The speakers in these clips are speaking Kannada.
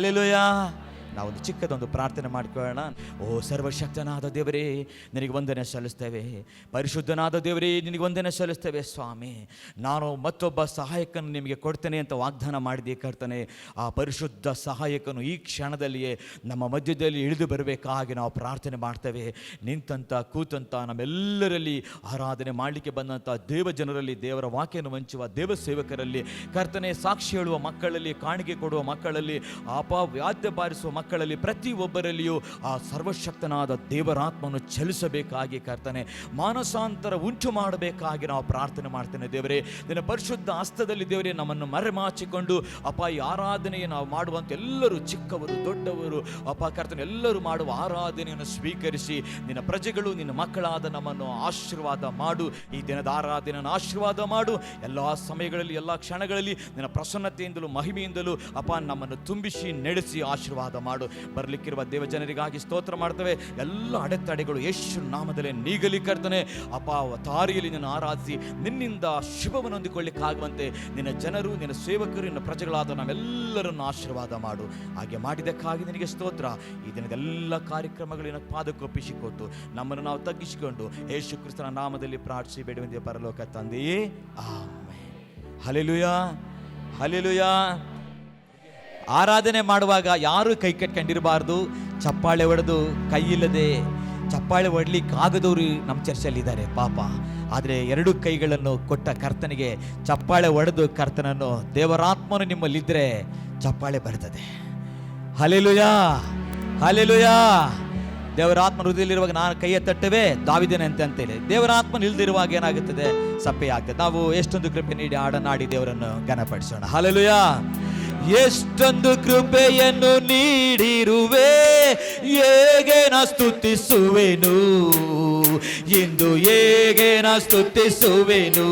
ಹಲ್ಲೆಲೂಯಾ. ನಾವೊಂದು ಚಿಕ್ಕದೊಂದು ಪ್ರಾರ್ಥನೆ ಮಾಡಿಕೊಳ್ಳೋಣ. ಓ ಸರ್ವಶಕ್ತನಾದ ದೇವರೇ, ನಿನಗೆ ವಂದನೆ ಸಲ್ಲಿಸ್ತೇವೆ. ಪರಿಶುದ್ಧನಾದ ದೇವರೇ, ನಿನಗೆ ವಂದನೆ ಸಲ್ಲಿಸ್ತೇವೆ ಸ್ವಾಮಿ. ನಾನು ಮತ್ತೊಬ್ಬ ಸಹಾಯಕನು ನಿಮಗೆ ಕೊಡ್ತೇನೆ ಅಂತ ವಾಗ್ದಾನ ಮಾಡಿದೆ ಕರ್ತನೆ. ಆ ಪರಿಶುದ್ಧ ಸಹಾಯಕನು ಈ ಕ್ಷಣದಲ್ಲಿಯೇ ನಮ್ಮ ಮಧ್ಯದಲ್ಲಿ ಇಳಿದು ಬರಬೇಕಾಗಿ ನಾವು ಪ್ರಾರ್ಥನೆ ಮಾಡ್ತೇವೆ. ನಿಂತಂಥ ಕೂತಂಥ ನಮ್ಮೆಲ್ಲರಲ್ಲಿ ಆರಾಧನೆ ಮಾಡಲಿಕ್ಕೆ ಬಂದಂಥ ದೇವ ಜನರಲ್ಲಿ, ದೇವರ ವಾಕ್ಯವನ್ನು ಹಂಚುವ ದೇವ ಸೇವಕರಲ್ಲಿ ಕರ್ತನೆ, ಸಾಕ್ಷಿ ಹೇಳುವ ಮಕ್ಕಳಲ್ಲಿ, ಕಾಣಿಕೆ ಕೊಡುವ ಮಕ್ಕಳಲ್ಲಿ, ವಾದ್ಯ ಬಾರಿಸುವ ಮಕ್ಕಳಲ್ಲಿ, ಪ್ರತಿಯೊಬ್ಬರಲ್ಲಿಯೂ ಆ ಸರ್ವಶಕ್ತನಾದ ದೇವರಾತ್ಮನು ಚಲಿಸಬೇಕಾಗಿ ಕರ್ತನೆ, ಮಾನಸಾಂತರ ಉಂಟು ಮಾಡಬೇಕಾಗಿ ನಾವು ಪ್ರಾರ್ಥನೆ ಮಾಡ್ತೇನೆ ದೇವರೇ. ನಿನ್ನ ಪರಿಶುದ್ಧ ಹಸ್ತದಲ್ಲಿ ದೇವರೇ ನಮ್ಮನ್ನು ಮರೆಮಾಚಿಕೊಂಡು ಅಪ್ಪ ಈ ಆರಾಧನೆಗೆ ನಾವು ಮಾಡುವಂಥ ಎಲ್ಲರೂ, ಚಿಕ್ಕವರು ದೊಡ್ಡವರು ಅಪ್ಪ ಕರ್ತನೆ, ಎಲ್ಲರೂ ಮಾಡುವ ಆರಾಧನೆಯನ್ನು ಸ್ವೀಕರಿಸಿ ನಿನ್ನ ಪ್ರಜೆಗಳು, ನಿನ್ನ ಮಕ್ಕಳಾದ ನಮ್ಮನ್ನು ಆಶೀರ್ವಾದ ಮಾಡು. ಈ ದಿನದ ಆರಾಧನೆಯನ್ನು ಆಶೀರ್ವಾದ ಮಾಡು. ಎಲ್ಲ ಸಮಯಗಳಲ್ಲಿ, ಎಲ್ಲ ಕ್ಷಣಗಳಲ್ಲಿ ನಿನ್ನ ಪ್ರಸನ್ನತೆಯಿಂದಲೂ ಮಹಿಮೆಯಿಂದಲೂ ಅಪ್ಪ ನಮ್ಮನ್ನು ತುಂಬಿಸಿ ನಡೆಸಿ ಆಶೀರ್ವಾದ ಮಾಡು. ಬರಲಿಕ್ಕಿರುವ ದೇವ ಜನರಿಗಾಗಿ ಸ್ತೋತ್ರ ಮಾಡ್ತೇವೆ. ಎಲ್ಲ ಅಡೆತಡೆಗಳು ಯೇಸು ನಾಮದಲ್ಲೇ ನೀಗಲಿ ಕರ್ತನೆ. ಅಪ್ಪ ತಾರಿಯಲ್ಲಿ ನಿನ್ನ ಆರಾಧಿಸಿ ನಿನ್ನಿಂದ ಶುಭವನ್ನು ಹೊಂದಿಕೊಳ್ಳಿಕ್ಕಾಗುವಂತೆ ನಿನ್ನ ಜನರು, ನಿನ್ನ ಸೇವಕರು, ನಿನ್ನ ಪ್ರಜೆಗಳಾದ ನಾವೆಲ್ಲರನ್ನು ಆಶೀರ್ವಾದ ಮಾಡು. ಹಾಗೆ ಮಾಡಿದ್ದಕ್ಕಾಗಿ ನಿನಗೆ ಸ್ತೋತ್ರ. ಈ ದಿನದ ಎಲ್ಲ ಕಾರ್ಯಕ್ರಮಗಳಿನ ಪಾದಕ್ಕೊಪ್ಪಿಸಿಕೊಟ್ಟು ನಮ್ಮನ್ನು ನಾವು ತಗ್ಗಿಸಿಕೊಂಡು ಯೇಸು ಕ್ರಿಸ್ತನ ನಾಮದಲ್ಲಿ ಪ್ರಾರ್ಥಿಸಿ ಬೇಡುವಂತೆ ಪರಲೋಕ ತಂದೆಯೇ, ಆಮೆನ್. Hallelujah, hallelujah. ಆರಾಧನೆ ಮಾಡುವಾಗ ಯಾರು ಕೈ ಕಟ್ಕೊಂಡಿರಬಾರ್ದು. ಚಪ್ಪಾಳೆ ಹೊಡೆದು ಕೈ ಇಲ್ಲದೆ ಚಪ್ಪಾಳೆ ಹೊಡ್ಲಿಕ್ಕೆ ಆಗದವರು ನಮ್ಮ ಚರ್ಚೆಯಲ್ಲಿದ್ದಾರೆ ಪಾಪ. ಆದರೆ ಎರಡು ಕೈಗಳನ್ನು ಕೊಟ್ಟ ಕರ್ತನಿಗೆ ಚಪ್ಪಾಳೆ ಹೊಡೆದು ಕರ್ತನನ್ನು, ದೇವರಾತ್ಮನು ನಿಮ್ಮಲ್ಲಿದ್ದರೆ ಚಪ್ಪಾಳೆ ಬರ್ತದೆ. Hallelujah, hallelujah. ದೇವರಾತ್ಮ ಹೃದಯದಲ್ಲಿರುವಾಗ ನಾನು ಕೈಯ ತಟ್ಟವೇ ದಾವಿದೇನೆ ಅಂತೇಳಿ, ದೇವರಾತ್ಮನ ಇಲ್ದಿರುವಾಗ ಏನಾಗುತ್ತದೆ? ಸಪ್ಪೆ ಆಗ್ತದೆ. ನಾವು ಎಷ್ಟೊಂದು ಕೃಪೆ ನೀಡಿ ಹಾಡನಾಡಿ ದೇವರನ್ನು ಘನಪಡಿಸೋಣ. ಹಲ್ಲೆಲೂಯಾ. ಎಷ್ಟೊಂದು ಕೃಪೆಯನ್ನು ನೀಡಿರುವೆ, ಹೇಗೆ ನಾ ಸ್ತುತಿಸುವೆನು, ಇಂದು ಹೇಗೆ ನಾ ಸ್ತುತಿಸುವೆನು.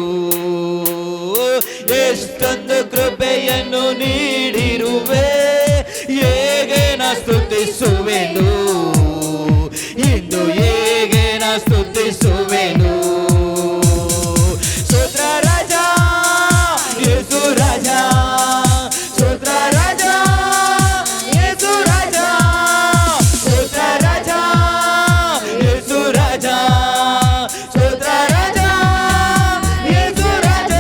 ಎಷ್ಟೊಂದು ಕೃಪೆಯನ್ನು ನೀಡಿರುವೆ, ಹೇಗೆ ನಾ ಸ್ತುತಿಸುವೆನು, ಇಂದು ಹೇಗೆ ನಾ ಸ್ತುತಿಸುವೆನು. ಸ್ತೋತ್ರ ರಾಜ ಯೇಸು ರಾಜ, ಸ್ತೋತ್ರ ರಾಜ ಯೇಸು ರಾಜ, ಸ್ತೋತ್ರ ರಾಜ ಯೇಸು ರಾಜ, ಸ್ತೋತ್ರ ರಾಜ ಯೇಸು ರಾಜ.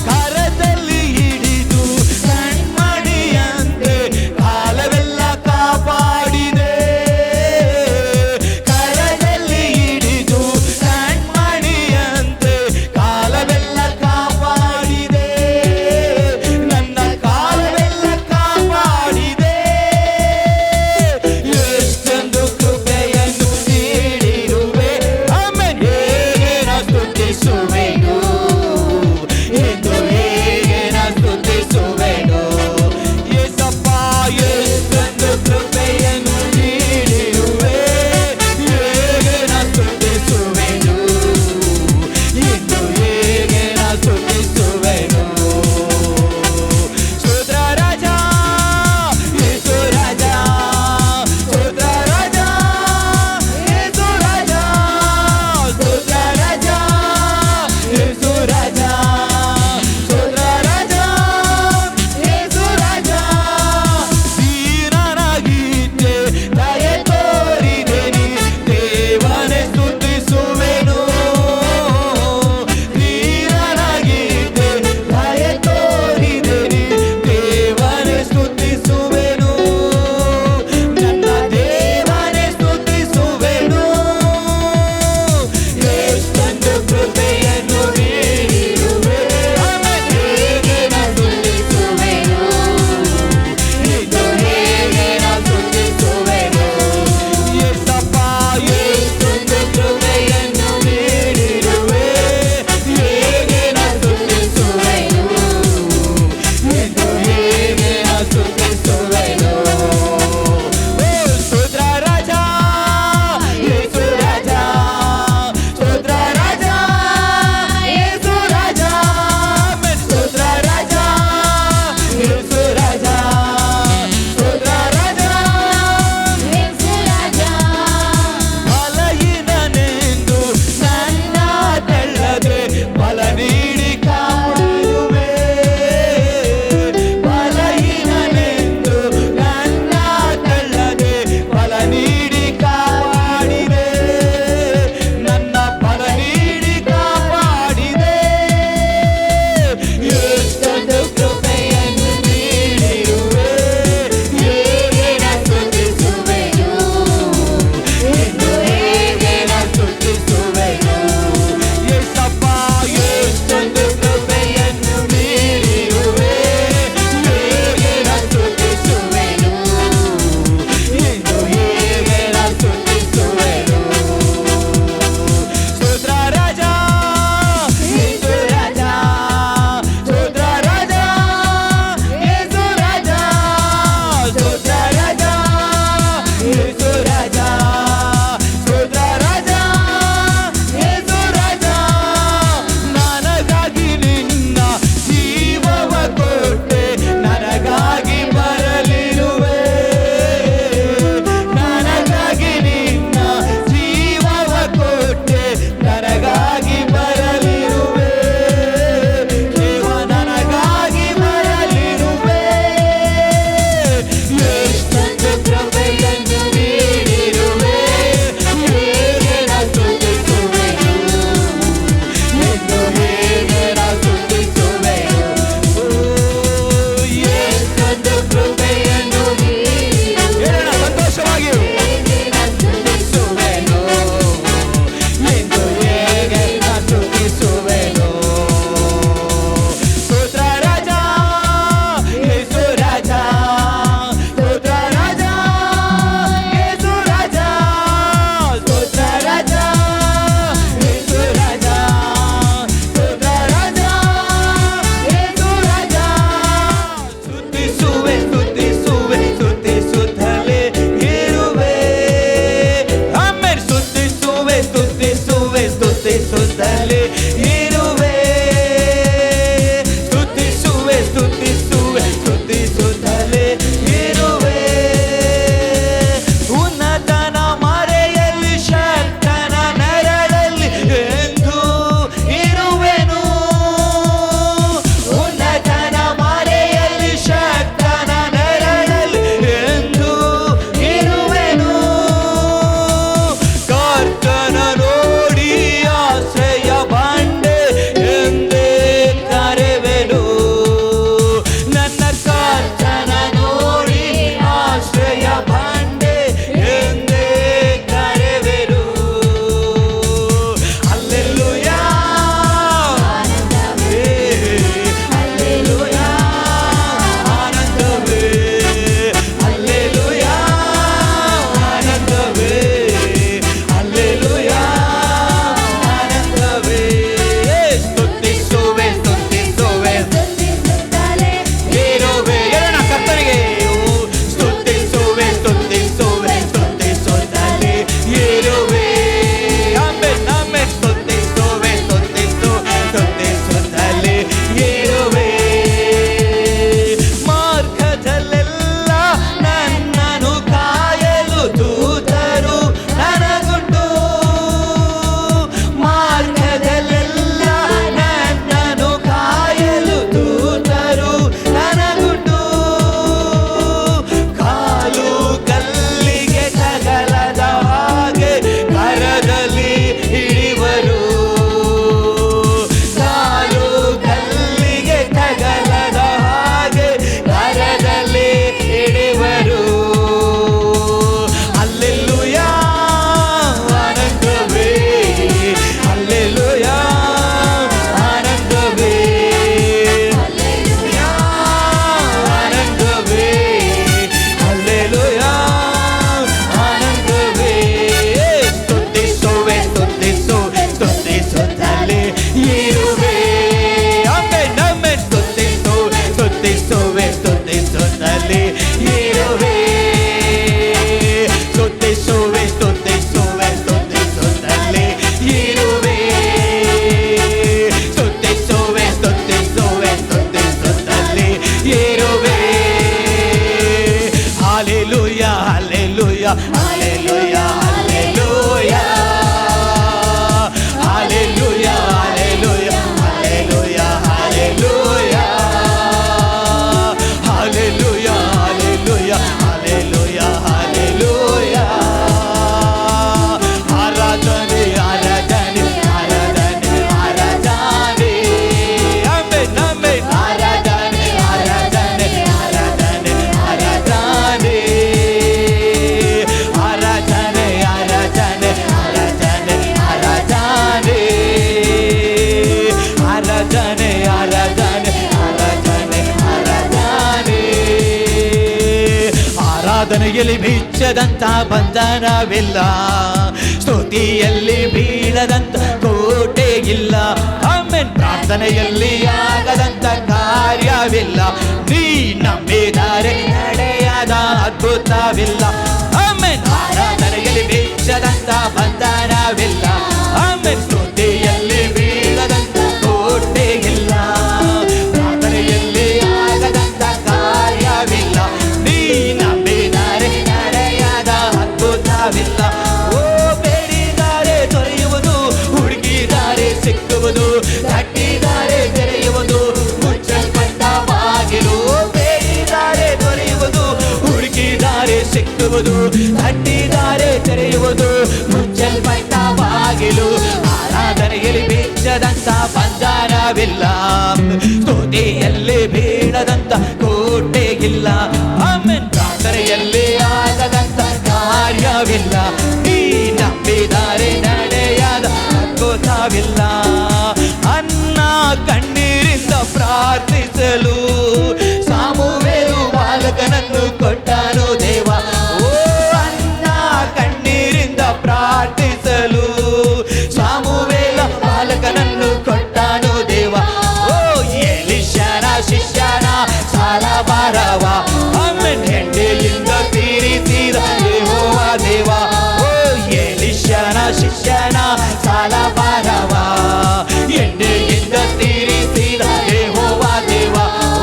ಕರದಲ್ಲಿ ಹಿಡಿದು ಕಣ್ಮಣಿಯಂತೆ ಕಾಲವೆಲ್ಲ ಕಾಪಾಡಿದೆ, ಕರದಲ್ಲಿ ಹಿಡಿದು Hallelujah, hallelujah, hallelujah, hallelujah. Hallelujah, hallelujah, hallelujah, hallelujah. Hallelujah, hallelujah, hallelujah, hallelujah. ಆರಾಧನೆ ಆರಾಧನೆ ಆರಾಧನೆ ಆರಾಧನೆ. Amen amen. ಆರಾಧನೆ ಆರಾಧನೆ ಆರಾಧನೆ ಆರಾಧನೆ. ಆರಾಧನೆ ಆರಾಧನೆ ಆರಾಧನೆ ಆರಾಧನೆ. ಆರಾಧನೆ ಆರಾಧನೆ ಆರಾಧನೆ ಆರಾಧನೆ. ಆರಾಧನೆಯಲ್ಲಿ ಬಿಚ್ಚದಂತ ಬಂಧನವಿಲ್ಲ, ಸ್ತುತಿಯಲ್ಲಿ ಬೀಳದಂತ ಕೋಟೆ ಇಲ್ಲ. ಆಮೆನ್. ಪ್ರಾರ್ಥನೆಯಲ್ಲಿ ಆಗದಂತ ಕಾರ್ಯವಿಲ್ಲ, ನೀ ನಂಬಿದರೆ ನಡೆಯದ ಅದ್ಭುತವಿಲ್ಲ. ಆಮೆನ್. ಆರಾಧನೆಯಲ್ಲಿ ಬಿಚ್ಚದಂತ ಬಂಧನವಿಲ್ಲ, ಆಮೆನ್. ಸ್ತುತಿಯಲ್ಲಿ ಬೀಳದಂತ ಕೋಟೆ ಇಲ್ಲ, ಪ್ರಾರ್ಥನೆಯಲ್ಲಿ ಆಗದಂತ ಕಾರ್ಯವಿಲ್ಲ, ನೀ ನಂಬಿದರೆ ನಡೆಯದ ಅದ್ಭುತವಿಲ್ಲ. ಓ ಬೇಡಿದರೆ ದೊರೆಯುವುದು, ಹುಡುಕಿದರೆ ಸಿಕ್ಕುವುದು, ತಟ್ಟಿದರೆ ತೆರೆಯುವುದು, ಮುಚ್ಚಲ್ಪಟ್ಟ ಬಾಗಿಲು. ಬೇಡಿದರೆ ದೊರೆಯುವುದು, ಹುಡುಕಿದರೆ ಸಿಕ್ಕುವುದು, ತಟ್ಟಿದರೆ ತೆರೆಯುವುದು, ಮುಚ್ಚಲ್ಪಟ್ಟ ಬಾಗಿಲು. ಆರಾಧನೆಯಲ್ಲಿ ಬಿಚ್ಚದಂತ ಬಂಧನವಿಲ್ಲ, ಸ್ತುತಿಯಲ್ಲಿ ಬೀಳದಂತ ಕೋಟೆ ಇಲ್ಲ. ಆಮೆನ್. ಪ್ರಾರ್ಥನೆಯಲ್ಲಿ ಆಗದಂತ ಕಾರ್ಯವಿಲ್ಲ, ನೀ ನಂಬಿದರೆ ನಡೆಯದ ಅದ್ಭುತವಿಲ್ಲ. ಅನ್ನ ಕಣ್ಣೀರಿಂದ ಪ್ರಾರ್ಥಿಸಲು ಸಾಮುವೇಲು ಬಾಲಕನನ್ನು ಕೊಟ್ಟನು ದೇವ. ಓ ಅನ್ನ ಕಣ್ಣೀರಿಂದ ಪ್ರಾರ್ಥಿಸಲು ಸಾಮುವೇಲ ಬಾಲಕನನ್ನು ಕೊಟ್ಟನು ದೇವ. ಓ ಎಲಿಷನ ಶಿಷ್ಯನ ಸಾಲ ಭಾರವ ಆಮೆನ್ ಹೆಂಡೆಯಿಂದ ತೀರಿಸಿದ ಯೆಹೋವ ದೇವ. ಓ ಎಲಿಷನ ಶಿಷ್ಯನ ಸಾಲ ಭಾರವ ಎಣ್ಣೆಯಿಂದ ತೀರಿಸಿದ ಯೆಹೋವ ದೇವ.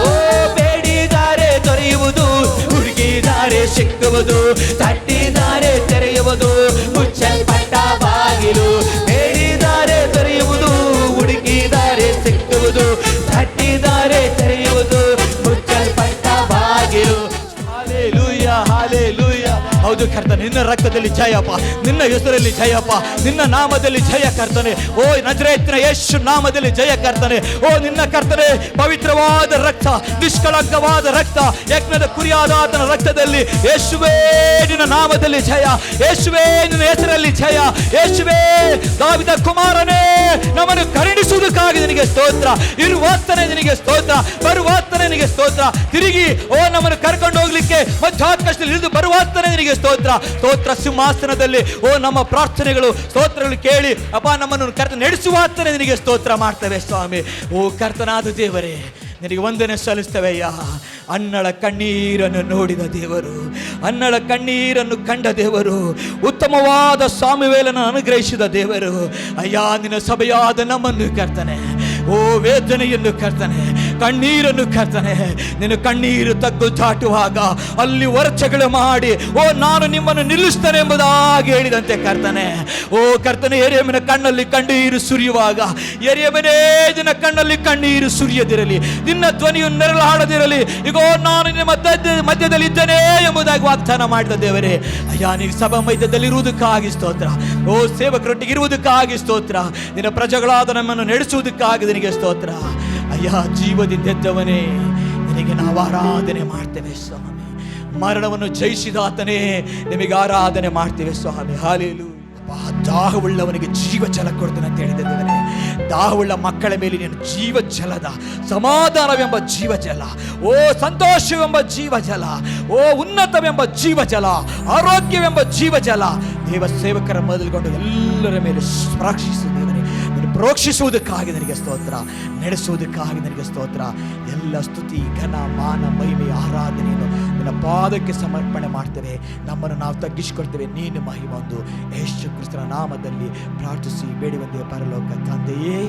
ಓ ಬೇಡಿದರೆ ದೊರೆಯುವುದು, ಹುಡುಕಿದರೆ ಸಿಕ್ಕುವುದು, ತಟ್ಟಿದರೆ ತೆರೆಯುವುದು, ಮುಚ್ಚಲ್ಪಟ್ಟ ಬಾಗಿಲು. ಬೇಡಿದರೆ ದೊರೆಯುವುದು, ಹುಡುಕಿದರೆ ಸಿಕ್ಕುವುದು, ತಟ್ಟಿದರೆ ತೆರೆಯುವುದು, ಮುಚ್ಚಲ್ಪಟ್ಟ ಬಾಗಿಲು. Hallelujah hallelujah. ಹೌದು ಕರ್ತನೆ, ನಿನ್ನ ರಕ್ತದಲ್ಲಿ ಜಯಪ್ಪ, ನಿನ್ನ ಹೆಸರಲ್ಲಿ ಜಯಪ್ಪ, ನಿನ್ನ ನಾಮದಲ್ಲಿ ಜಯ ಕರ್ತನೆ. ಓ ನಜರೇತಿನ ಯೇಸು ನಾಮದಲ್ಲಿ ಜಯ ಕರ್ತನೆ. ಓ ನಿನ್ನ ಕರ್ತನೆ ಪವಿತ್ರವಾದ ರಕ್ತ, ನಿಷ್ಕಳಂಕವಾದ ರಕ್ತ, ಯಜ್ಞದ ಕುರಿಯಾದ ಆತನ ರಕ್ತದಲ್ಲಿ ಯೇಸುವೇ ನಿನ್ನ ನಾಮದಲ್ಲಿ ಜಯ, ಯೇಸುವೇ ನಿನ್ನ ಹೆಸರಲ್ಲಿ ಜಯ, ಯೇಸುವೇ ದಾವೀದ ಕುಮಾರನೇ ನಮ್ಮನ್ನು ಕರುಣಿಸುವುದಕ್ಕಾಗಿ ನಿನಗೆ ಸ್ತೋತ್ರ. ಇರುವಾತನೇ ನಿನಗೆ ಸ್ತೋತ್ರ, ಬರುವಾತನೇ ನಿನಗೆ ಸ್ತೋತ್ರ. ತಿರುಗಿ ಓ ನಮ್ಮನ್ನು ಕರ್ಕೊಂಡು ಹೋಗ್ಲಿಕ್ಕೆ ಮಧ್ಯಾಕಾಶದಲ್ಲಿ ಇಳಿದು ಬರುವಾತನೇ ನಿನಗೆ ಸ್ತೋತ್ರ. ಸ್ತೋತ್ರ ಸಿಂಹಾಸನದಲ್ಲಿ ಓ ನಮ್ಮ ಪ್ರಾರ್ಥನೆಗಳು ಸ್ತೋತ್ರಗಳು ಕೇಳಿ ಅಪ್ಪ ನಮ್ಮನ್ನು ಕರ್ತ ನಡೆಸುವಾತನೇ ನಿನಗೆ ಸ್ತೋತ್ರ ಮಾಡ್ತೇವೆ ಸ್ವಾಮಿ. ಓ ಕರ್ತನಾದ ದೇವರೇ ನಿನಗೆ ವಂದನೆ ಸಲ್ಲಿಸ್ತೇವಯ್ಯ. ಅನ್ನಳ ಕಣ್ಣೀರನ್ನು ನೋಡಿದ ದೇವರು, ಅನ್ನಳ ಕಣ್ಣೀರನ್ನು ಕಂಡ ದೇವರು, ಉತ್ತಮವಾದ ಸಾಮುವೇಲನ ಅನುಗ್ರಹಿಸಿದ ದೇವರು. ಅಯ್ಯ ನಿನ್ನ ಸಭೆಯಾದ ನಮ್ಮನ್ನು ಕರ್ತನೆ, ಓ ವೇದನೆಯನ್ನು ಕರ್ತನೆ, ಕಣ್ಣೀರನ್ನು ಕರ್ತನೆ, ನಿನ್ನ ಕಣ್ಣೀರು ತಗ್ಗು ದಾಟುವಾಗ ಅಲ್ಲಿ ವರ್ಚಗಳು ಮಾಡಿ ಓ ನಾನು ನಿಮ್ಮನ್ನು ನಿಲ್ಲಿಸ್ತೇನೆ ಎಂಬುದಾಗಿ ಹೇಳಿದಂತೆ ಕರ್ತನೆ. ಓ ಕರ್ತನೆ, ಯೆರೆಮೀಯನ ಕಣ್ಣಲ್ಲಿ ಕಣ್ಣೀರು ಸುರಿಯುವಾಗ ಯೆರೆಮೀಯನೇ ನಿನ್ನ ಕಣ್ಣಲ್ಲಿ ಕಣ್ಣೀರು ಸುರಿಯದಿರಲಿ, ನಿನ್ನ ಧ್ವನಿಯು ನೆರಳಾಡದಿರಲಿ. ಈಗೋ ನಾನು ನಿನ್ನ ಮಧ್ಯದಲ್ಲಿ ಇದ್ದೇನೆ ಎಂಬುದಾಗಿ ವಾಗ್ದಾನ ಮಾಡಿದ ದೇವರೇ. ಅಯ್ಯ ನೀನು ಸಭಾ ಮಧ್ಯದಲ್ಲಿ ಇರುವುದಕ್ಕಾಗಿ ಸ್ತೋತ್ರ. ಓ ಸೇವಕರೊಟ್ಟಿಗೆ ಇರುವುದಕ್ಕಾಗಿ ಸ್ತೋತ್ರ. ನಿನ್ನ ಪ್ರಜೆಗಳಾದ ನಮ್ಮನ್ನು ನಡೆಸುವುದಕ್ಕಾಗಿ ನಿನಗೆ ಸ್ತೋತ್ರ. ಅಯ್ಯ ಜೀವದಿಂದ ಎದ್ದವನೇ ನಿನಗೆ ನಾವು ಆರಾಧನೆ ಮಾಡ್ತೇವೆ ಸ್ವಾಮಿ. ಮರಣವನ್ನು ಜಯಿಸಿದಾತನೇ ನಿಮಗೆ ಆರಾಧನೆ ಮಾಡ್ತೇವೆ ಸ್ವಾಮಿ. ಹಾಲೆಲೂಯಾ. ದಾಹವುಳ್ಳವನಿಗೆ ಜೀವ ಜಲ ಕೊಡ್ತೇನೆ ಅಂತ ಹೇಳಿದ ದೇವರೇ, ದಾಹವುಳ್ಳ ಮಕ್ಕಳ ಮೇಲೆ ನೀನು ಜೀವ ಜಲದ ಸಮಾಧಾನವೆಂಬ ಜೀವ ಜಲ, ಓ ಸಂತೋಷವೆಂಬ ಜೀವ ಜಲ, ಓ ಉನ್ನತವೆಂಬ ಜೀವ ಜಲ, ಆರೋಗ್ಯವೆಂಬ ಜೀವ ಜಲ ದೇವ ಸೇವಕರ ಮೊದಲುಗೊಂಡು ಎಲ್ಲರ ಮೇಲೆ ಸ್ಪರ್ಶಿಸು ದೇವರೇ. ನೀನು ಪ್ರೋಕ್ಷಿಸುವುದಕ್ಕಾಗಿ ನನಗೆ ಸ್ತೋತ್ರ, ನಡೆಸುವುದಕ್ಕಾಗಿ ನನಗೆ ಸ್ತೋತ್ರ. ಎಲ್ಲ ಸ್ತುತಿ ಘನ ಮಾನ ಮಹಿಮೆ ಆರಾಧನೆಯನ್ನು ನಿನ್ನ ಪಾದಕ್ಕೆ ಸಮರ್ಪಣೆ ಮಾಡ್ತೇವೆ. ನಮ್ಮನ್ನು ನಾವು ತಗ್ಗಿಸಿಕೊಳ್ತೇವೆ. ನೀನು ಮಹಿಮೆ ಒಂದು ಯೇಸು ಕ್ರಿಸ್ತನ ನಾಮದಲ್ಲಿ ಪ್ರಾರ್ಥಿಸಿ ಬೇಡುವಂತೆ ಪರಲೋಕ ತಂದೆಯೇ.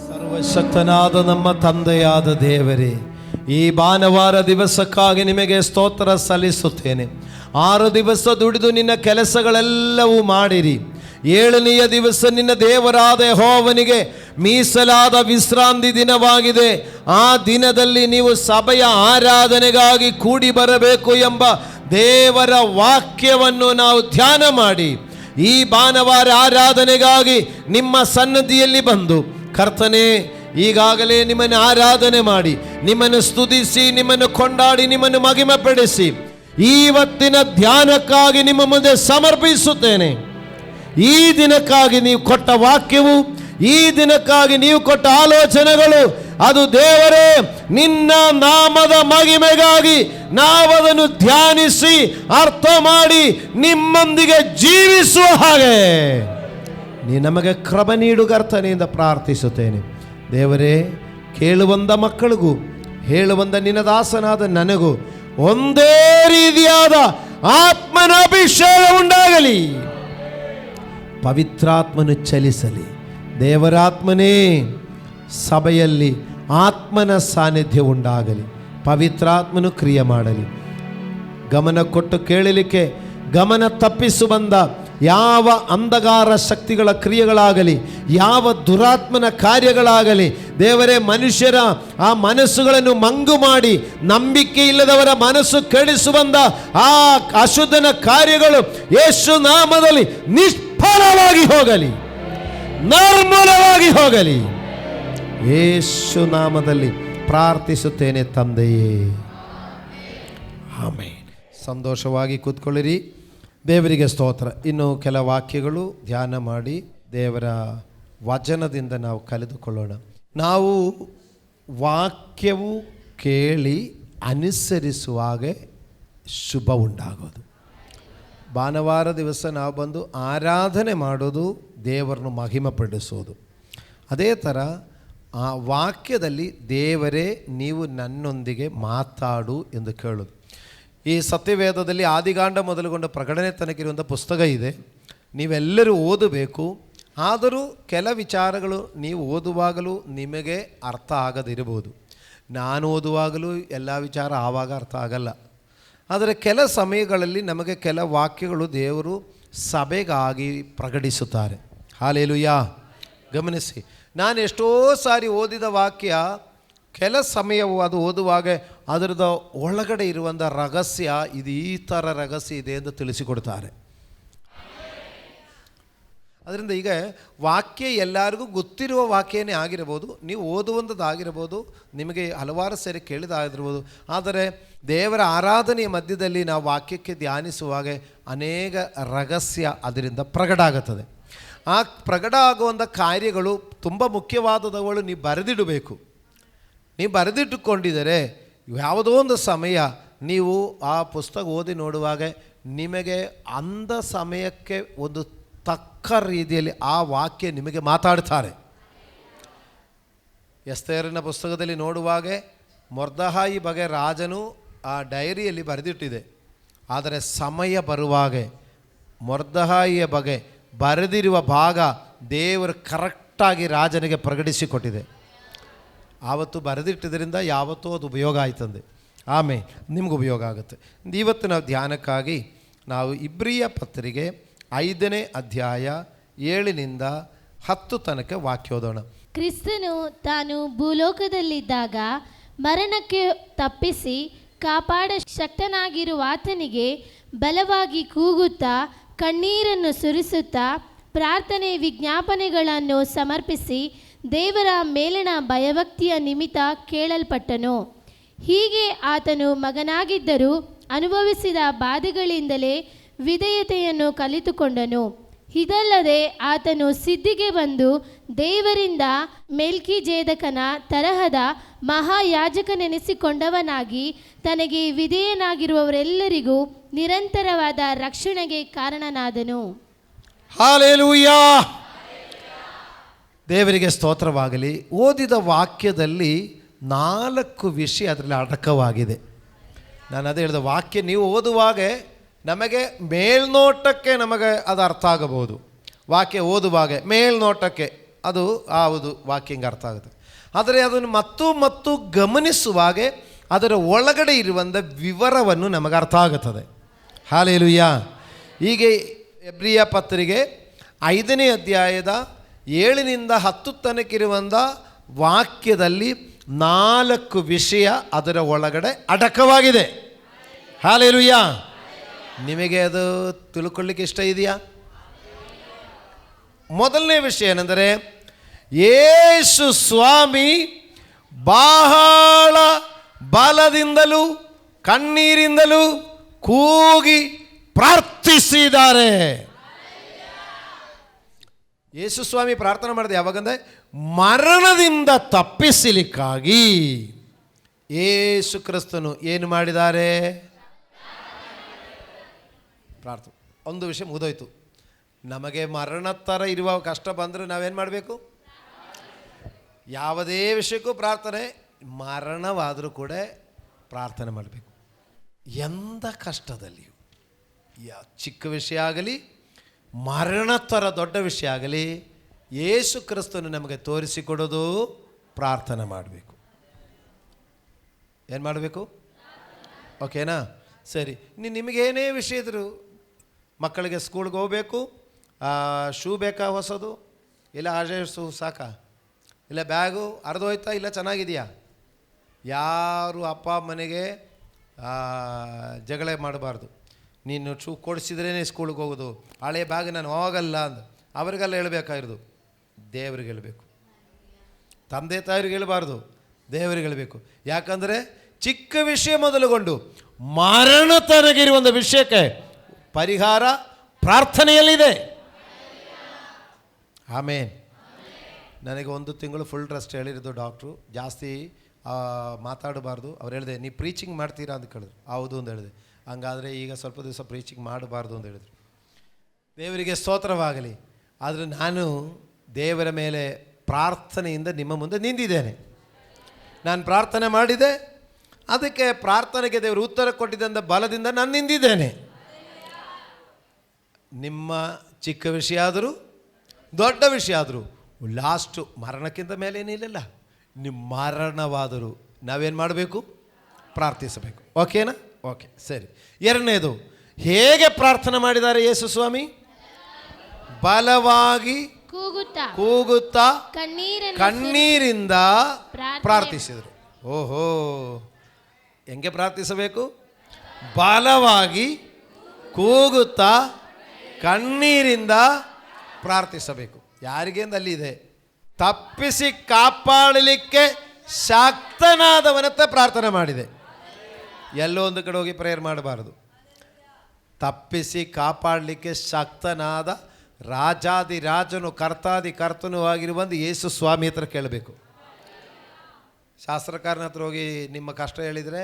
ಸರ್ವಶಕ್ತನಾದ ನಮ್ಮ ತಂದೆಯಾದ ದೇವರೇ, ಈ ಭಾನುವಾರ ದಿವಸಕ್ಕಾಗಿ ನಿಮಗೆ ಸ್ತೋತ್ರ ಸಲ್ಲಿಸುತ್ತೇನೆ. 6 ದಿವಸ ದುಡಿದು ನಿನ್ನ ಕೆಲಸಗಳೆಲ್ಲವೂ ಮಾಡಿರಿ. 7ನೆಯ ದಿವಸ ನಿನ್ನ ದೇವರಾದ ಯೆಹೋವನಿಗೆ ಮೀಸಲಾದ ವಿಶ್ರಾಂತಿ ದಿನವಾಗಿದೆ. ಆ ದಿನದಲ್ಲಿ ನೀವು ಸಭೆಯ ಆರಾಧನೆಗಾಗಿ ಕೂಡಿ ಬರಬೇಕು ಎಂಬ ದೇವರ ವಾಕ್ಯವನ್ನು ನಾವು ಧ್ಯಾನ ಮಾಡಿ ಈ ಭಾನುವಾರ ಆರಾಧನೆಗಾಗಿ ನಿಮ್ಮ ಸನ್ನದಿಯಲ್ಲಿ ಬಂದು, ಕರ್ತನೇ, ಈಗಾಗಲೇ ನಿಮ್ಮನ್ನು ಆರಾಧನೆ ಮಾಡಿ, ನಿಮ್ಮನ್ನು ಸ್ತುತಿಸಿ, ನಿಮ್ಮನ್ನು ಕೊಂಡಾಡಿ, ನಿಮ್ಮನ್ನು ಮಹಿಮೆಪಡಿಸಿ ಇವತ್ತಿನ ಧ್ಯಾನಕ್ಕಾಗಿ ನಿಮ್ಮ ಮುಂದೆ ಸಮರ್ಪಿಸುತ್ತೇನೆ. ಈ ದಿನಕ್ಕಾಗಿ ನೀವು ಕೊಟ್ಟ ವಾಕ್ಯವು, ಈ ದಿನಕ್ಕಾಗಿ ನೀವು ಕೊಟ್ಟ ಆಲೋಚನೆಗಳು, ಅದು ದೇವರೇ ನಿನ್ನ ನಾಮದ ಮಹಿಮೆಗಾಗಿ ನಾವದನ್ನು ಧ್ಯಾನಿಸಿ ಅರ್ಥ ಮಾಡಿ ನಿಮ್ಮೊಂದಿಗೆ ಜೀವಿಸುವ ಹಾಗೆ ನೀ ನಮಗೆ ಕೃಪೆ ನೀಡು ಕರ್ತನೆಯಿಂದ ಪ್ರಾರ್ಥಿಸುತ್ತೇನೆ. ದೇವರೇ, ಕೇಳುವಂದ ಮಕ್ಕಳಿಗೂ ಹೇಳುವಂದ ನಿನ್ನ ದಾಸನಾದ ನನಗೂ ಒಂದೇ ರೀತಿಯಾದ ಆತ್ಮನ ಅಭಿಷೇಕ ಉಂಟಾಗಲಿ. ಪವಿತ್ರಾತ್ಮನು ಚಲಿಸಲಿ. ದೇವರಾತ್ಮನೇ ಸಭೆಯಲ್ಲಿ ಆತ್ಮನ ಸಾನ್ನಿಧ್ಯ ಉಂಟಾಗಲಿ. ಪವಿತ್ರಾತ್ಮನು ಕ್ರಿಯೆ ಮಾಡಲಿ. ಗಮನ ಕೊಟ್ಟು ಕೇಳಲಿಕ್ಕೆ ಗಮನ ತಪ್ಪಿಸು ಬಂದ ಯಾವ ಅಂಧಕಾರ ಶಕ್ತಿಗಳ ಕ್ರಿಯೆಗಳಾಗಲಿ, ಯಾವ ದುರಾತ್ಮನ ಕಾರ್ಯಗಳಾಗಲಿ, ದೇವರೇ, ಮನುಷ್ಯರ ಆ ಮನಸ್ಸುಗಳನ್ನು ಮಂಗು ಮಾಡಿ ನಂಬಿಕೆ ಇಲ್ಲದವರ ಮನಸ್ಸು ಕೆಡಿಸು ಬಂದ ಆ ಅಶುದ್ಧನ ಕಾರ್ಯಗಳು ಯೇಸು ನಾಮದಲ್ಲಿ ನಿಷ್ಫಲವಾಗಿ ಹೋಗಲಿ, ನಿರ್ಮೂಲವಾಗಿ ಹೋಗಲಿ. ಯೇಸು ನಾಮದಲ್ಲಿ ಪ್ರಾರ್ಥಿಸುತ್ತೇನೆ ತಂದೆಯೇ, ಆಮೆನ್. ಸಂತೋಷವಾಗಿ ಕೂತ್ಕೊಳ್ಳಿರಿ. ದೇವರಿಗೆ ಸ್ತೋತ್ರ. ಇನ್ನು ಕೆಲ ವಾಕ್ಯಗಳು ಧ್ಯಾನ ಮಾಡಿ ದೇವರ ವಚನದಿಂದ ನಾವು ಕಲಿತುಕೊಳ್ಳೋಣ. ನಾವು ವಾಕ್ಯವು ಕೇಳಿ ಅನುಸರಿಸುವಾಗ ಶುಭ ಉಂಟಾಗೋದು. ಭಾನುವಾರ ದಿವಸ ನಾವು ಬಂದು ಆರಾಧನೆ ಮಾಡೋದು, ದೇವರನ್ನು ಮಹಿಮೆಪಡಿಸೋದು. ಅದೇ ಥರ ಆ ವಾಕ್ಯದಲ್ಲಿ ದೇವರೇ ನೀವು ನನ್ನೊಂದಿಗೆ ಮಾತಾಡು ಎಂದು ಕೇಳೋದು. ಈ ಸತ್ಯವೇದದಲ್ಲಿ ಆದಿಕಾಂಡ ಮೊದಲುಗೊಂಡು ಪ್ರಕಟಣೆ ತನಕ ಇರುವಂಥ ಪುಸ್ತಕ ಇದೆ, ನೀವೆಲ್ಲರೂ ಓದಬೇಕು. ಆದರೂ ಕೆಲ ವಿಚಾರಗಳು ನೀವು ಓದುವಾಗಲೂ ನಿಮಗೆ ಅರ್ಥ ಆಗದಿರಬಹುದು. ನಾನು ಓದುವಾಗಲೂ ಎಲ್ಲ ವಿಚಾರ ಆವಾಗ ಅರ್ಥ ಆಗಲ್ಲ. ಆದರೆ ಕೆಲ ಸಮಯಗಳಲ್ಲಿ ನಮಗೆ ಕೆಲ ವಾಕ್ಯಗಳು ದೇವರು ಸಭೆಗಾಗಿ ಪ್ರಕಟಿಸುತ್ತಾರೆ. ಹಲ್ಲೆಲೂಯಾ. ಗಮನಿಸಿ, ನಾನು ಎಷ್ಟೋ ಸಾರಿ ಓದಿದ ವಾಕ್ಯ ಕೆಲ ಸಮಯವು ಅದು ಓದುವಾಗ ಅದರದ ಒಳಗಡೆ ಇರುವಂಥ ರಹಸ್ಯ, ಇದು ಈ ಥರ ರಹಸ್ಯ ಇದೆ ಎಂದು ತಿಳಿಸಿಕೊಡ್ತಾರೆ. ಅದರಿಂದ ಈಗ ವಾಕ್ಯ ಎಲ್ಲರಿಗೂ ಗೊತ್ತಿರುವ ವಾಕ್ಯನೇ ಆಗಿರ್ಬೋದು, ನೀವು ಓದುವಂಥದ್ದಾಗಿರ್ಬೋದು, ನಿಮಗೆ ಹಲವಾರು ಸೇರಿ ಕೇಳಿದಾಗಿರ್ಬೋದು. ಆದರೆ ದೇವರ ಆರಾಧನೆಯ ಮಧ್ಯದಲ್ಲಿ ನಾವು ವಾಕ್ಯಕ್ಕೆ ಧ್ಯಾನಿಸುವಾಗ ಅನೇಕ ರಹಸ್ಯ ಅದರಿಂದ ಪ್ರಕಟ ಆಗುತ್ತದೆ. ಆ ಪ್ರಕಟ ಆಗುವಂಥ ಕಾರ್ಯಗಳು ತುಂಬ ಮುಖ್ಯವಾದವುಗಳು ನೀವು ಬರೆದಿಡಬೇಕು. ನೀವು ಬರೆದಿಟ್ಟುಕೊಂಡಿದ್ದರೆ ಯಾವುದೋ ಒಂದು ಸಮಯ ನೀವು ಆ ಪುಸ್ತಕ ಓದಿ ನೋಡುವಾಗ ನಿಮಗೆ ಅಂದ ಸಮಯಕ್ಕೆ ಒಂದು ತಕ್ಕ ರೀತಿಯಲ್ಲಿ ಆ ವಾಕ್ಯ ನಿಮಗೆ ಮಾತಾಡ್ತಾರೆ. ಎಸ್ತೇರನ ಪುಸ್ತಕದಲ್ಲಿ ನೋಡುವಾಗ ಮೊರ್ದೆಖಾಯಿ ಬಗ್ಗೆ ರಾಜನು ಆ ಡೈರಿಯಲ್ಲಿ ಬರೆದಿಟ್ಟಿದೆ. ಆದರೆ ಸಮಯ ಬರುವಾಗ ಮೊರ್ದೆಖಾಯಿಯ ಬಗ್ಗೆ ಬರೆದಿರುವ ಭಾಗ ದೇವರು ಕರೆಕ್ಟಾಗಿ ರಾಜನಿಗೆ ಪ್ರಕಟಿಸಿಕೊಟ್ಟಿದೆ. ಆವತ್ತು ಬರೆದಿಟ್ಟಿದ್ದರಿಂದ ಯಾವತ್ತೂ ಅದು ಉಪಯೋಗ ಆಯ್ತಂದೆ. ಆಮೇಲೆ ನಿಮ್ಗೆ ಉಪಯೋಗ ಆಗುತ್ತೆ. ಇವತ್ತಿನ ಧ್ಯಾನಕ್ಕಾಗಿ ನಾವು ಇಬ್ರಿಯ ಪತ್ರಿಕೆ 5ನೇ ಅಧ್ಯಾಯ 7ನಿಂದ 10 ತನಕ ವಾಕ್ಯ ಓದೋಣ. ಕ್ರಿಸ್ತನು ತಾನು ಭೂಲೋಕದಲ್ಲಿದ್ದಾಗ ಮರಣಕ್ಕೆ ತಪ್ಪಿಸಿ ಕಾಪಾಡ ಶಕ್ತನಾಗಿರುವ ಆತನಿಗೆ ಬಲವಾಗಿ ಕೂಗುತ್ತಾ ಕಣ್ಣೀರನ್ನು ಸುರಿಸುತ್ತಾ ಪ್ರಾರ್ಥನೆ ವಿಜ್ಞಾಪನೆಗಳನ್ನು ಸಮರ್ಪಿಸಿ ದೇವರ ಮೇಲಣ ಭಯಭಕ್ತಿಯ ನಿಮಿತ್ತ ಕೇಳಲ್ಪಟ್ಟನು. ಹೀಗೆ ಆತನು ಮಗನಾಗಿದ್ದರೂ ಅನುಭವಿಸಿದ ಬಾಧೆಗಳಿಂದಲೇ ವಿಧೇಯತೆಯನ್ನು ಕಲಿತುಕೊಂಡನು. ಇದಲ್ಲದೆ ಆತನು ಸಿದ್ಧಿಗೆ ಬಂದು ದೇವರಿಂದ ಮೆಲ್ಕಿಜೇದಕನ ತರಹದ ಮಹಾಯಾಜಕನೆನಿಸಿಕೊಂಡವನಾಗಿ ತನಗೆ ವಿಧೇಯನಾಗಿರುವವರೆಲ್ಲರಿಗೂ ನಿರಂತರವಾದ ರಕ್ಷಣೆಗೆ ಕಾರಣನಾದನು. ಹಲ್ಲೆಲೂಯಾ. ದೇವರಿಗೆ ಸ್ತೋತ್ರವಾಗಲಿ. ಓದಿದ ವಾಕ್ಯದಲ್ಲಿ 4 ವಿಷಯ ಅದರಲ್ಲಿ ಅಡಕವಾಗಿದೆ. ನಾನು ಅದೇ ಹೇಳಿದ ವಾಕ್ಯ ನೀವು ಓದುವಾಗ ನಮಗೆ ಮೇಲ್ನೋಟಕ್ಕೆ ನಮಗೆ ಅದು ಅರ್ಥ ಆಗಬಹುದು. ವಾಕ್ಯ ಓದುವಾಗ ಮೇಲ್ನೋಟಕ್ಕೆ ಅದು ಹೌದು ವಾಕ್ಯ ಹಿಂಗೆ ಅರ್ಥ ಆಗುತ್ತೆ. ಆದರೆ ಅದನ್ನು ಮತ್ತು ಗಮನಿಸುವಾಗ ಅದರ ಒಳಗಡೆ ಇರುವಂಥ ವಿವರವನ್ನು ನಮಗೆ ಅರ್ಥ ಆಗುತ್ತದೆ. ಹಾಲೆಲೂಯಾ. ಹೀಗೆ ಎಬ್ರಿಯ ಪತ್ರಿಕೆ 5ನೇ ಅಧ್ಯಾಯದ 7ರಿಂದ 10 ತನಕಿರುವಂಥ ವಾಕ್ಯದಲ್ಲಿ 4 ವಿಷಯ ಅದರ ಒಳಗಡೆ ಅಡಕವಾಗಿದೆ. ಹಾಲೆಲೂಯಾ. ನಿಮಗೆ ಅದು ತಿಳ್ಕೊಳ್ಳಿಕ್ಕೆ ಇಷ್ಟ ಇದೆಯಾ? ಮೊದಲನೇ ವಿಷಯ ಏನೆಂದರೆ, ಯೇಸು ಸ್ವಾಮಿ ಬಹಳ ಬಲದಿಂದಲೂ ಕಣ್ಣೀರಿಂದಲೂ ಕೂಗಿ ಪ್ರಾರ್ಥಿಸಿದ್ದಾರೆ. ಯೇಸು ಸ್ವಾಮಿ ಪ್ರಾರ್ಥನೆ ಮಾಡಿದೆ ಯಾವಾಗಂದರೆ ಮರಣದಿಂದ ತಪ್ಪಿಸಲಿಕ್ಕಾಗಿ. ಯೇಸು ಕ್ರಿಸ್ತನು ಏನು ಮಾಡಿದ್ದಾರೆ? ಪ್ರಾರ್ಥನೆ. ಒಂದು ವಿಷಯ ಮುಗಿದೋಯ್ತು. ನಮಗೆ ಮರಣ ಥರ ಇರುವ ಕಷ್ಟ ಬಂದರೆ ನಾವೇನು ಮಾಡಬೇಕು? ಯಾವುದೇ ವಿಷಯಕ್ಕೂ ಪ್ರಾರ್ಥನೆ. ಮರಣವಾದರೂ ಕೂಡ ಪ್ರಾರ್ಥನೆ ಮಾಡಬೇಕು. ಎಂಥ ಕಷ್ಟದಲ್ಲಿಯೂ, ಚಿಕ್ಕ ವಿಷಯ ಆಗಲಿ ಮರಣ ಥರ ದೊಡ್ಡ ವಿಷಯ ಆಗಲಿ, ಯೇಸು ಕ್ರಿಸ್ತನು ನಮಗೆ ತೋರಿಸಿಕೊಡೋದು ಪ್ರಾರ್ಥನೆ ಮಾಡಬೇಕು. ಏನು ಮಾಡಬೇಕು? ಓಕೆನಾ? ಸರಿ. ನಿಮಗೇನೇ ವಿಷಯ ಇದ್ರು, ಮಕ್ಕಳಿಗೆ ಸ್ಕೂಲ್ಗೆ ಹೋಗಬೇಕು, ಶೂ ಬೇಕಾ ಹೊಸದು, ಇಲ್ಲ ಹಳೆ ಶೂ ಸಾಕಾ, ಇಲ್ಲ ಬ್ಯಾಗು ಹರಿದೋಯ್ತಾ, ಇಲ್ಲ ಚೆನ್ನಾಗಿದೆಯಾ, ಯಾರು ಅಪ್ಪ ಮನೆಗೆ ಜಗಳ ಮಾಡಬಾರ್ದು. ನೀನು ಶೂ ಕೊಡಿಸಿದ್ರೇ ಸ್ಕೂಲ್ಗೆ ಹೋಗೋದು, ಹಳೆ ಬ್ಯಾಗ್ ನಾನು ಹೋಗಲ್ಲ ಅಂದ ಅವರಿಗೆಲ್ಲ ಹೇಳ್ಬೇಕಾಗಿರೋದು. ದೇವ್ರಿಗೆ ಹೇಳಬೇಕು. ತಂದೆ ತಾಯಿರಿಗೆ ಹೇಳಬಾರ್ದು, ದೇವರಿಗೆ ಹೇಳಬೇಕು. ಯಾಕಂದರೆ ಚಿಕ್ಕ ವಿಷಯ ಮೊದಲುಗೊಂಡು ಮರಣ ತನಗಿರುವ ಒಂದು ವಿಷಯಕ್ಕೆ ಪರಿಹಾರ ಪ್ರಾರ್ಥನೆಯಲ್ಲಿದೆ. ಆಮೇನ್. ನನಗೆ 1 ತಿಂಗಳು ಫುಲ್ ರೆಸ್ಟ್ ಹೇಳಿರೋದು ಡಾಕ್ಟ್ರು. ಜಾಸ್ತಿ ಮಾತಾಡಬಾರ್ದು. ಅವ್ರು ಹೇಳಿದೆ, ನೀವು ಪ್ರೀಚಿಂಗ್ ಮಾಡ್ತೀರಾ ಅಂತ ಕೇಳಿದ್ರು. ಹೌದು ಅಂತ ಹೇಳಿದೆ. ಹಂಗಾದರೆ ಈಗ ಸ್ವಲ್ಪ ದಿವಸ ಪ್ರೀಚಿಂಗ್ ಮಾಡಬಾರ್ದು ಅಂತ ಹೇಳಿದ್ರು. ದೇವರಿಗೆ ಸ್ತೋತ್ರವಾಗಲಿ. ಆದರೆ ನಾನು ದೇವರ ಮೇಲೆ ಪ್ರಾರ್ಥನೆಯಿಂದ ನಿಮ್ಮ ಮುಂದೆ ನಿಂತಿದ್ದೇನೆ. ನಾನು ಪ್ರಾರ್ಥನೆ ಮಾಡಿದೆ, ಅದಕ್ಕೆ ಪ್ರಾರ್ಥನೆಗೆ ದೇವರು ಉತ್ತರ ಕೊಟ್ಟಿದ್ದಂಥ ಬಲದಿಂದ ನಾನು ನಿಂತಿದ್ದೇನೆ. ನಿಮ್ಮ ಚಿಕ್ಕ ವಿಷಯ ಆದರೂ ದೊಡ್ಡ ವಿಷಯ ಆದರೂ ಲಾಸ್ಟು ಮರಣಕ್ಕಿಂತ ಮೇಲೆ ಏನಿಲ್ಲ. ನಿಮ್ಮ ಮರಣವಾದರೂ ನಾವೇನು ಮಾಡಬೇಕು? ಪ್ರಾರ್ಥಿಸಬೇಕು. ಓಕೆನಾ? ಓಕೆ, ಸರಿ. ಎರಡನೇದು, ಹೇಗೆ ಪ್ರಾರ್ಥನೆ ಮಾಡಿದ್ದಾರೆ ಯೇಸು ಸ್ವಾಮಿ? ಬಲವಾಗಿ ಕೂಗುತ್ತಾ ಕಣ್ಣೀರಿಂದ ಪ್ರಾರ್ಥಿಸಿದರು. ಓಹೋ, ಹೆಂಗೆ ಪ್ರಾರ್ಥಿಸಬೇಕು? ಬಲವಾಗಿ ಕೂಗುತ್ತಾ ಕಣ್ಣೀರಿಂದ ಪ್ರಾರ್ಥಿಸಬೇಕು. ಯಾರಿಗೆ ಅಲ್ಲಿದೆ? ತಪ್ಪಿಸಿ ಕಾಪಾಡಲಿಕ್ಕೆ ಶಕ್ತನಾದವನತ್ತ ಪ್ರಾರ್ಥನೆ ಮಾಡಿದೆ. ಎಲ್ಲೋ ಒಂದು ಕಡೆ ಹೋಗಿ ಪ್ರೇಯರ್ ಮಾಡಬಾರದು. ತಪ್ಪಿಸಿ ಕಾಪಾಡಲಿಕ್ಕೆ ಶಕ್ತನಾದ ರಾಜಾದಿ ರಾಜನು ಕರ್ತಾದಿ ಕರ್ತನೂ ಆಗಿರುವಂಥ ಯೇಸು ಸ್ವಾಮಿ ಹತ್ರ ಕೇಳಬೇಕು. ಶಾಸ್ತ್ರಕಾರನ ಹತ್ರ ಹೋಗಿ ನಿಮ್ಮ ಕಷ್ಟ ಹೇಳಿದರೆ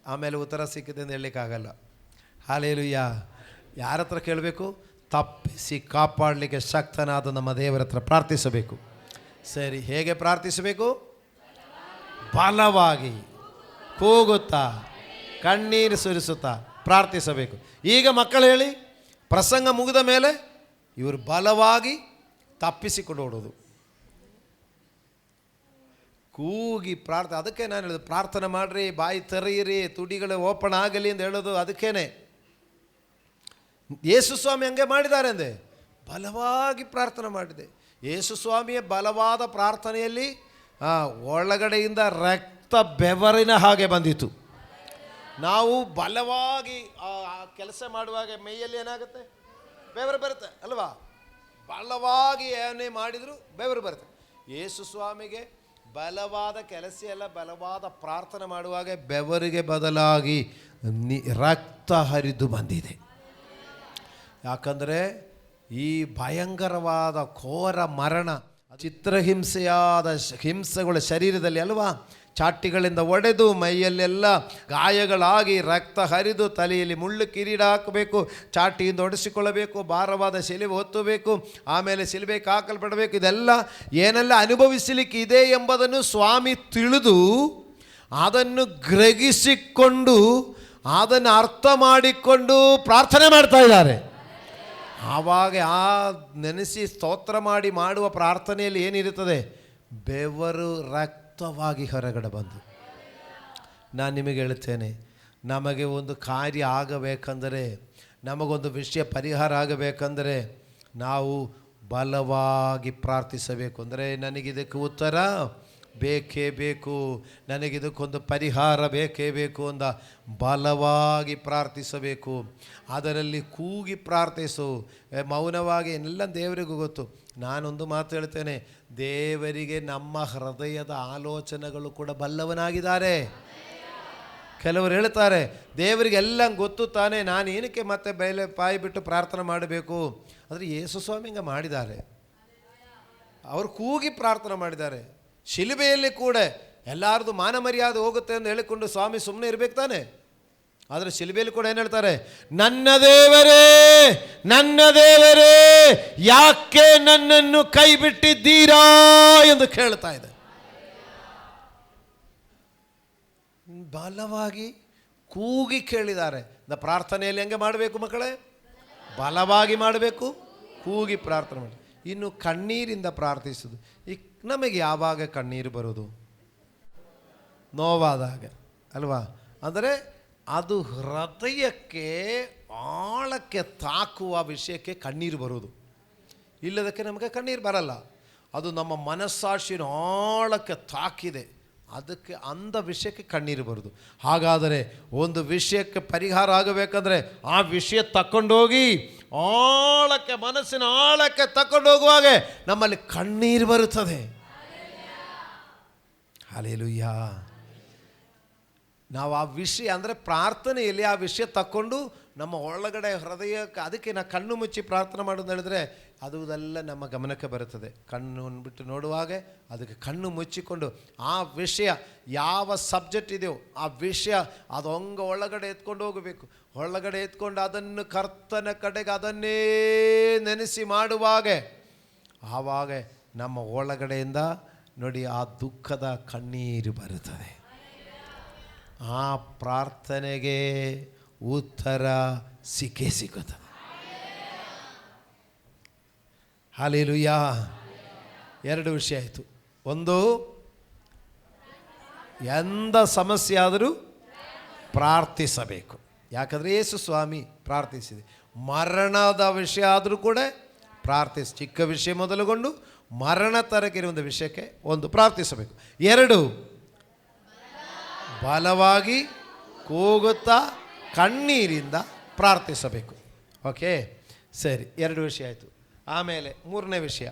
ಆಮೇಲೆ ಉತ್ತರ ಸಿಕ್ಕಿದೆ ಅಂತ ಹೇಳಲಿಕ್ಕಾಗಲ್ಲ. ಹಾಲೆಲೂಯಾ. ಯಾರ ಹತ್ರ ಕೇಳಬೇಕು? ತಪ್ಪಿಸಿ ಕಾಪಾಡಲಿಕ್ಕೆ ಶಕ್ತನಾದ ನಮ್ಮ ದೇವರ ಹತ್ರ ಪ್ರಾರ್ಥಿಸಬೇಕು. ಸರಿ, ಹೇಗೆ ಪ್ರಾರ್ಥಿಸಬೇಕು? ಬಲವಾಗಿ ಕೂಗುತ್ತಾ ಕಣ್ಣೀರು ಸುರಿಸುತ್ತಾ ಪ್ರಾರ್ಥಿಸಬೇಕು. ಈಗ ಮಕ್ಕಳು ಹೇಳಿ, ಪ್ರಸಂಗ ಮುಗಿದ ಮೇಲೆ ಇವರು ಬಲವಾಗಿ ತಪ್ಪಿಸಿಕೊಂಡು ಓಡೋದು, ಕೂಗಿ ಅದಕ್ಕೆ ನಾನು ಹೇಳೋದು, ಪ್ರಾರ್ಥನೆ ಮಾಡಿರಿ, ಬಾಯಿ ತೆರೆಯಿರಿ, ತುಡಿಗಳು ಓಪನ್ ಆಗಲಿ ಅಂತ ಹೇಳೋದು ಅದಕ್ಕೇನೆ. ಯೇಸು ಸ್ವಾಮಿ ಹಂಗೆ ಮಾಡಿದ್ದಾರೆ ಅಂದೆ, ಬಲವಾಗಿ ಪ್ರಾರ್ಥನೆ ಮಾಡಿದೆ. ಯೇಸು ಸ್ವಾಮಿಯ ಬಲವಾದ ಪ್ರಾರ್ಥನೆಯಲ್ಲಿ ಒಳಗಡೆಯಿಂದ ರಕ್ತ ಬೆವರಿನ ಹಾಗೆ ಬಂದಿತು. ನಾವು ಬಲವಾಗಿ ಕೆಲಸ ಮಾಡುವಾಗ ಮೈಯಲ್ಲಿ ಏನಾಗುತ್ತೆ? ಬೆವರು ಬರುತ್ತೆ ಅಲ್ವಾ? ಬಲವಾಗಿ ಏನೇ ಮಾಡಿದರೂ ಬೆವರು ಬರುತ್ತೆ. ಯೇಸು ಸ್ವಾಮಿಗೆ ಬಲವಾದ ಕೆಲಸ ಎಲ್ಲ, ಬಲವಾದ ಪ್ರಾರ್ಥನೆ ಮಾಡುವಾಗ ಬೆವರಿಗೆ ಬದಲಾಗಿ ರಕ್ತ ಹರಿದು ಬಂದಿದೆ. ಯಾಕಂದರೆ ಈ ಭಯಂಕರವಾದ ಘೋರ ಮರಣ, ಚಿತ್ರಹಿಂಸೆಯಾದ ಹಿಂಸೆಗಳ ಶರೀರದಲ್ಲಿ ಅಲ್ವಾ, ಚಾಟಿಗಳಿಂದ ಒಡೆದು ಮೈಯಲ್ಲೆಲ್ಲ ಗಾಯಗಳಾಗಿ ರಕ್ತ ಹರಿದು ತಲೆಯಲ್ಲಿ ಮುಳ್ಳು ಕಿರೀಟ ಹಾಕಬೇಕು, ಚಾಟಿಯಿಂದ ಒಡಿಸಿಕೊಳ್ಳಬೇಕು, ಭಾರವಾದ ಶಿಲುಬೆ ಹೊತ್ತಬೇಕು, ಆಮೇಲೆ ಶಿಲುಬೆಗೆ ಹಾಕಲ್ಪಡಬೇಕು. ಇದೆಲ್ಲ ಏನೆಲ್ಲ ಅನುಭವಿಸಲಿಕ್ಕೆ ಇದೆ ಎಂಬುದನ್ನು ಸ್ವಾಮಿ ತಿಳಿದು ಅದನ್ನು ಗ್ರಹಿಸಿಕೊಂಡು ಅದನ್ನು ಅರ್ಥ ಮಾಡಿಕೊಂಡು ಪ್ರಾರ್ಥನೆ ಮಾಡ್ತಾ ಇದ್ದಾರೆ. ಆವಾಗ ನೆನೆಸಿ ಸ್ತೋತ್ರ ಮಾಡಿ ಮಾಡುವ ಪ್ರಾರ್ಥನೆಯಲ್ಲಿ ಏನಿರುತ್ತದೆ? ಬೆವರು ರಕ್ತವಾಗಿ ಹೊರಗಡೆ ಬಂದು ನಾನು ನಿಮಗೆ ಹೇಳ್ತೇನೆ, ನಮಗೆ ಒಂದು ಕಾರ್ಯ ಆಗಬೇಕಂದರೆ, ನಮಗೊಂದು ವಿಷಯ ಪರಿಹಾರ ಆಗಬೇಕಂದರೆ ನಾವು ಬಲವಾಗಿ ಪ್ರಾರ್ಥಿಸಬೇಕು. ಅಂದರೆ ನನಗಿದಕ್ಕೆ ಉತ್ತರ ಬೇಕೇ ಬೇಕು, ನನಗಿದಕ್ಕೊಂದು ಪರಿಹಾರ ಬೇಕೇ ಬೇಕು ಅಂದ ಬಲವಾಗಿ ಪ್ರಾರ್ಥಿಸಬೇಕು. ಅದರಲ್ಲಿ ಕೂಗಿ ಪ್ರಾರ್ಥಿಸು, ಮೌನವಾಗಿ ಎಲ್ಲ ದೇವರಿಗೂ ಗೊತ್ತು. ನಾನೊಂದು ಮಾತು ಹೇಳ್ತೇನೆ, ದೇವರಿಗೆ ನಮ್ಮ ಹೃದಯದ ಆಲೋಚನೆಗಳು ಕೂಡ ಬಲ್ಲವನಾಗಿದ್ದಾರೆ. ಕೆಲವರು ಹೇಳ್ತಾರೆ ದೇವರಿಗೆ ಎಲ್ಲ ಗೊತ್ತು ತಾನೇ, ನಾನು ಏನಕ್ಕೆ ಮತ್ತೆ ಬಾಯಿ ಬಿಟ್ಟು ಪ್ರಾರ್ಥನೆ ಮಾಡಬೇಕು. ಆದರೆ ಯೇಸು ಸ್ವಾಮಿ ಹಿಂಗೆ ಮಾಡಿದ್ದಾರೆ, ಅವರು ಕೂಗಿ ಪ್ರಾರ್ಥನೆ ಮಾಡಿದ್ದಾರೆ. ಶಿಲುಬೆಯಲ್ಲಿ ಕೂಡ ಎಲ್ಲರದು ಮಾನ ಮರ್ಯಾದೆ ಹೋಗುತ್ತೆ ಅಂತ ಹೇಳಿಕೊಂಡು ಸ್ವಾಮಿ ಸುಮ್ಮನೆ ಇರಬೇಕು ತಾನೆ. ಆದರೆ ಶಿಲುಬೆಯಲ್ಲಿ ಕೂಡ ಏನು ಹೇಳ್ತಾರೆ, ನನ್ನ ದೇವರೇ ನನ್ನ ದೇವರೇ ಯಾಕೆ ನನ್ನನ್ನು ಕೈ ಬಿಟ್ಟಿದ್ದೀರಾ ಎಂದು ಕೇಳ್ತಾ ಇದೆ. ಬಲವಾಗಿ ಕೂಗಿ ಕೇಳಿದ್ದಾರೆ. ಪ್ರಾರ್ಥನೆಯಲ್ಲಿ ಹೆಂಗೆ ಮಾಡಬೇಕು ಮಕ್ಕಳೇ? ಬಲವಾಗಿ ಮಾಡಬೇಕು, ಕೂಗಿ ಪ್ರಾರ್ಥನೆ ಮಾಡಿ. ಇನ್ನು ಕಣ್ಣೀರಿಂದ ಪ್ರಾರ್ಥಿಸೋದು. ಈ ನಮಗೆ ಯಾವಾಗ ಕಣ್ಣೀರು ಬರೋದು? ನೋವಾದಾಗ ಅಲ್ವಾ? ಅಂದರೆ ಅದು ಹೃದಯಕ್ಕೆ ಆಳಕ್ಕೆ ತಾಕುವ ವಿಷಯಕ್ಕೆ ಕಣ್ಣೀರು ಬರೋದು. ಇಲ್ಲದಕ್ಕೆ ನಮಗೆ ಕಣ್ಣೀರು ಬರಲ್ಲ. ಅದು ನಮ್ಮ ಮನಸ್ಸಾಕ್ಷಿನ ಆಳಕ್ಕೆ ತಾಕಿದೆ, ಅದಕ್ಕೆ ಅಂದ ವಿಷಯಕ್ಕೆ ಕಣ್ಣೀರು ಬರೋದು. ಹಾಗಾದರೆ ಒಂದು ವಿಷಯಕ್ಕೆ ಪರಿಹಾರ ಆಗಬೇಕಂದ್ರೆ ಆ ವಿಷಯ ತಗೊಂಡೋಗಿ ಆಳಕ್ಕೆ, ಮನಸ್ಸಿನ ಆಳಕ್ಕೆ ತಗೊಂಡು ಹೋಗುವಾಗ ನಮ್ಮಲ್ಲಿ ಕಣ್ಣೀರು ಬರುತ್ತದೆ. ಹಲ್ಲೆಲೂಯಾ. ನಾವು ಆ ವಿಷಯ ಅಂದರೆ ಪ್ರಾರ್ಥನೆಯಲ್ಲಿ ಆ ವಿಷಯ ತಕ್ಕೊಂಡು ನಮ್ಮ ಒಳಗಡೆ ಹೃದಯಕ್ಕೆ, ಅದಕ್ಕೆ ನಾವು ಕಣ್ಣು ಮುಚ್ಚಿ ಪ್ರಾರ್ಥನೆ ಮಾಡೋದು ಹೇಳಿದ್ರೆ ಅದೆಲ್ಲ ನಮ್ಮ ಗಮನಕ್ಕೆ ಬರುತ್ತದೆ. ಕಣ್ಣು ಬಿಟ್ಟು ನೋಡುವಾಗ ಅದಕ್ಕೆ ಕಣ್ಣು ಮುಚ್ಚಿಕೊಂಡು ಆ ವಿಷಯ ಯಾವ ಸಬ್ಜೆಕ್ಟ್ ಇದೆಯೋ ಆ ವಿಷಯ ಅದು ಹಂಗೆ ಒಳಗಡೆ ಎತ್ಕೊಂಡು ಹೋಗಬೇಕು. ಒಳಗಡೆ ಎತ್ಕೊಂಡು ಅದನ್ನು ಕರ್ತನ ಕಡೆಗೆ ಅದನ್ನೇ ನೆನೆಸಿ ಮಾಡುವಾಗ ಆವಾಗ ನಮ್ಮ ಒಳಗಡೆಯಿಂದ ನೋಡಿ ಆ ದುಃಖದ ಕಣ್ಣೀರು ಬರುತ್ತದೆ. ಆ ಪ್ರಾರ್ಥನೆಗೆ ಉತ್ತರ ಸಿಕ್ಕೇ ಸಿಗುತ್ತದೆ. ಹಲ್ಲೆಲೂಯಾ. ಎರಡು ವಿಷಯ ಆಯಿತು. ಒಂದು, ಎಂಥ ಸಮಸ್ಯೆ ಆದರೂ ಪ್ರಾರ್ಥಿಸಬೇಕು. ಯಾಕಂದರೆ ಯೇಸು ಸ್ವಾಮಿ ಪ್ರಾರ್ಥಿಸಿದೆ. ಮರಣದ ವಿಷಯ ಆದರೂ ಕೂಡ ಪ್ರಾರ್ಥಿಸಿ, ಚಿಕ್ಕ ವಿಷಯ ಮೊದಲುಗೊಂಡು ಮರಣ ತರಕಿರುವಂಥ ವಿಷಯಕ್ಕೆ ಒಂದು ಪ್ರಾರ್ಥಿಸಬೇಕು. ಎರಡು, ಬಲವಾಗಿ ಕೂಗುತ್ತಾ ಕಣ್ಣೀರಿಂದ ಪ್ರಾರ್ಥಿಸಬೇಕು. ಓಕೆ, ಸರಿ, ಎರಡು ವಿಷಯ ಆಯಿತು. ಆಮೇಲೆ ಮೂರನೇ ವಿಷಯ,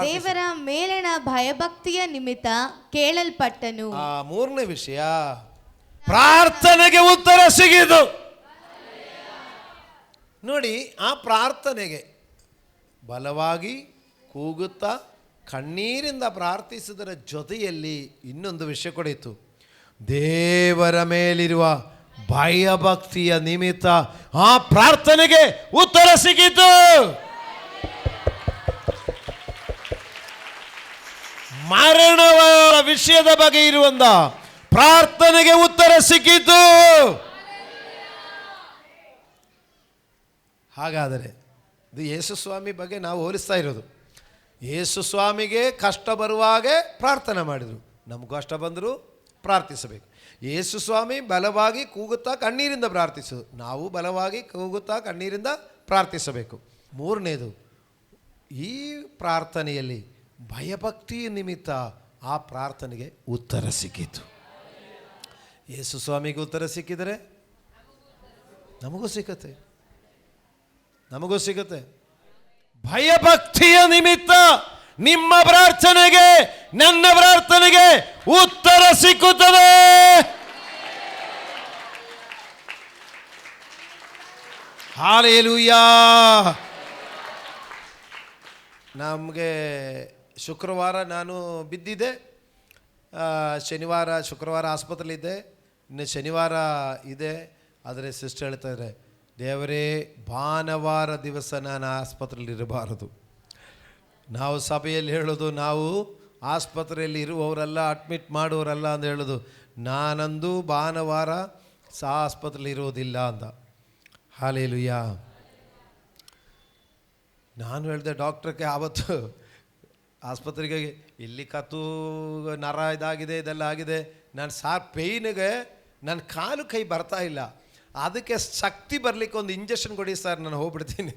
ದೇವರ ಮೇಲಣ ಭಯಭಕ್ತಿಯ ನಿಮಿತ್ತ ಕೇಳಲ್ಪಟ್ಟನು. ಮೂರನೇ ವಿಷಯ, ಪ್ರಾರ್ಥನೆಗೆ ಉತ್ತರ ಸಿಗಿದು. ನೋಡಿ, ಆ ಪ್ರಾರ್ಥನೆಗೆ ಬಲವಾಗಿ ಕೂಗುತ್ತಾ ಕಣ್ಣೀರಿಂದ ಪ್ರಾರ್ಥಿಸಿದರ ಜೊತೆಯಲ್ಲಿ ಇನ್ನೊಂದು ವಿಷಯ ಕೂಡ ಇತ್ತು. ದೇವರ ಮೇಲಿರುವ ಭಯಭಕ್ತಿಯ ನಿಮಿತ್ತ ಆ ಪ್ರಾರ್ಥನೆಗೆ ಉತ್ತರ ಸಿಕ್ಕಿತು. ಮರಣವ ವಿಷಯದ ಬಗ್ಗೆ ಇರುವಂತ ಪ್ರಾರ್ಥನೆಗೆ ಉತ್ತರ ಸಿಕ್ಕಿತು. ಹಾಗಾದರೆ ಇದು ಯೇಸು ಸ್ವಾಮಿ ಬಗ್ಗೆ ನಾವು ಹೋಲಿಸ್ತಾ ಇರೋದು. ಯೇಸು ಸ್ವಾಮಿಗೆ ಕಷ್ಟ ಬರುವಾಗ ಪ್ರಾರ್ಥನೆ ಮಾಡಿದರು, ನಮಗೂ ಕಷ್ಟ ಬಂದರೂ ಪ್ರಾರ್ಥಿಸಬೇಕು. ಯೇಸು ಸ್ವಾಮಿ ಬಲವಾಗಿ ಕೂಗುತ್ತಾ ಕಣ್ಣೀರಿಂದ ಪ್ರಾರ್ಥಿಸೋದು, ನಾವು ಬಲವಾಗಿ ಕೂಗುತ್ತಾ ಕಣ್ಣೀರಿಂದ ಪ್ರಾರ್ಥಿಸಬೇಕು. ಮೂರನೇದು, ಈ ಪ್ರಾರ್ಥನೆಯಲ್ಲಿ ಭಯಭಕ್ತಿ ನಿಮಿತ್ತ ಆ ಪ್ರಾರ್ಥನೆಗೆ ಉತ್ತರ ಸಿಕ್ಕಿತು. ಯೇಸು ಸ್ವಾಮಿಗೆ ಉತ್ತರ ಸಿಕ್ಕಿದರೆ ನಮಗೂ ಸಿಕ್ಕತ್ತೆ, ನಮಗೂ ಸಿಗುತ್ತೆ. ಭಯಭಕ್ತಿಯ ನಿಮಿತ್ತ ನಿಮ್ಮ ಪ್ರಾರ್ಥನೆಗೆ, ನನ್ನ ಪ್ರಾರ್ಥನೆಗೆ ಉತ್ತರ ಸಿಕ್ಕುತ್ತದೆ. ಹಲ್ಲೆಲೂಯಾ. ನಮಗೆ ಶುಕ್ರವಾರ ನಾನು ಬಿದ್ದಿದ್ದೆ, ಶುಕ್ರವಾರ ಆಸ್ಪತ್ರೆಯಲ್ಲಿದ್ದೆ, ಇನ್ನು ಶನಿವಾರ ಇದೆ. ಆದರೆ ಸಿಸ್ಟರ್ ಹೇಳ್ತಾರೆ, ದೇವರೇ ಭಾನುವಾರ ದಿವಸ ನಾನು ಆಸ್ಪತ್ರೆಯಲ್ಲಿ ಇರಬಾರದು. ನಾವು ಸಭೆಯಲ್ಲಿ ಹೇಳೋದು, ನಾವು ಆಸ್ಪತ್ರೆಯಲ್ಲಿ ಇರುವವರೆಲ್ಲ ಅಡ್ಮಿಟ್ ಮಾಡೋರಲ್ಲ ಅಂತ ಹೇಳೋದು. ನಾನಂದು ಭಾನುವಾರ ಆಸ್ಪತ್ರೆಯಲ್ಲಿ ಇರೋದಿಲ್ಲ ಅಂತ. ಹಲ್ಲೆಲೂಯಾ. ನಾನು ಹೇಳಿದೆ ಡಾಕ್ಟ್ರಿಗೆ, ಆವತ್ತು ಆಸ್ಪತ್ರೆಗೆ ಇಲ್ಲಿ ಕತ್ತು ನರ ಇದಾಗಿದೆ, ಇದೆಲ್ಲ ಆಗಿದೆ, ನಾನು ಪೇಯ್ನಿಗೆ ನನ್ನ ಕಾಲು ಕೈ ಬರ್ತಾ ಇಲ್ಲ, ಅದಕ್ಕೆ ಶಕ್ತಿ ಬರಲಿಕ್ಕೆ ಒಂದು ಇಂಜೆಕ್ಷನ್ ಕೊಡಿ ಸರ್, ನಾನು ಹೋಗ್ಬಿಡ್ತೀನಿ.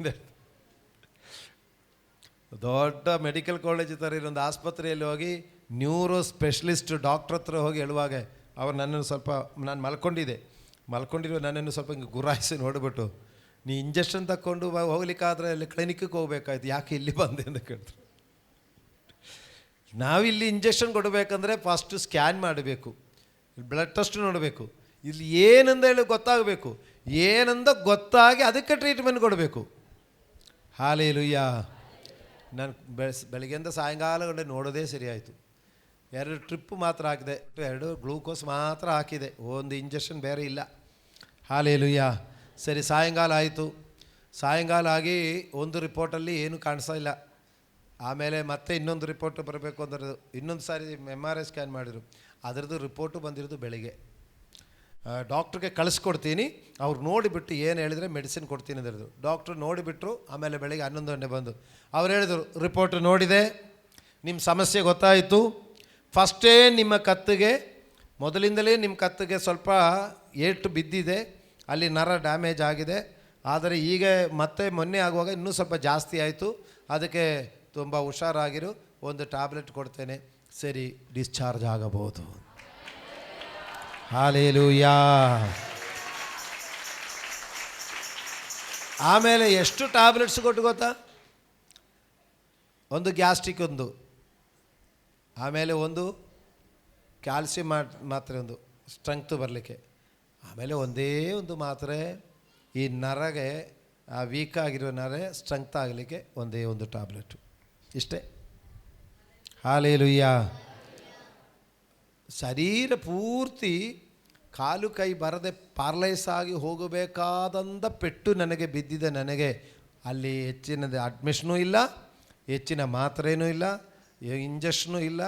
ದೊಡ್ಡ ಮೆಡಿಕಲ್ ಕಾಲೇಜ್ ಥರ ಇರೋದು ಆಸ್ಪತ್ರೆಯಲ್ಲಿ ಹೋಗಿ ನ್ಯೂರೋ ಸ್ಪೆಷಲಿಸ್ಟ್ ಡಾಕ್ಟ್ರ್ ಹತ್ರ ಹೋಗಿ ಹೇಳುವಾಗ ಅವ್ರು ನನ್ನನ್ನು ಸ್ವಲ್ಪ, ನಾನು ಮಲ್ಕೊಂಡಿರೋ ನನ್ನನ್ನು ಸ್ವಲ್ಪ ಹಿಂಗೆ ಗುರಾಯಿಸಿ ನೋಡಿಬಿಟ್ಟು, ನೀ ಇಂಜೆಕ್ಷನ್ ತಕ್ಕೊಂಡು ಹೋಗ್ಲಿಕ್ಕಾದ್ರೆ ಅಲ್ಲಿ ಕ್ಲಿನಿಕ್ಕಿಗೆ ಹೋಗ್ಬೇಕಾಯ್ತು, ಯಾಕೆ ಇಲ್ಲಿ ಬಂದೆ ಅಂತ ಕೇಳ್ತಾರೆ. ನಾವಿಲ್ಲಿ ಇಂಜೆಕ್ಷನ್ ಕೊಡಬೇಕಂದ್ರೆ ಫಸ್ಟು ಸ್ಕ್ಯಾನ್ ಮಾಡಬೇಕು, ಬ್ಲಡ್ ಟೆಸ್ಟ್ ನೋಡಬೇಕು, ಇಲ್ಲಿ ಏನಂದ ಹೇಳಿ ಗೊತ್ತಾಗಬೇಕು, ಏನಂದ ಗೊತ್ತಾಗಿ ಅದಕ್ಕೆ ಟ್ರೀಟ್ಮೆಂಟ್ ಕೊಡಬೇಕು. ಹಾಲೇಲುಯ್ಯ. ನಾನು ಬೆಳಗ್ಗೆಯಿಂದ ಸಾಯಂಕಾಲ ಗಂಟೆ ನೋಡೋದೇ ಸರಿಯಾಯಿತು. 2 ಟ್ರಿಪ್ಪು ಮಾತ್ರ ಹಾಕಿದೆ, 2 ಗ್ಲೂಕೋಸ್ ಮಾತ್ರ ಹಾಕಿದೆ, ಒಂದು ಇಂಜೆಕ್ಷನ್ ಬೇರೆ ಇಲ್ಲ. ಹಾಲೇಲುಯ್ಯ. ಸರಿ, ಸಾಯಂಕಾಲ ಆಯಿತು. ಸಾಯಂಕಾಲ ಆಗಿ ಒಂದು ರಿಪೋರ್ಟಲ್ಲಿ ಏನು ಕಾಣಿಸ್ತಾ ಇಲ್ಲ. ಆಮೇಲೆ ಮತ್ತೆ ಇನ್ನೊಂದು ರಿಪೋರ್ಟ್ ಬರಬೇಕು ಅಂದ್ರದ್ದು, ಇನ್ನೊಂದು ಸಾರಿ MRI ಸ್ಕ್ಯಾನ್ ಮಾಡಿದರು, ಅದರದ್ದು ರಿಪೋರ್ಟು ಬಂದಿರೋದು ಬೆಳಿಗ್ಗೆ. ಡಾಕ್ಟ್ರಿಗೆ ಕಳಿಸ್ಕೊಡ್ತೀನಿ, ಅವ್ರು ನೋಡಿಬಿಟ್ಟು ಏನು ಹೇಳಿದರೆ ಮೆಡಿಸಿನ್ ಕೊಡ್ತೀನಿ ಅಂದಿರೋದು. ಡಾಕ್ಟ್ರು ನೋಡಿಬಿಟ್ರು. ಆಮೇಲೆ ಬೆಳಿಗ್ಗೆ 11 ಗಂಟೆ ಬಂದು ಅವ್ರು ಹೇಳಿದರು, ರಿಪೋರ್ಟ್ ನೋಡಿದೆ, ನಿಮ್ಮ ಸಮಸ್ಯೆ ಗೊತ್ತಾಯಿತು. ಫಸ್ಟೇ ನಿಮ್ಮ ಕತ್ತಿಗೆ, ಮೊದಲಿಂದಲೇ ನಿಮ್ಮ ಕತ್ತಿಗೆ ಸ್ವಲ್ಪ ಏಟು ಬಿದ್ದಿದೆ, ಅಲ್ಲಿ ನರ ಡ್ಯಾಮೇಜ್ ಆಗಿದೆ. ಆದರೆ ಈಗ ಮತ್ತೆ ಮೊನ್ನೆ ಆಗುವಾಗ ಇನ್ನೂ ಸ್ವಲ್ಪ ಜಾಸ್ತಿ ಆಯಿತು, ಅದಕ್ಕೆ ತುಂಬ ಹುಷಾರಾಗಿರು, ಒಂದು ಟ್ಯಾಬ್ಲೆಟ್ ಕೊಡ್ತೇನೆ, ಸರಿ ಡಿಸ್ಚಾರ್ಜ್ ಆಗಬಹುದು. ಹಾಲೇಲೂಯಾ. ಆಮೇಲೆ ಎಷ್ಟು ಟ್ಯಾಬ್ಲೆಟ್ಸ್ ಕೊಟ್ಟು ಗೊತ್ತಾ? ಒಂದು ಗ್ಯಾಸ್ಟ್ರಿಕ್, ಒಂದು ಆಮೇಲೆ ಒಂದು ಕ್ಯಾಲ್ಸಿಯಂ ಮಾತ್ರೆ, ಒಂದು ಸ್ಟ್ರೆಂಗ್ತ್ ಬರಲಿಕ್ಕೆ, ಆಮೇಲೆ ಒಂದೇ ಒಂದು ಮಾತ್ರೆ ಈ ನರಗೆ, ಆ ವೀಕ್ ಆಗಿರೋ ನರ ಸ್ಟ್ರೆಂಗ್ತ್ ಆಗಲಿಕ್ಕೆ ಒಂದೇ ಒಂದು ಟ್ಯಾಬ್ಲೆಟು, ಇಷ್ಟೇ. ಹಾಲೇಲುಯ್ಯ. ಶರೀರ ಪೂರ್ತಿ ಕಾಲು ಕೈ ಬರದೆ ಪಾರ್ಲೈಸ್ ಆಗಿ ಹೋಗಬೇಕಾದಂಥ ಪೆಟ್ಟು ನನಗೆ ಬಿದ್ದಿದೆ. ನನಗೆ ಅಲ್ಲಿ ಹೆಚ್ಚಿನದು ಅಡ್ಮಿಷನೂ ಇಲ್ಲ, ಹೆಚ್ಚಿನ ಮಾತ್ರೇನೂ ಇಲ್ಲ, ಇಂಜೆಕ್ಷನೂ ಇಲ್ಲ.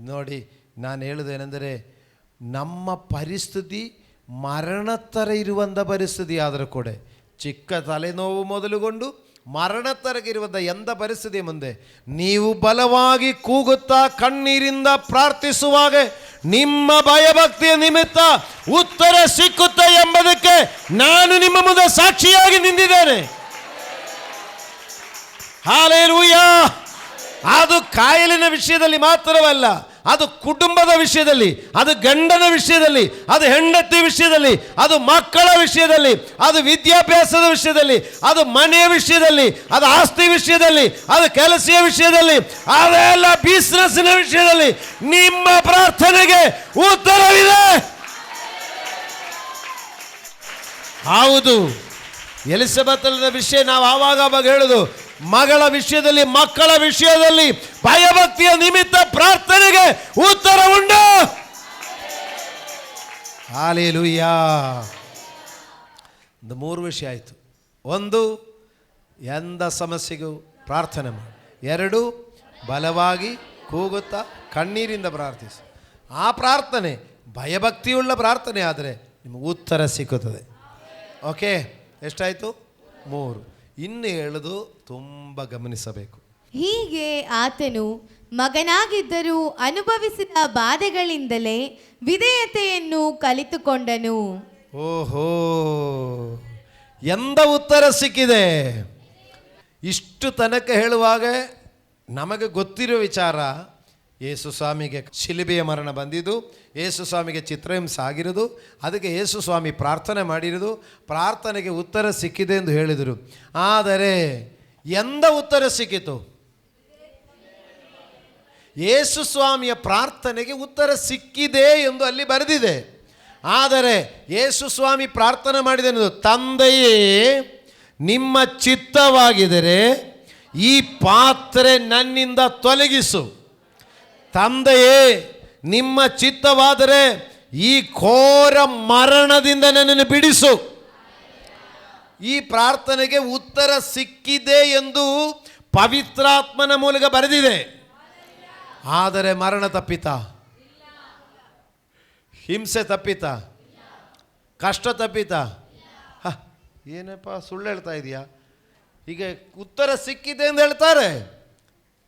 ನೋಡಿ, ನಾನು ಹೇಳೋದೇನೆಂದರೆ, ನಮ್ಮ ಪರಿಸ್ಥಿತಿ ಮರಣ ಥರ ಇರುವಂಥ ಪರಿಸ್ಥಿತಿ ಆದರೂ ಕೂಡ, ಚಿಕ್ಕ ತಲೆನೋವು ಮೊದಲುಗೊಂಡು ಮರಣ ಥರಗಿರುವಂಥ ಎಂಥ ಪರಿಸ್ಥಿತಿ ಮುಂದೆ ನೀವು ಬಲವಾಗಿ ಕೂಗುತ್ತಾ ಕಣ್ಣೀರಿಂದ ಪ್ರಾರ್ಥಿಸುವಾಗ ನಿಮ್ಮ ಭಯಭಕ್ತಿಯ ನಿಮಿತ್ತ ಉತ್ತರ ಸಿಕ್ಕುತ್ತೆ ಎಂಬುದಕ್ಕೆ ನಾನು ನಿಮ್ಮ ಮುಂದೆ ಸಾಕ್ಷಿಯಾಗಿ ನಿಂತಿದ್ದೇನೆ. ಹಾಲೇಲೂಯಾ. ಅದು ಕಾಯಿಲಿನ ವಿಷಯದಲ್ಲಿ ಮಾತ್ರವಲ್ಲ, ಅದು ಕುಟುಂಬದ ವಿಷಯದಲ್ಲಿ, ಅದು ಗಂಡನ ವಿಷಯದಲ್ಲಿ, ಅದು ಹೆಂಡತಿ ವಿಷಯದಲ್ಲಿ, ಅದು ಮಕ್ಕಳ ವಿಷಯದಲ್ಲಿ, ಅದು ವಿದ್ಯಾಭ್ಯಾಸದ ವಿಷಯದಲ್ಲಿ, ಅದು ಮನೆಯ ವಿಷಯದಲ್ಲಿ, ಅದು ಆಸ್ತಿ ವಿಷಯದಲ್ಲಿ, ಅದು ಕೆಲಸದ ವಿಷಯದಲ್ಲಿ, ಅದೆಲ್ಲ ಬಿಸ್ನೆಸ್ನ ವಿಷಯದಲ್ಲಿ ನಿಮ್ಮ ಪ್ರಾರ್ಥನೆಗೆ ಉತ್ತರವಿದೆ. ಹೌದು, ಎಲಿಸಬೆತನ ವಿಷಯ ನಾವು ಆವಾಗ ಹೇಳುದು, ಮಗಳ ವಿಷಯದಲ್ಲಿ, ಮಕ್ಕಳ ವಿಷಯದಲ್ಲಿ ಭಯಭಕ್ತಿಯ ನಿಮಿತ್ತ ಪ್ರಾರ್ಥನೆಗೆ ಉತ್ತರ ಉಂಟು. ಹಾಲೇಲೂಯಾ. ಒಂದು 3 ವಿಷಯ ಆಯಿತು. 1, ಎಂಥ ಸಮಸ್ಯೆಗೂ ಪ್ರಾರ್ಥನೆ ಮಾಡಿ. 2, ಬಲವಾಗಿ ಕೂಗುತ್ತಾ ಕಣ್ಣೀರಿಂದ ಪ್ರಾರ್ಥಿಸಿ. ಆ ಪ್ರಾರ್ಥನೆ ಭಯಭಕ್ತಿಯುಳ್ಳ ಪ್ರಾರ್ಥನೆ ಆದರೆ ನಿಮಗೆ ಉತ್ತರ ಸಿಕ್ಕುತ್ತದೆ. ಓಕೆ, ಎಷ್ಟಾಯಿತು? 3. ಇನ್ನು ಹೇಳೋದು ತುಂಬ ಗಮನಿಸಬೇಕು. ಹೀಗೆ ಆತನು ಮಗನಾಗಿದ್ದರೂ ಅನುಭವಿಸಿದ ಬಾಧೆಗಳಿಂದಲೇ ವಿಧೇಯತೆಯನ್ನು ಕಲಿತುಕೊಂಡನು. ಓಹೋ, ಎಂದ ಉತ್ತರ ಸಿಕ್ಕಿದೆ. ಇಷ್ಟು ತನಕ ಹೇಳುವಾಗ ನಮಗೆ ಗೊತ್ತಿರೋ ವಿಚಾರ, ಯೇಸು ಸ್ವಾಮಿಗೆ ಶಿಲುಬೆಯ ಮರಣ ಬಂದಿದ್ದು, ಯೇಸು ಸ್ವಾಮಿಗೆ ಚಿತ್ರಹಿಂಸೆ ಆಗಿರೋದು, ಅದಕ್ಕೆ ಯೇಸು ಸ್ವಾಮಿ ಪ್ರಾರ್ಥನೆ ಮಾಡಿರೋದು, ಪ್ರಾರ್ಥನೆಗೆ ಉತ್ತರ ಸಿಕ್ಕಿದೆ ಎಂದು ಹೇಳಿದರು. ಆದರೆ ಎಂದ ಉತ್ತರ ಸಿಕ್ಕಿತು? ಯೇಸು ಸ್ವಾಮಿಯ ಪ್ರಾರ್ಥನೆಗೆ ಉತ್ತರ ಸಿಕ್ಕಿದೆ ಎಂದು ಅಲ್ಲಿ ಬರೆದಿದೆ. ಆದರೆ ಯೇಸು ಸ್ವಾಮಿ ಪ್ರಾರ್ಥನೆ ಮಾಡಿದೆನು, ತಂದೆಯೇ ನಿಮ್ಮ ಚಿತ್ತವಾಗಿದ್ದರೆ ಈ ಪಾತ್ರೆ ನನ್ನಿಂದ ತೊಲಗಿಸು. ತಂದೆಯೇ ನಿಮ್ಮ ಚಿತ್ತವಾದರೆ ಈ ಘೋರ ಮರಣದಿಂದ ನನ್ನನ್ನು ಬಿಡಿಸು. ಈ ಪ್ರಾರ್ಥನೆಗೆ ಉತ್ತರ ಸಿಕ್ಕಿದೆ ಎಂದು ಪವಿತ್ರಾತ್ಮನ ಮೂಲಕ ಬರೆದಿದೆ. ಆದರೆ ಮರಣ ತಪ್ಪಿತ? ಹಿಂಸೆ ತಪ್ಪಿತ? ಕಷ್ಟ ತಪ್ಪಿತ? ಏನಪ್ಪ ಸುಳ್ಳು ಹೇಳ್ತಾ ಇದೆಯಾ? ಈಗ ಉತ್ತರ ಸಿಕ್ಕಿದೆ ಎಂದು ಹೇಳ್ತಾರೆ.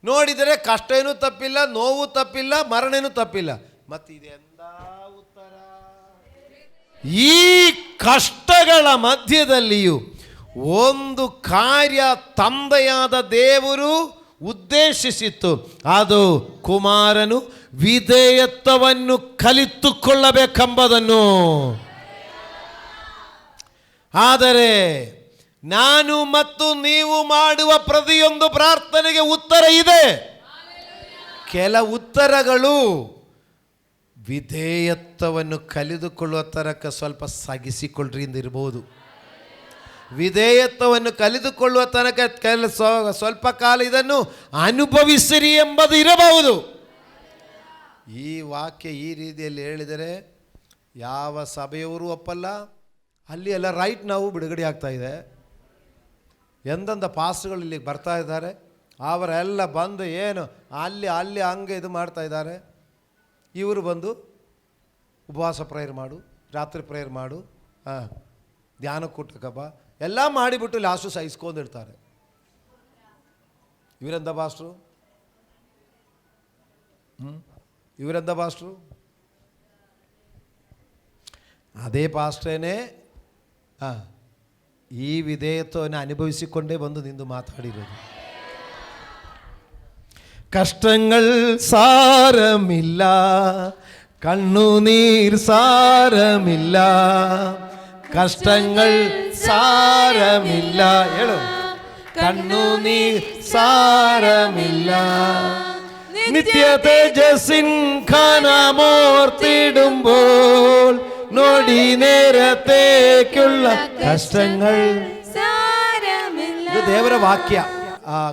ನೋಡಿದರೆ ಕಷ್ಟ ಏನೂ ತಪ್ಪಿಲ್ಲ, ನೋವು ತಪ್ಪಿಲ್ಲ, ಮರಣ ಏನೂ ತಪ್ಪಿಲ್ಲ. ಮತ್ತು ಇದೆಂದ ಉತ್ತರ? ಈ ಕಷ್ಟಗಳ ಮಧ್ಯದಲ್ಲಿಯೂ ಒಂದು ಕಾರ್ಯ ತಂದೆಯಾದ ದೇವರು ಉದ್ದೇಶಿಸಿತ್ತು. ಅದು ಕುಮಾರನು ವಿಧೇಯತ್ವವನ್ನು ಕಲಿತುಕೊಳ್ಳಬೇಕೆಂಬುದನ್ನು. ಆದರೆ ನಾನು ಮತ್ತು ನೀವು ಮಾಡುವ ಪ್ರತಿಯೊಂದು ಪ್ರಾರ್ಥನೆಗೆ ಉತ್ತರ ಇದೆ. ಕೆಲ ಉತ್ತರಗಳು ವಿಧೇಯತ್ವವನ್ನು ಕಲಿತುಕೊಳ್ಳುವ ತನಕ ಸ್ವಲ್ಪ ಸಗಿಸಿಕೊಳ್ಳ್ರಿ ಎಂದಿರ್ಬೋದು. ವಿಧೇಯತ್ವವನ್ನು ಕಲಿತುಕೊಳ್ಳುವ ತನಕ ಸ್ವಲ್ಪ ಕಾಲ ಇದನ್ನು ಅನುಭವಿಸಿರಿ ಎಂಬುದು ಇರಬಹುದು. ಈ ವಾಕ್ಯ ಈ ರೀತಿಯಲ್ಲಿ ಹೇಳಿದರೆ ಯಾವ ಸಭೆಯವರು ಒಪ್ಪಲ್ಲ. ಅಲ್ಲಿ ಎಲ್ಲ ರೈಟ್ ನಾವು ಬಿಡುಗಡೆ ಆಗ್ತಾ ಇದೆ. ಎಂದಂದ ಪಾಸ್ಗಳು ಇಲ್ಲಿಗೆ ಬರ್ತಾ ಇದ್ದಾರೆ. ಅವರೆಲ್ಲ ಬಂದು ಏನು ಅಲ್ಲಿ ಹಂಗೆ ಇದು ಮಾಡ್ತಾ ಇದ್ದಾರೆ. ಇವರು ಬಂದು ಉಪವಾಸ ಪ್ರೇಯರ್ ಮಾಡು, ರಾತ್ರಿ ಪ್ರೇಯರ್ ಮಾಡು, ಧ್ಯಾನ ಕೂಟಕ್ಕಪ್ಪ ಎಲ್ಲ ಮಾಡಿಬಿಟ್ಟು ಲಾಸ್ಟು ಸಹಿಸ್ಕೊಂಡಿರ್ತಾರೆ. ಇವರೆಂದ ಪಾಸ್ಟ್ರು, ಇವರೆಂದ ಪಾಸ್ಟ್ರು. ಅದೇ ಪಾಸ್ಟ್ರೇನೇ ಈ ವಿಧೇಯತ್ವವನ್ನು ಅನುಭವಿಸಿಕೊಂಡೇ ಬಂದು ನಿಂದು ಮಾತಾಡಿರೋದು. கஷ்டங்கள் சாரமில்லா, கண்ணுநீர் சாரமில்லா, கஷ்டங்கள் சாரமில்லா, ಹೇಳು ಕಣ್ಣುನೀರ್ ಸಾರಮಿಲ್ಲ, ನಿತ್ಯ ತೇಜಸ್ಸಿನ್ ഘനമോർത്തിടുമ്പോൾ ನೋಡಿ നേരത്തേക്കുള്ള ಕಷ್ಟങ്ങൾ ಸಾರಮಿಲ್ಲ. ಇದು ದೇವರ ವಾಕ್ಯ.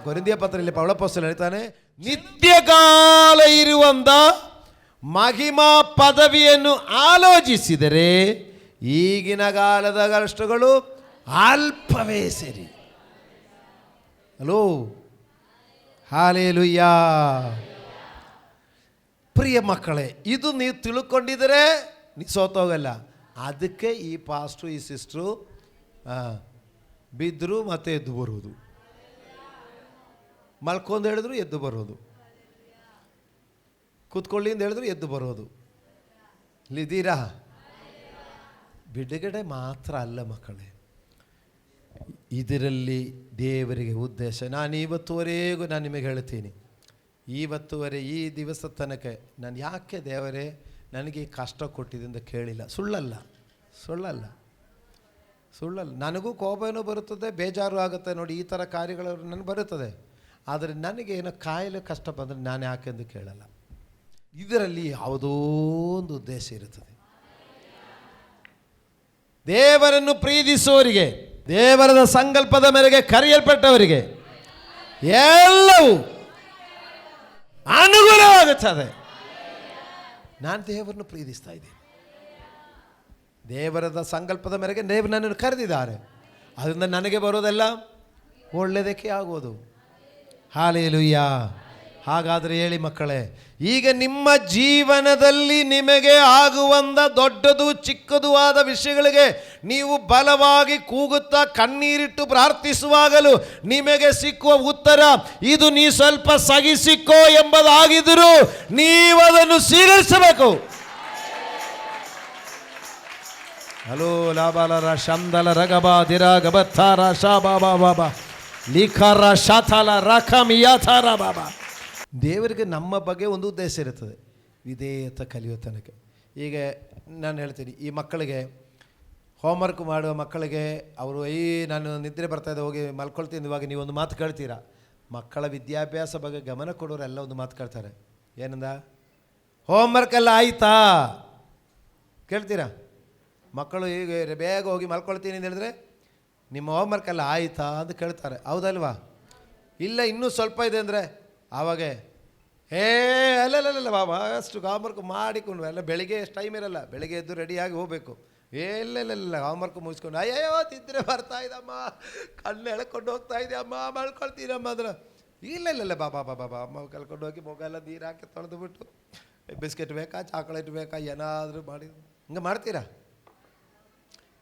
ಕೊರಿಂಥಿಯ ಪತ್ರದಲ್ಲಿ ಪೌಲಪೋಸ್ತಲನು ಹೇಳ್ತಾನೆ, ನಿತ್ಯಕಾಲ ಇರುವಂತ ಮಹಿಮಾ ಪದವಿಯನ್ನು ಆಲೋಚಿಸಿದರೆ ಈಗಿನ ಕಾಲದ ಕಷ್ಟಗಳು ಅಲ್ಪವೇ ಸರಿ. Hello, hallelujah. ಪ್ರಿಯ ಮಕ್ಕಳೇ, ಇದು ನೀವು ತಿಳ್ಕೊಂಡಿದರೆ ನೀವು ಸೋತೋಗಲ್ಲ. ಅದಕ್ಕೆ ಈ ಪಾಸ್ಟ್ರು ಈ ಸಿಸ್ಟ್ರು ಬಿದ್ದರು ಮತ್ತೆ ಎದ್ದು ಬರುವುದು, ಮಲ್ಕೊಂಡು ಹೇಳಿದ್ರು ಎದ್ದು ಬರೋದು, ಕೂತ್ಕೊಳ್ಳಿ ಅಂತ ಹೇಳಿದ್ರು ಎದ್ದು ಬರೋದು. ಇಲ್ಲಿದ್ದೀರಾ? ಬಿಡುಗಡೆ ಮಾತ್ರ ಅಲ್ಲ ಮಕ್ಕಳೇ, ಇದರಲ್ಲಿ ದೇವರಿಗೆ ಉದ್ದೇಶ. ನಾನು ಇವತ್ತುವರೆಗೂ ನಾನು ನಿಮಗೆ ಹೇಳ್ತೀನಿ, ಇವತ್ತುವರೆ ಈ ದಿವಸ ತನಕ ನಾನು ಯಾಕೆ ದೇವರೇ ನನಗೆ ಕಷ್ಟ ಕೊಟ್ಟಿದೆ ಅಂತ ಕೇಳಿಲ್ಲ. ಸುಳ್ಳಲ್ಲ. ನನಗೂ ಕೋಪನೂ ಬರುತ್ತದೆ, ಬೇಜಾರು ಆಗುತ್ತೆ. ನೋಡಿ, ಈ ಥರ ಕಾರ್ಯಗಳು ನನಗೆ ಬರುತ್ತದೆ. ಆದರೆ ನನಗೆ ಏನೋ ಕಾಯಿಲೆ ಕಷ್ಟ ಬಂದರೆ ನಾನು ಯಾಕೆ ಎಂದು ಕೇಳಲ್ಲ. ಇದರಲ್ಲಿ ಯಾವುದೋ ಒಂದು ಉದ್ದೇಶ ಇರುತ್ತದೆ. ದೇವರನ್ನು ಪ್ರೀತಿಸುವವರಿಗೆ, ದೇವರದ ಸಂಕಲ್ಪದ ಮೇರೆಗೆ ಕರೆಯಲ್ಪಟ್ಟವರಿಗೆ ಎಲ್ಲವೂ ಅನುಕೂಲವಾಗುತ್ತದೆ. ನಾನು ದೇವರನ್ನು ಪ್ರೀತಿಸ್ತಾ ಇದ್ದೀನಿ. ದೇವರದ ಸಂಕಲ್ಪದ ಮೇರೆಗೆ ದೇವರು ನನ್ನನ್ನು ಕರೆದಿದ್ದಾರೆ. ಅದರಿಂದ ನನಗೆ ಬರೋದೆಲ್ಲ ಒಳ್ಳೆಯದಕ್ಕೆ ಆಗೋದು. ಹಾಲೆಲೂಯಾ. ಹಾಗಾದರೆ ಹೇಳಿ ಮಕ್ಕಳೇ, ಈಗ ನಿಮ್ಮ ಜೀವನದಲ್ಲಿ ನಿಮಗೆ ಆಗುವಂಥ ದೊಡ್ಡದು ಚಿಕ್ಕದು ಆದ ವಿಷಯಗಳಿಗೆ ನೀವು ಬಲವಾಗಿ ಕೂಗುತ್ತಾ ಕಣ್ಣೀರಿಟ್ಟು ಪ್ರಾರ್ಥಿಸುವಾಗಲೂ ನಿಮಗೆ ಸಿಕ್ಕುವ ಉತ್ತರ ಇದು, ನೀ ಸ್ವಲ್ಪ ಸಹಿಸಿಕೋ ಎಂಬುದಾಗಿದ್ದರೂ ನೀವು ಅದನ್ನು ಸ್ವೀಕರಿಸಬೇಕು. ಹಲೋ ಲಾಬಾಲರ ಶಂದಲ ರಗಬಾ ದಿರಾಗಬತ್ತಾರ ಶಾಬಾಬಾ ಬಾಬಾ ಲಿಖರ ಶಾಥಲ ರಖಮಿಯಾಥಾರ ಬಾಬಾ. ದೇವರಿಗೆ ನಮ್ಮ ಬಗ್ಗೆ ಒಂದು ಉದ್ದೇಶ ಇರುತ್ತದೆ, ವಿಧೇಯತೆ ಕಲಿಯೋ ತನಕ. ಈಗ ನಾನು ಹೇಳ್ತೀನಿ, ಈ ಮಕ್ಕಳಿಗೆ ಹೋಮ್ವರ್ಕ್ ಮಾಡುವ ಮಕ್ಕಳಿಗೆ ಅವರು ನಾನು ನಿದ್ರೆ ಬರ್ತಾಯಿದ್ದೆ ಹೋಗಿ ಮಲ್ಕೊಳ್ತೀನಿ, ಇವಾಗ ನೀವೊಂದು ಮಾತು ಕೇಳ್ತೀರಾ. ಮಕ್ಕಳ ವಿದ್ಯಾಭ್ಯಾಸ ಬಗ್ಗೆ ಗಮನ ಕೊಡೋರೆಲ್ಲ ಒಂದು ಮಾತು ಕೇಳ್ತಾರೆ. ಏನಂದ? ಹೋಮ್ವರ್ಕ್ ಎಲ್ಲ ಆಯಿತಾ ಕೇಳ್ತೀರಾ? ಮಕ್ಕಳು ಈಗ ಬೇಗ ಹೋಗಿ ಮಲ್ಕೊಳ್ತೀನಿ ಅಂತ ಹೇಳಿದ್ರೆ ನಿಮ್ಮ ಹೋಮ್ವರ್ಕ್ ಎಲ್ಲ ಆಯಿತಾ ಅಂತ ಕೇಳ್ತಾರೆ, ಹೌದಲ್ವಾ? ಇಲ್ಲ ಇನ್ನೂ ಸ್ವಲ್ಪ ಇದೆ ಅಂದರೆ ಆವಾಗ ಅಲ್ಲಲ್ಲ ಬಾಬಾ ಅಷ್ಟು ಹೋಮ್ವರ್ಕ್ ಮಾಡಿಕೊಂಡು ಎಲ್ಲ ಬೆಳಿಗ್ಗೆ ಎಷ್ಟು ಟೈಮ್ ಇರಲ್ಲ, ಬೆಳಿಗ್ಗೆ ಎದ್ದು ರೆಡಿಯಾಗಿ ಹೋಗಬೇಕು. ಇಲ್ಲ ಹೋಮ್ವರ್ಕ್ ಮುಗಿಸ್ಕೊಂಡು ಅಯ್ಯೋ ತಿದ್ರೆ ಬರ್ತಾ ಇದ್ದಮ್ಮ, ಕಣ್ಣು ಎಳ್ಕೊಂಡು ಹೋಗ್ತಾ ಇದೆ ಅಮ್ಮ, ಮಲ್ಕೊಳ್ತೀನಮ್ಮ ಅಂದ್ರೆ ಇಲ್ಲ ಬಾಬಾ ಅಮ್ಮ ಕಲ್ಕೊಂಡು ಹೋಗಿ ಮೊಗಲ್ಲ ನೀರು ಹಾಕಿ ತೊಳೆದು ಬಿಟ್ಟು ಬಿಸ್ಕೆಟ್ ಬೇಕಾ ಚಾಕ್ಲೇಟ್ ಬೇಕಾ ಏನಾದರೂ ಮಾಡಿ ಹಿಂಗೆ ಮಾಡ್ತೀರಾ?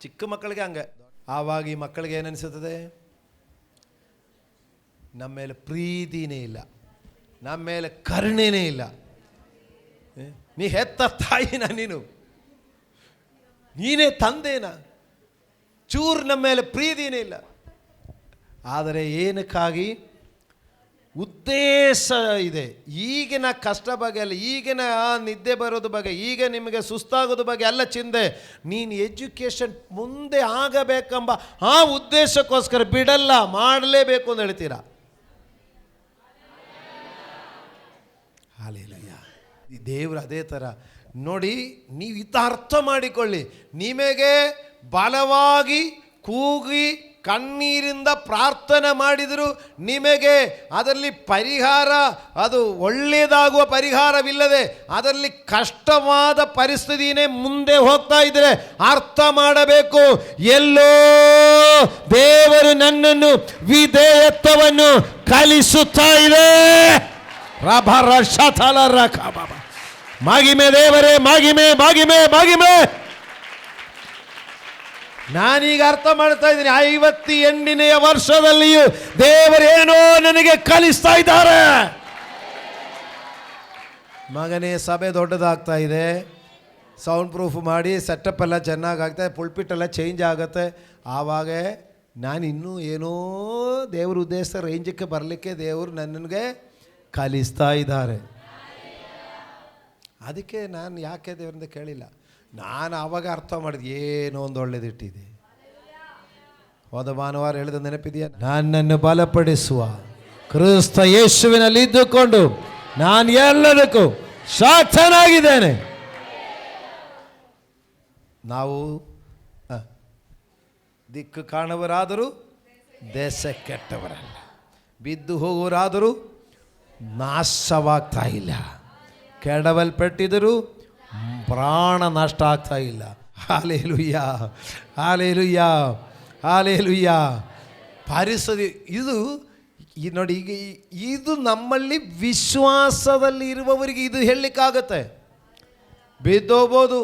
ಚಿಕ್ಕ ಮಕ್ಕಳಿಗೆ ಹಂಗೆ. ಆವಾಗ ಈ ಮಕ್ಕಳಿಗೆ ಏನನ್ನಿಸುತ್ತದೆ? ನಮ್ಮ ಮೇಲೆ ಪ್ರೀತಿನೇ ಇಲ್ಲ, ನಮ್ಮ ಮೇಲೆ ಕರುಣೆನೇ ಇಲ್ಲ. ನೀ ಹೆತ್ತ ತಾಯಿನ ನೀನು ನೀನೇ ತಂದೇನ, ಚೂರು ನಮ್ಮ ಮೇಲೆ ಪ್ರೀತಿನೇ ಇಲ್ಲ. ಆದರೆ ಏನಕ್ಕಾಗಿ? ಉದ್ದೇಶ ಇದೆ. ಈಗಿನ ಕಷ್ಟ ಬಗ್ಗೆ ಅಲ್ಲ, ಈಗಿನ ನಿದ್ದೆ ಬರೋದು ಬಗ್ಗೆ, ಈಗ ನಿಮಗೆ ಸುಸ್ತಾಗೋದು ಬಗ್ಗೆ ಅಲ್ಲ ಚಿಂತೆ. ನೀನು ಎಜುಕೇಷನ್ ಮುಂದೆ ಆಗಬೇಕೆಂಬ ಆ ಉದ್ದೇಶಕ್ಕೋಸ್ಕರ ಬಿಡಲ್ಲ, ಮಾಡಲೇಬೇಕು ಅಂತ ಹೇಳ್ತೀರಾ. ಹಾಲೆಲೂಯ. ಈ ದೇವರು ಅದೇ ಥರ ನೋಡಿ, ನೀವು ಇದು ಅರ್ಥ ಮಾಡಿಕೊಳ್ಳಿ. ನಿಮಗೆ ಬಲವಾಗಿ ಕೂಗಿ ಕಣ್ಣೀರಿಂದ ಪ್ರಾರ್ಥನೆ ಮಾಡಿದರು, ನಿಮಗೆ ಅದರಲ್ಲಿ ಪರಿಹಾರ, ಅದು ಒಳ್ಳೆಯದಾಗುವ ಪರಿಹಾರವಿಲ್ಲದೆ ಅದರಲ್ಲಿ ಕಷ್ಟವಾದ ಪರಿಸ್ಥಿತಿನೇ ಮುಂದೆ ಹೋಗ್ತಾ ಇದ್ದರೆ ಅರ್ಥ ಮಾಡಬೇಕು, ಎಲ್ಲೋ ದೇವರು ನನ್ನನ್ನು ವಿಧೇಯತ್ವವನ್ನು ಕಲಿಸುತ್ತಾ ಇದೆ. ಮಗಿಮೆ ದೇವರೇ, ಮಗಿಮೆ ಮಗಿಮೆ ಮಗಿಮೆ. ನಾನೀಗ ಅರ್ಥ ಮಾಡ್ತಾ ಇದ್ದೀನಿ, 58ನೇ ವರ್ಷದಲ್ಲಿಯೂ ದೇವರೇನೋ ನನಗೆ ಕಲಿಸ್ತಾ ಇದ್ದಾರೆ. ಮಗನೇ, ಸಭೆ ದೊಡ್ಡದಾಗ್ತಾ ಇದೆ, ಸೌಂಡ್ ಪ್ರೂಫ್ ಮಾಡಿ ಸೆಟಪ್ ಎಲ್ಲ ಚೆನ್ನಾಗಾಗ್ತದೆ, ಪುಲ್ಪಿಟ್ ಎಲ್ಲ ಚೇಂಜ್ ಆಗುತ್ತೆ. ಆವಾಗ ನಾನು ಇನ್ನೂ ಏನೋ ದೇವ್ರ ಉದ್ದೇಶ ರೇಂಜಕ್ಕೆ ಬರಲಿಕ್ಕೆ ದೇವರು ನನಗೆ ಕಲಿಸ್ತಾ ಇದ್ದಾರೆ. ಅದಕ್ಕೆ ನಾನು ಯಾಕೆ ದೇವರಿಂದ ಕೇಳಿಲ್ಲ. ನಾನು ಆವಾಗ ಅರ್ಥ ಮಾಡಿದೆ, ಏನೋ ಒಂದು ಒಳ್ಳೇದಿಟ್ಟಿದೆ. ಹೋದ ಭಾನುವಾರ ಹೇಳಿದ ನೆನಪಿದೆಯಾ? ನನ್ನನ್ನು ಬಲಪಡಿಸುವ ಕ್ರಿಸ್ತ ಯೇಸುವಿನಲ್ಲಿ ಇದ್ದುಕೊಂಡು ನಾನು ಎಲ್ಲದಕ್ಕೂ ಸಾಕ್ಷನಾಗಿದ್ದೇನೆ. ನಾವು ದಿಕ್ಕು ಕಾಣುವರಾದರೂ ದೇಶ ಕೆಟ್ಟವರಲ್ಲ, ಬಿದ್ದು ಹೋಗುವರಾದರೂ ನಾಶವಾಗ್ತಾ ಇಲ್ಲ, ಕೆಡವಲ್ಪಟ್ಟಿದರೂ ಪ್ರಾಣ ನಷ್ಟ ಆಗ್ತಾ ಇಲ್ಲ. Hallelujah, hallelujah, hallelujah. ಪರಿಸ್ಥಿತಿ ಇದು ನೋಡಿ, ಈಗ ಇದು ನಮ್ಮಲ್ಲಿ ವಿಶ್ವಾಸದಲ್ಲಿ ಇರುವವರಿಗೆ ಇದು ಹೇಳಲಿಕ್ಕಾಗತ್ತೆ. ಬಿದ್ದೋಗ್ಬೋದು,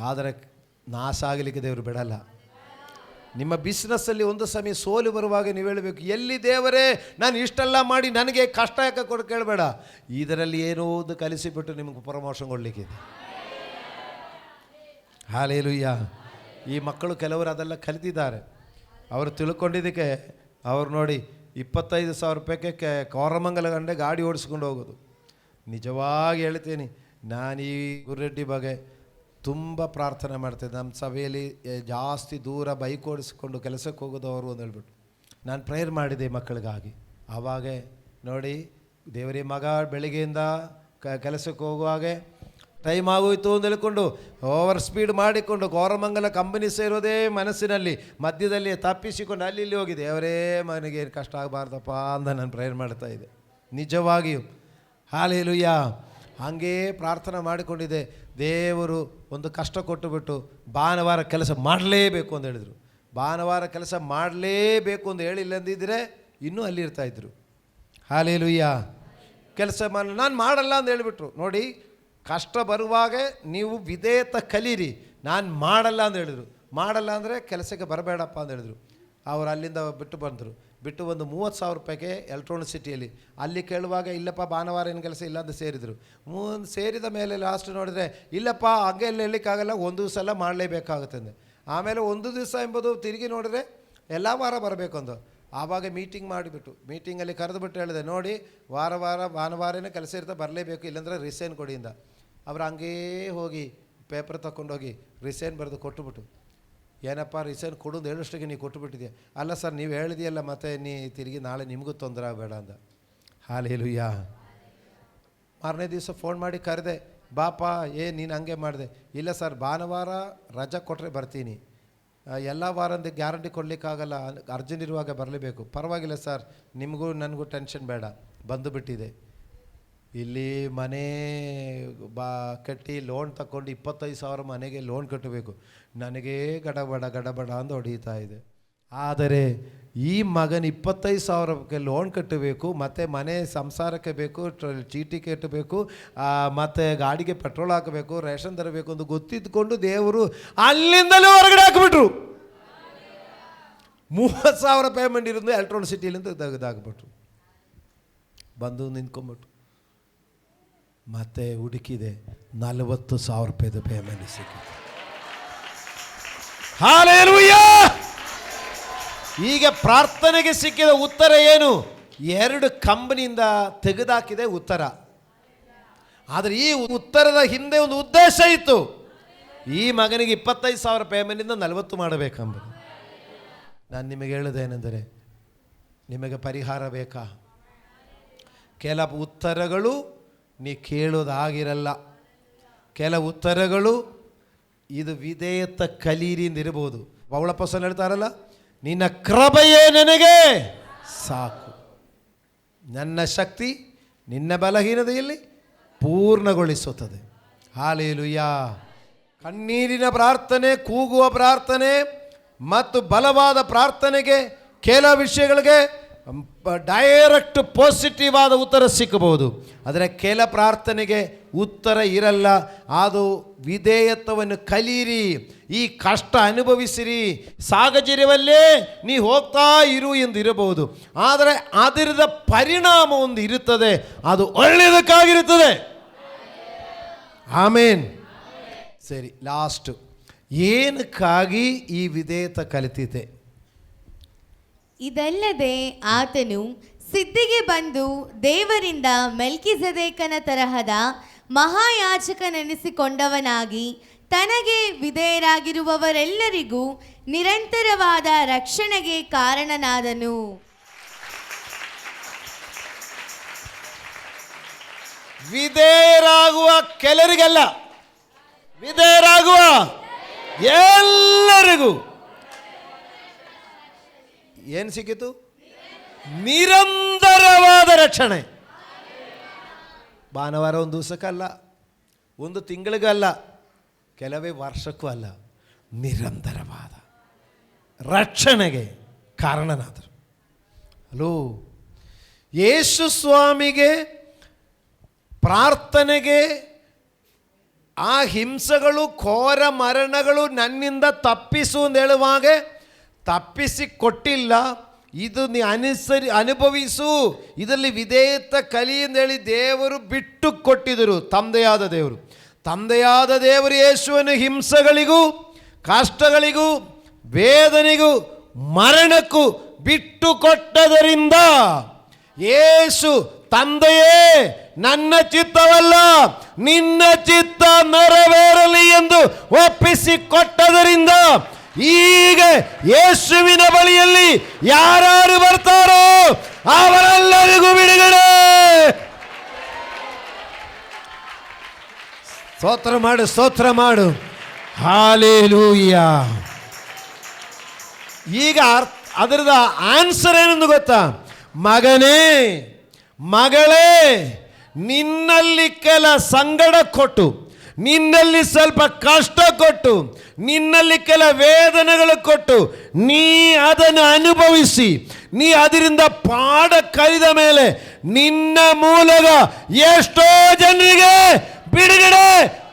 ಆದರೆ ನಾಶ ಆಗಲಿಕ್ಕೆ ದೇವರು ಬಿಡಲ್ಲ. ನಿಮ್ಮ ಬಿಸ್ನೆಸ್ಸಲ್ಲಿ ಒಂದು ಸಮಯ ಸೋಲು ಬರುವಾಗ ನೀವು ಹೇಳಬೇಕು, ಎಲ್ಲಿ ದೇವರೇ ನಾನು ಇಷ್ಟೆಲ್ಲ ಮಾಡಿ ನನಗೆ ಕಷ್ಟ ಯಾಕೆ ಕೊಡು ಕೇಳಬೇಡ, ಇದರಲ್ಲಿ ಏನೋ ಒಂದು ಕಲಿಸಿಬಿಟ್ಟು ನಿಮಗೆ ಪ್ರಮೋಷನ್ ಕೊಡಲಿಕ್ಕಿದೆ. ಹಾಲೆಲೂಯ. ಈ ಮಕ್ಕಳು ಕೆಲವರು ಅದೆಲ್ಲ ಕಲಿತಿದ್ದಾರೆ. ಅವರು ತಿಳ್ಕೊಂಡಿದ್ದಕ್ಕೆ ಅವ್ರು ನೋಡಿ 25,000 ರೂಪಾಯಿಗೆ ಕೋರಮಂಗಲ ಗಂಡೆ ಗಾಡಿ ಓಡಿಸ್ಕೊಂಡು ಹೋಗೋದು. ನಿಜವಾಗಿ ಹೇಳ್ತೀನಿ, ನಾನು ಈ ಗುರುರೆಡ್ಡಿ ಬಗ್ಗೆ ತುಂಬ ಪ್ರಾರ್ಥನೆ ಮಾಡ್ತಿದ್ದೆ. ನಮ್ಮ ಸಭೆಯಲ್ಲಿ ಜಾಸ್ತಿ ದೂರ ಬೈಕ್ ಓಡಿಸ್ಕೊಂಡು ಕೆಲಸಕ್ಕೆ ಹೋಗೋದು ಅವರು ಅಂತ ಹೇಳ್ಬಿಟ್ಟು ನಾನು ಪ್ರೇಯರ್ ಮಾಡಿದೆ ಮಕ್ಕಳಿಗಾಗಿ. ಆವಾಗ ನೋಡಿ, ದೇವರೇ ಮಗ ಬೆಳಿಗ್ಗೆಯಿಂದ ಕೆಲಸಕ್ಕೆ ಹೋಗುವಾಗೆ ಟೈಮ್ ಆಗೋಯ್ತು ಅಂತ ಹೇಳ್ಕೊಂಡು ಓವರ್ ಸ್ಪೀಡ್ ಮಾಡಿಕೊಂಡು ಕೋರಮಂಗಲ ಕಂಪನಿ ಸೇರೋದೇ ಮನಸ್ಸಿನಲ್ಲಿ ಮಧ್ಯದಲ್ಲಿ ತಪ್ಪಿಸಿಕೊಂಡು ಅಲ್ಲಿ ಇಲ್ಲಿ ಹೋಗಿದೆ. ಅವರೇ ಮನೆಗೆ ಏನು ಕಷ್ಟ ಆಗಬಾರ್ದಪ್ಪ ಅಂತ ನಾನು ಪ್ರೇಯರ್ ಮಾಡ್ತಾಯಿದ್ದೆ. ನಿಜವಾಗಿಯೂ ಹಾಲೆಲೂಯ. ಹಾಗೇ ಪ್ರಾರ್ಥನೆ ಮಾಡಿಕೊಂಡಿದ್ದೆ. ದೇವರು ಒಂದು ಕಷ್ಟ ಕೊಟ್ಟುಬಿಟ್ಟು ಭಾನುವಾರ ಕೆಲಸ ಮಾಡಲೇಬೇಕು ಅಂತ ಹೇಳಿದರು. ಭಾನುವಾರ ಕೆಲಸ ಮಾಡಲೇಬೇಕು ಅಂತ ಹೇಳಿಲ್ಲ ಅಂದಿದ್ದರೆ ಇನ್ನೂ ಅಲ್ಲಿರ್ತಾಯಿದ್ರು. ಹಾಲೆಲೂಯ. ಕೆಲಸ ನಾನು ಮಾಡಲ್ಲ ಅಂತ ಹೇಳಿಬಿಟ್ರು. ನೋಡಿ, ಕಷ್ಟ ಬರುವಾಗ ನೀವು ವಿಧೇಯತ ಕಲೀರಿ. ನಾನು ಮಾಡಲ್ಲ ಅಂತ ಹೇಳಿದರು. ಮಾಡಲ್ಲ ಅಂದರೆ ಕೆಲಸಕ್ಕೆ ಬರಬೇಡಪ್ಪ ಅಂತ ಹೇಳಿದರು. ಅವರು ಅಲ್ಲಿಂದ ಬಿಟ್ಟು ಬಂದರು. ಬಿಟ್ಟು ಒಂದು 30,000 ರೂಪಾಯಿಗೆ ಎಲೆಕ್ಟ್ರಾನಿಕ್ ಸಿಟಿಯಲ್ಲಿ ಅಲ್ಲಿ ಕೇಳುವಾಗ ಇಲ್ಲಪ್ಪ ಭಾನುವಾರ ಏನು ಕೆಲಸ ಇಲ್ಲ ಅಂತ ಸೇರಿದರು. ಸೇರಿದ ಮೇಲೆ ಲಾಸ್ಟ್ ನೋಡಿದ್ರೆ ಇಲ್ಲಪ್ಪ ಹಂಗೆ ಎಲ್ಲ ಹೇಳಲಿಕ್ಕಾಗಲ್ಲ, ಒಂದು ದಿವಸ ಎಲ್ಲ ಮಾಡಲೇಬೇಕಾಗುತ್ತೆ ಅಂದೆ. ಆಮೇಲೆ ಒಂದು ದಿವಸ ಎಂಬುದು ತಿರುಗಿ ನೋಡಿದ್ರೆ ಎಲ್ಲ ವಾರ ಬರಬೇಕು ಅಂದು. ಆವಾಗ ಮೀಟಿಂಗ್ ಮಾಡಿಬಿಟ್ಟು ಮೀಟಿಂಗಲ್ಲಿ ಕರೆದುಬಿಟ್ಟು ಹೇಳಿದೆ, ನೋಡಿ ಭಾನುವಾರನೇ ಕೆಲಸ ಇರ್ತಾ ಬರಲೇಬೇಕು, ಇಲ್ಲಾಂದರೆ ರಿಸೈನ್ ಕೊಡಿ ಇಂದ. ಅವರು ಹಂಗೇ ಹೋಗಿ ಪೇಪರ್ ತಗೊಂಡೋಗಿ ರಿಸೈನ್ ಬರೆದು ಕೊಟ್ಟುಬಿಟ್ಟು, ಏನಪ್ಪ ರಿಸೈನ್ ಕೊಡೋದು ಹೇಳೋಷ್ಟಿಗೆ ನೀವು ಕೊಟ್ಟುಬಿಟ್ಟಿದೆಯಾ? ಅಲ್ಲ ಸರ್, ನೀವು ಹೇಳಿದೆಯಲ್ಲ, ಮತ್ತೆ ನೀ ತಿರುಗಿ ನಾಳೆ ನಿಮಗೂ ತೊಂದರೆ ಆಗಬೇಡ ಅಂದ. ಹಾಲೆಲೂಯ. ಮಾರನೇ ದಿವಸ ಫೋನ್ ಮಾಡಿ ಕರೆದೆ, ಬಾಪ ನೀನು ಹಂಗೆ ಮಾಡಿದೆ. ಇಲ್ಲ ಸರ್, ಭಾನುವಾರ ರಜೆ ಕೊಟ್ಟರೆ ಬರ್ತೀನಿ, ಎಲ್ಲ ವಾರಂದು ಗ್ಯಾರಂಟಿ ಕೊಡಲಿಕ್ಕಾಗಲ್ಲ, ಅರ್ಜೆಂಟ್ ಇರುವಾಗ ಬರಲೇಬೇಕು. ಪರವಾಗಿಲ್ಲ ಸರ್, ನಿಮಗೂ ನನಗೂ ಟೆನ್ಷನ್ ಬೇಡ, ಬಂದು ಬಿಟ್ಟಿದೆ. ಇಲ್ಲಿ ಮನೆ ಕಟ್ಟಿ ಲೋನ್ ತಗೊಂಡು 25,000 ಮನೆಗೆ ಲೋನ್ ಕಟ್ಟಬೇಕು. ನನಗೇ ಗಡಬಡ ಅಂತ ಹೊಡೀತಾ ಇದೆ. ಆದರೆ ಈ ಮಗನ 25,000ಕ್ಕೆ ಲೋನ್ ಕಟ್ಟಬೇಕು, ಮತ್ತು ಮನೆ ಸಂಸಾರಕ್ಕೆ ಬೇಕು, ಚೀಟಿ ಕಟ್ಟಬೇಕು, ಮತ್ತು ಗಾಡಿಗೆ ಪೆಟ್ರೋಲ್ ಹಾಕಬೇಕು, ರೇಷನ್ ತರಬೇಕು ಅಂತ ಗೊತ್ತಿದ್ದುಕೊಂಡು ದೇವರು ಅಲ್ಲಿಂದಲೇ ಹೊರಗಡೆ ಹಾಕಿಬಿಟ್ರು. 30,000 ಪೇಮೆಂಟ್ ಇರೋದು ಎಲೆಕ್ಟ್ರಾನಿಕ್ ಸಿಟಿಲಿಂದ ತೆಗೆದಾಕ್ಬಿಟ್ರು. ಬಂದು ನಿಂತ್ಕೊಂಬಿಟ್ರು. ಮತ್ತೆ ಹುಡುಕಿದೆ, 40,000 ರೂಪಾಯಿದು ಪೇಮೆಂಟ್ ಸಿಕ್ಕಿತು. ಹಾಲೆಲೂಯಾ. ಈಗ ಪ್ರಾರ್ಥನೆಗೆ ಸಿಕ್ಕಿದ ಉತ್ತರ ಏನು? 2 ಕಂಪನಿಯಿಂದ ತೆಗೆದಾಕಿದೆ ಉತ್ತರ. ಆದರೆ ಈ ಉತ್ತರದ ಹಿಂದೆ ಒಂದು ಉದ್ದೇಶ ಇತ್ತು. ಈ ಮಗನಿಗೆ 25,000 ಪೇಮೆಂಟಿಂದ 40 ಮಾಡಬೇಕೆಂಬುದು. ನಾನು ನಿಮಗೆ ಹೇಳೋದೇನೆಂದರೆ, ನಿಮಗೆ ಪರಿಹಾರ ಬೇಕಾ? ಕೆಲವು ಉತ್ತರಗಳು ನೀ ಕೇಳೋದಾಗಿರಲ್ಲ. ಕೆಲವು ಉತ್ತರಗಳು ಇದು ವಿಧೇಯತ ಕಲೀರಿಂದಿರ್ಬೋದು. ಪೌಲಪೌಲರು ಹೇಳ್ತಾರಲ್ಲ, ನಿನ್ನ ಕೃಪೆಯೇ ನನಗೆ ಸಾಕು, ನನ್ನ ಶಕ್ತಿ ನಿನ್ನ ಬಲಹೀನತೆಯಲ್ಲಿ ಪೂರ್ಣಗೊಳಿಸುತ್ತದೆ. ಹಾಲೆಲೂಯಾ. ಕಣ್ಣೀರಿನ ಪ್ರಾರ್ಥನೆ, ಕೂಗುವ ಪ್ರಾರ್ಥನೆ ಮತ್ತು ಬಲವಾದ ಪ್ರಾರ್ಥನೆಗೆ ಕೆಲವು ವಿಷಯಗಳಿಗೆ ಡೈರೆಕ್ಟ್ ಪಾಸಿಟಿವ್ ಆದ ಉತ್ತರ ಸಿಕ್ಕಬಹುದು. ಆದರೆ ಕೆಲ ಪ್ರಾರ್ಥನೆಗೆ ಉತ್ತರ ಇರಲ್ಲ. ಅದು ವಿಧೇಯತ್ವವನ್ನು ಕಲೀರಿ, ಈ ಕಷ್ಟ ಅನುಭವಿಸಿರಿ, ಸಾಹಚರ್ಯವಲ್ಲೇ ನೀ ಹೋಗ್ತಾ ಇರು ಎಂದು ಇರಬಹುದು. ಆದರೆ ಅದರದ ಪರಿಣಾಮ ಒಂದು ಇರುತ್ತದೆ, ಅದು ಒಳ್ಳೆಯದಕ್ಕಾಗಿರುತ್ತದೆ. ಆಮೇನ್. ಸರಿ, ಲಾಸ್ಟ್, ಏನಕ್ಕಾಗಿ ಈ ವಿಧೇಯತ ಕಲಿತಿದೆ? ಇದಲ್ಲದೆ ಆತನು ಸಿದ್ಧಿಗೆ ಬಂದು ದೇವರಿಂದ ಮೆಲ್ಕಿಜೆದೇಕನ ತರಹದ ಮಹಾಯಾಜಕನೆನಿಸಿಕೊಂಡವನಾಗಿ ತನಗೆ ವಿಧೇಯರಾಗಿರುವವರೆಲ್ಲರಿಗೂ ನಿರಂತರವಾದ ರಕ್ಷಣೆಗೆ ಕಾರಣನಾದನು. ವಿಧೇಯರಾಗುವ ಕೆಲರಿಗಲ್ಲ, ವಿಧೇಯರಾಗುವ ಎಲ್ಲರಿಗೂ ಏನು ಸಿಕ್ಕಿತು? ನಿರಂತರವಾದ ರಕ್ಷಣೆ. ಭಾನುವಾರ ಒಂದು ದಿವಸಕ್ಕಲ್ಲ, ಒಂದು ತಿಂಗಳಿಗಲ್ಲ, ಕೆಲವೇ ವರ್ಷಕ್ಕೂ ಅಲ್ಲ, ನಿರಂತರವಾದ ರಕ್ಷಣೆಗೆ ಕಾರಣನಾದರು. ಹಲೋ, ಯೇಸು ಸ್ವಾಮಿಗೆ ಪ್ರಾರ್ಥನೆಗೆ ಆ ಹಿಂಸೆಗಳು, ಘೋರ ಮರಣಗಳು ನನ್ನಿಂದ ತಪ್ಪಿಸು ಅಂತ ಹೇಳುವಾಗ ತಪ್ಪಿಸಿ ಕೊಟ್ಟಿಲ್ಲ. ಇದು ನೀ ಅನುಭವಿಸು, ಇದರಲ್ಲಿ ವಿಧೇಯತ ಕಲಿ ಅಂತೇಳಿ ದೇವರು ಬಿಟ್ಟು ಕೊಟ್ಟಿದ್ದರು. ತಂದೆಯಾದ ದೇವರು ಯೇಸುವನ್ನು ಹಿಂಸೆಗಳಿಗೂ, ಕಷ್ಟಗಳಿಗೂ, ವೇದನೆಗೂ, ಮರಣಕ್ಕೂ ಬಿಟ್ಟು ಕೊಟ್ಟದರಿಂದ ಯೇಸು ತಂದೆಯೇ, ನನ್ನ ಚಿತ್ತವಲ್ಲ ನಿನ್ನ ಚಿತ್ತ ನೆರವೇರಲಿ ಎಂದು ಒಪ್ಪಿಸಿ ಕೊಟ್ಟದರಿಂದ ಈಗ ಯೇಸುವಿನ ಬಳಿಯಲ್ಲಿ ಯಾರು ಬರ್ತಾರೋ ಅವರೆಲ್ಲರಿಗೂ ಬಿಡುಗಡೆ. ಸ್ತೋತ್ರ ಮಾಡು, ಸ್ತೋತ್ರ ಮಾಡು. ಹಾಲೆಲೂಯಾ. ಈಗ ಅದರದ ಆನ್ಸರ್ ಏನೆಂದು ಗೊತ್ತಾ? ಮಗನೇ, ಮಗಳೇ, ನಿನ್ನಲ್ಲಿ ಕೆಲ ಸಂಗಡ ಕೊಟ್ಟು, ನಿನ್ನಲ್ಲಿ ಸ್ವಲ್ಪ ಕಷ್ಟ ಕೊಟ್ಟು, ನಿನ್ನಲ್ಲಿ ಕೆಲ ವೇದನೆಗಳು ಕೊಟ್ಟು, ನೀ ಅದನ್ನು ಅನುಭವಿಸಿ, ನೀ ಅದರಿಂದ ಪಾಠ ಕಲಿದ ಮೇಲೆ ನಿನ್ನ ಮೂಲಕ ಎಷ್ಟೋ ಜನರಿಗೆ ಬಿಡುಗಡೆ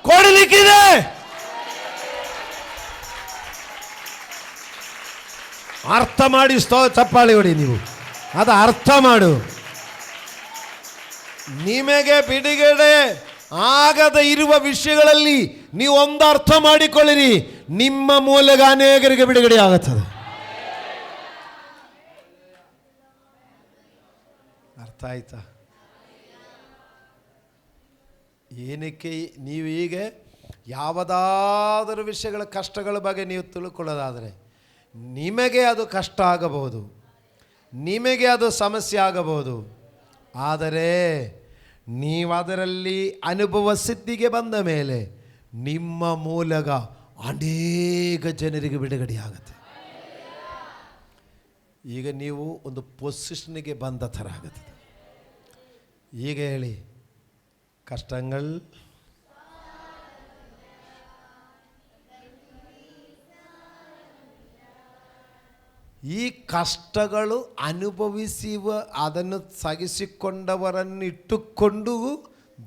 ಕೊಡಲಿಕ್ಕಿದೆ. ಅರ್ಥ ಮಾಡಿ ಚಪ್ಪಾಳಿ ಹೊಡಿ. ನೀವು ಅದು ಅರ್ಥ ಮಾಡು. ನಿಮಗೆ ಬಿಡುಗಡೆ ಆಗದ ಇರುವ ವಿಷಯಗಳಲ್ಲಿ ನೀವು ಒಂದು ಅರ್ಥ ಮಾಡಿಕೊಳ್ಳಿರಿ, ನಿಮ್ಮ ಮೂಲಕ ಅನೇಕರಿಗೆ ಬಿಡುಗಡೆ ಆಗುತ್ತದೆ. ಅರ್ಥ ಆಯ್ತಾ? ಏನಕ್ಕೆ ನೀವು ಈಗ ಯಾವುದಾದರೂ ವಿಷಯಗಳ ಕಷ್ಟಗಳ ಬಗ್ಗೆ ನೀವು ತಿಳ್ಕೊಳ್ಳೋದಾದರೆ ನಿಮಗೆ ಅದು ಕಷ್ಟ ಆಗಬಹುದು, ನಿಮಗೆ ಅದು ಸಮಸ್ಯೆ ಆಗಬಹುದು. ಆದರೆ ನೀವು ಅದರಲ್ಲಿ ಅನುಭವ ಸಿದ್ಧಿಗೆ ಬಂದ ಮೇಲೆ ನಿಮ್ಮ ಮೂಲಕ ಅನೇಕ ಜನರಿಗೆ ಬಿಡುಗಡೆ ಆಗುತ್ತೆ. ಈಗ ನೀವು ಒಂದು ಪೊಸಿಷನ್ಗೆ ಬಂದ ಥರ ಆಗುತ್ತದೆ. ಈಗ ಹೇಳಿ, ಕಷ್ಟಗಳು ಈ ಕಷ್ಟಗಳು ಅನುಭವಿಸುವ, ಅದನ್ನು ಸಹಿಸಿಕೊಂಡವರನ್ನು ಇಟ್ಟುಕೊಂಡು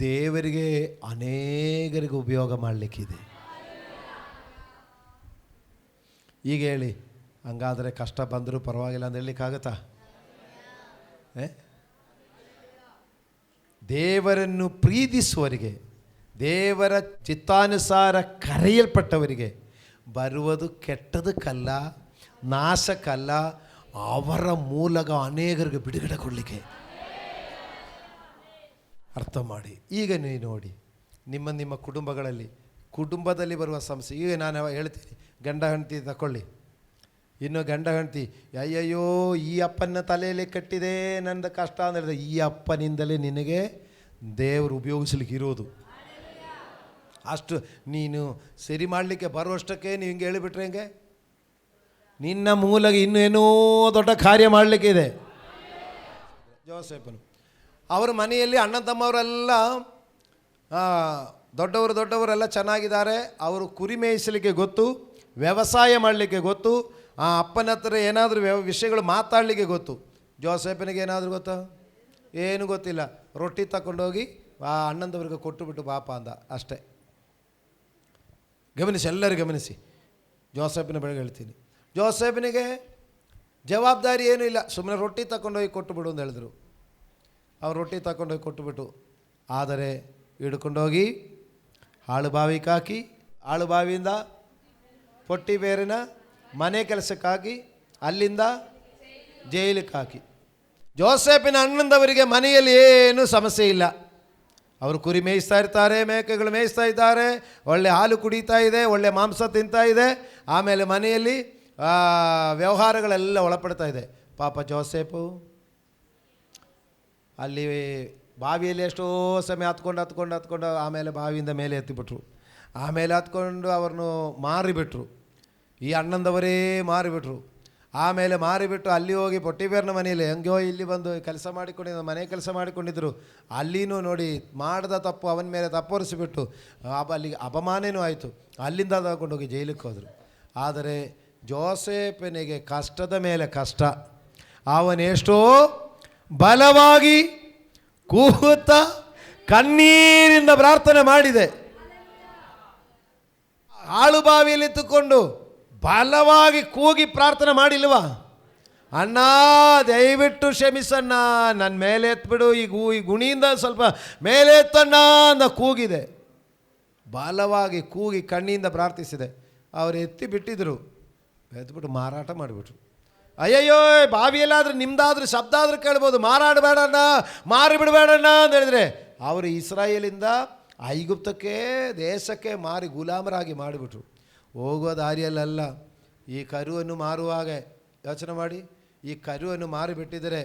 ದೇವರಿಗೆ ಅನೇಕರಿಗೆ ಉಪಯೋಗ ಮಾಡಲಿಕ್ಕಿದೆ. ಈಗ ಹೇಳಿ, ಹಂಗಾದರೆ ಕಷ್ಟ ಬಂದರೂ ಪರವಾಗಿಲ್ಲ ಅಂತ ಹೇಳಲಿಕ್ಕಾಗತ್ತಾ? ದೇವರನ್ನು ಪ್ರೀತಿಸುವವರಿಗೆ ದೇವರ ಚಿತ್ತಾನುಸಾರ ಕರೆಯಲ್ಪಟ್ಟವರಿಗೆ ಬರುವುದು ಕೆಟ್ಟದಕ್ಕಲ್ಲ, ನಾಶಕ್ಕಲ್ಲ, ಅವರ ಮೂಲಕ ಅನೇಕರಿಗೆ ಬಿಡುಗಡೆ ಕೊಡಲಿಕ್ಕೆ. ಅರ್ಥ ಮಾಡಿ. ಈಗ ನೀವು ನೋಡಿ, ನಿಮ್ಮ ಕುಟುಂಬದಲ್ಲಿ ಬರುವ ಸಮಸ್ಯೆ. ಈಗ ನಾನು ಹೇಳ್ತೀನಿ, ಗಂಡ ಹೆಂಡತಿ ತಗೊಳ್ಳಿ. ಇನ್ನು ಗಂಡ ಹೆಂಡತಿ, ಅಯ್ಯಯ್ಯೋ ಈ ಅಪ್ಪನ ತಲೆಯಲ್ಲಿ ಕಟ್ಟಿದೆ ನಂದು ಕಷ್ಟ ಅಂತ ಹೇಳಿದ್ರೆ, ಈ ಅಪ್ಪನಿಂದಲೇ ನಿನಗೆ ದೇವರು ಉಪಯೋಗಿಸ್ಲಿಕ್ಕೆ ಇರೋದು. ಅಷ್ಟು ನೀನು ಸರಿ ಮಾಡಲಿಕ್ಕೆ ಬರುವಷ್ಟಕ್ಕೆ ನೀವು ಹಿಂಗೆ ಹೇಳಿಬಿಟ್ರೆ ಹೆಂಗೆ? ನಿನ್ನ ಮೂಲಕ ಇನ್ನೂ ಏನೋ ದೊಡ್ಡ ಕಾರ್ಯ ಮಾಡಲಿಕ್ಕೆ ಇದೆ. ಜೋಸೆಫನು ಅವರ ಮನೆಯಲ್ಲಿ ಅಣ್ಣ ತಮ್ಮವರೆಲ್ಲ ದೊಡ್ಡವರೆಲ್ಲ ಚೆನ್ನಾಗಿದ್ದಾರೆ. ಅವರು ಕುರಿ ಮೇಯಿಸಲಿಕ್ಕೆ ಗೊತ್ತು, ವ್ಯವಸಾಯ ಮಾಡಲಿಕ್ಕೆ ಗೊತ್ತು, ಆ ಅಪ್ಪನ ಹತ್ರ ಏನಾದರೂ ವಿಷಯಗಳು ಮಾತಾಡಲಿಕ್ಕೆ ಗೊತ್ತು. ಜೋಸೆಫನಿಗೆ ಏನಾದರೂ ಗೊತ್ತಾ? ಏನು ಗೊತ್ತಿಲ್ಲ. ರೊಟ್ಟಿ ತಗೊಂಡೋಗಿ ಆ ಅಣ್ಣಂದವ್ರಿಗೆ ಕೊಟ್ಟುಬಿಟ್ಟು ಪಾಪ ಅಂದ ಅಷ್ಟೇ. ಗಮನಿಸಿ, ಎಲ್ಲರೂ ಗಮನಿಸಿ. ಜೋಸೆಫನ ಬೆಳಗ್ಗೆ ಹೇಳ್ತೀನಿ, ಜೋಸೆಫನಿಗೆ ಜವಾಬ್ದಾರಿ ಏನೂ ಇಲ್ಲ, ಸುಮ್ಮನೆ ರೊಟ್ಟಿ ತಗೊಂಡೋಗಿ ಕೊಟ್ಟುಬಿಡು ಅಂತ ಹೇಳಿದ್ರು. ಅವ್ರು ರೊಟ್ಟಿ ತಗೊಂಡೋಗಿ ಕೊಟ್ಟುಬಿಟ್ಟು, ಆದರೆ ಹಿಡ್ಕೊಂಡೋಗಿ ಆಳು ಬಾವಿಗೆ ಹಾಕಿ, ಆಳು ಬಾವಿಯಿಂದ ಪೊಟ್ಟಿಬೇರಿನ ಮನೆ ಕೆಲಸಕ್ಕೆ ಹಾಕಿ, ಅಲ್ಲಿಂದ ಜೈಲಿಗೆ ಹಾಕಿ. ಜೋಸೆಫಿನ ಅಣ್ಣಂದವರಿಗೆ ಮನೆಯಲ್ಲಿ ಏನೂ ಸಮಸ್ಯೆ ಇಲ್ಲ. ಅವರು ಕುರಿ ಮೇಯಿಸ್ತಾ ಇರ್ತಾರೆ, ಮೇಕೆಗಳು ಮೇಯಿಸ್ತಾ ಇದ್ದಾರೆ, ಒಳ್ಳೆ ಹಾಲು ಕುಡಿತಾ ಇದೆ, ಒಳ್ಳೆ ಮಾಂಸ ತಿಂತಾ ಇದೆ, ಆಮೇಲೆ ಮನೆಯಲ್ಲಿ ವ್ಯವಹಾರಗಳೆಲ್ಲ ಒಳಪಡ್ತಾ ಇದೆ. ಪಾಪ ಜೋಸೆಫು ಅಲ್ಲಿ ಬಾವಿಯಲ್ಲಿ ಎಷ್ಟೋ ಸಮಯ ಹತ್ಕೊಂಡು ಆಮೇಲೆ ಬಾವಿಯಿಂದ ಮೇಲೆ ಎತ್ತಿಬಿಟ್ರು. ಆಮೇಲೆ ಹತ್ಕೊಂಡು ಅವ್ರನ್ನು ಮಾರಿಬಿಟ್ರು. ಈ ಅಣ್ಣಂದವರೇ ಮಾರಿಬಿಟ್ರು. ಆಮೇಲೆ ಮಾರಿಬಿಟ್ಟು ಅಲ್ಲಿ ಹೋಗಿ ಪೊಟ್ಟಿಬೇರ್ನ ಮನೆಯಲ್ಲಿ ಹೆಂಗೋ ಇಲ್ಲಿ ಬಂದು ಕೆಲಸ ಮಾಡಿಕೊಂಡಿದ್ದು, ಮನೆ ಕೆಲಸ ಮಾಡಿಕೊಂಡಿದ್ದರು. ಅಲ್ಲಿನೂ ನೋಡಿ ಮಾಡಿದ ತಪ್ಪು ಅವನ ಮೇಲೆ ತಪ್ಪೊರಿಸಿಬಿಟ್ಟು ಅಲ್ಲಿಗೆ ಅಪಮಾನನೂ ಆಯಿತು. ಅಲ್ಲಿಂದ ತಗೊಂಡೋಗಿ ಜೈಲಿಗೆ ಹೋದರು. ಆದರೆ ಜೋಸೆಫನಿಗೆ ಕಷ್ಟದ ಮೇಲೆ ಕಷ್ಟ. ಅವನೆಷ್ಟೋ ಬಲವಾಗಿ ಕೂಗುತ್ತ ಕಣ್ಣೀರಿಂದ ಪ್ರಾರ್ಥನೆ ಮಾಡಿದೆ. ಆಳು ಬಾವಿಯಲ್ಲಿ ಎತ್ತುಕೊಂಡು ಬಲವಾಗಿ ಕೂಗಿ ಪ್ರಾರ್ಥನೆ ಮಾಡಿಲ್ವಾ? ಅಣ್ಣ ದಯವಿಟ್ಟು ಕ್ಷಮಿಸಣ್ಣ, ನನ್ನ ಮೇಲೆ ಎತ್ಬಿಡು, ಈ ಗುಣಿಯಿಂದ ಸ್ವಲ್ಪ ಮೇಲೆ ಎತ್ತಣ್ಣ ಅಂತ ಕೂಗಿದೆ. ಬಲವಾಗಿ ಕೂಗಿ ಕಣ್ಣಿಂದ ಪ್ರಾರ್ಥಿಸಿದೆ. ಅವರು ಎತ್ತಿ ಬಿಟ್ಟಿದ್ರು, ಎತ್ಬಿಟ್ಟು ಮಾರಾಟ ಮಾಡಿಬಿಟ್ರು. ಅಯ್ಯಯ್ಯೋ ಬಾವಿಯಲ್ಲಾದ್ರೆ ನಿಮ್ದಾದ್ರೂ ಶಬ್ದ ಆದರೂ ಕೇಳ್ಬೋದು, ಮಾರಾಡಬೇಡಣ್ಣ, ಮಾರಿಬಿಡಬೇಡಣ್ಣ ಅಂತ ಹೇಳಿದ್ರೆ, ಅವರು ಇಸ್ರಾಯೇಲಿಂದ ಐಗುಪ್ತಕ್ಕೆ ದೇಶಕ್ಕೆ ಮಾರಿ ಗುಲಾಮರಾಗಿ ಮಾಡಿಬಿಟ್ರು. ಹೋಗೋ ದಾರಿಯಲ್ಲ. ಈ ಕರುವನ್ನು ಮಾರುವಾಗ ಯೋಚನೆ ಮಾಡಿ, ಈ ಕರುವನ್ನು ಮಾರಿಬಿಟ್ಟಿದರೆ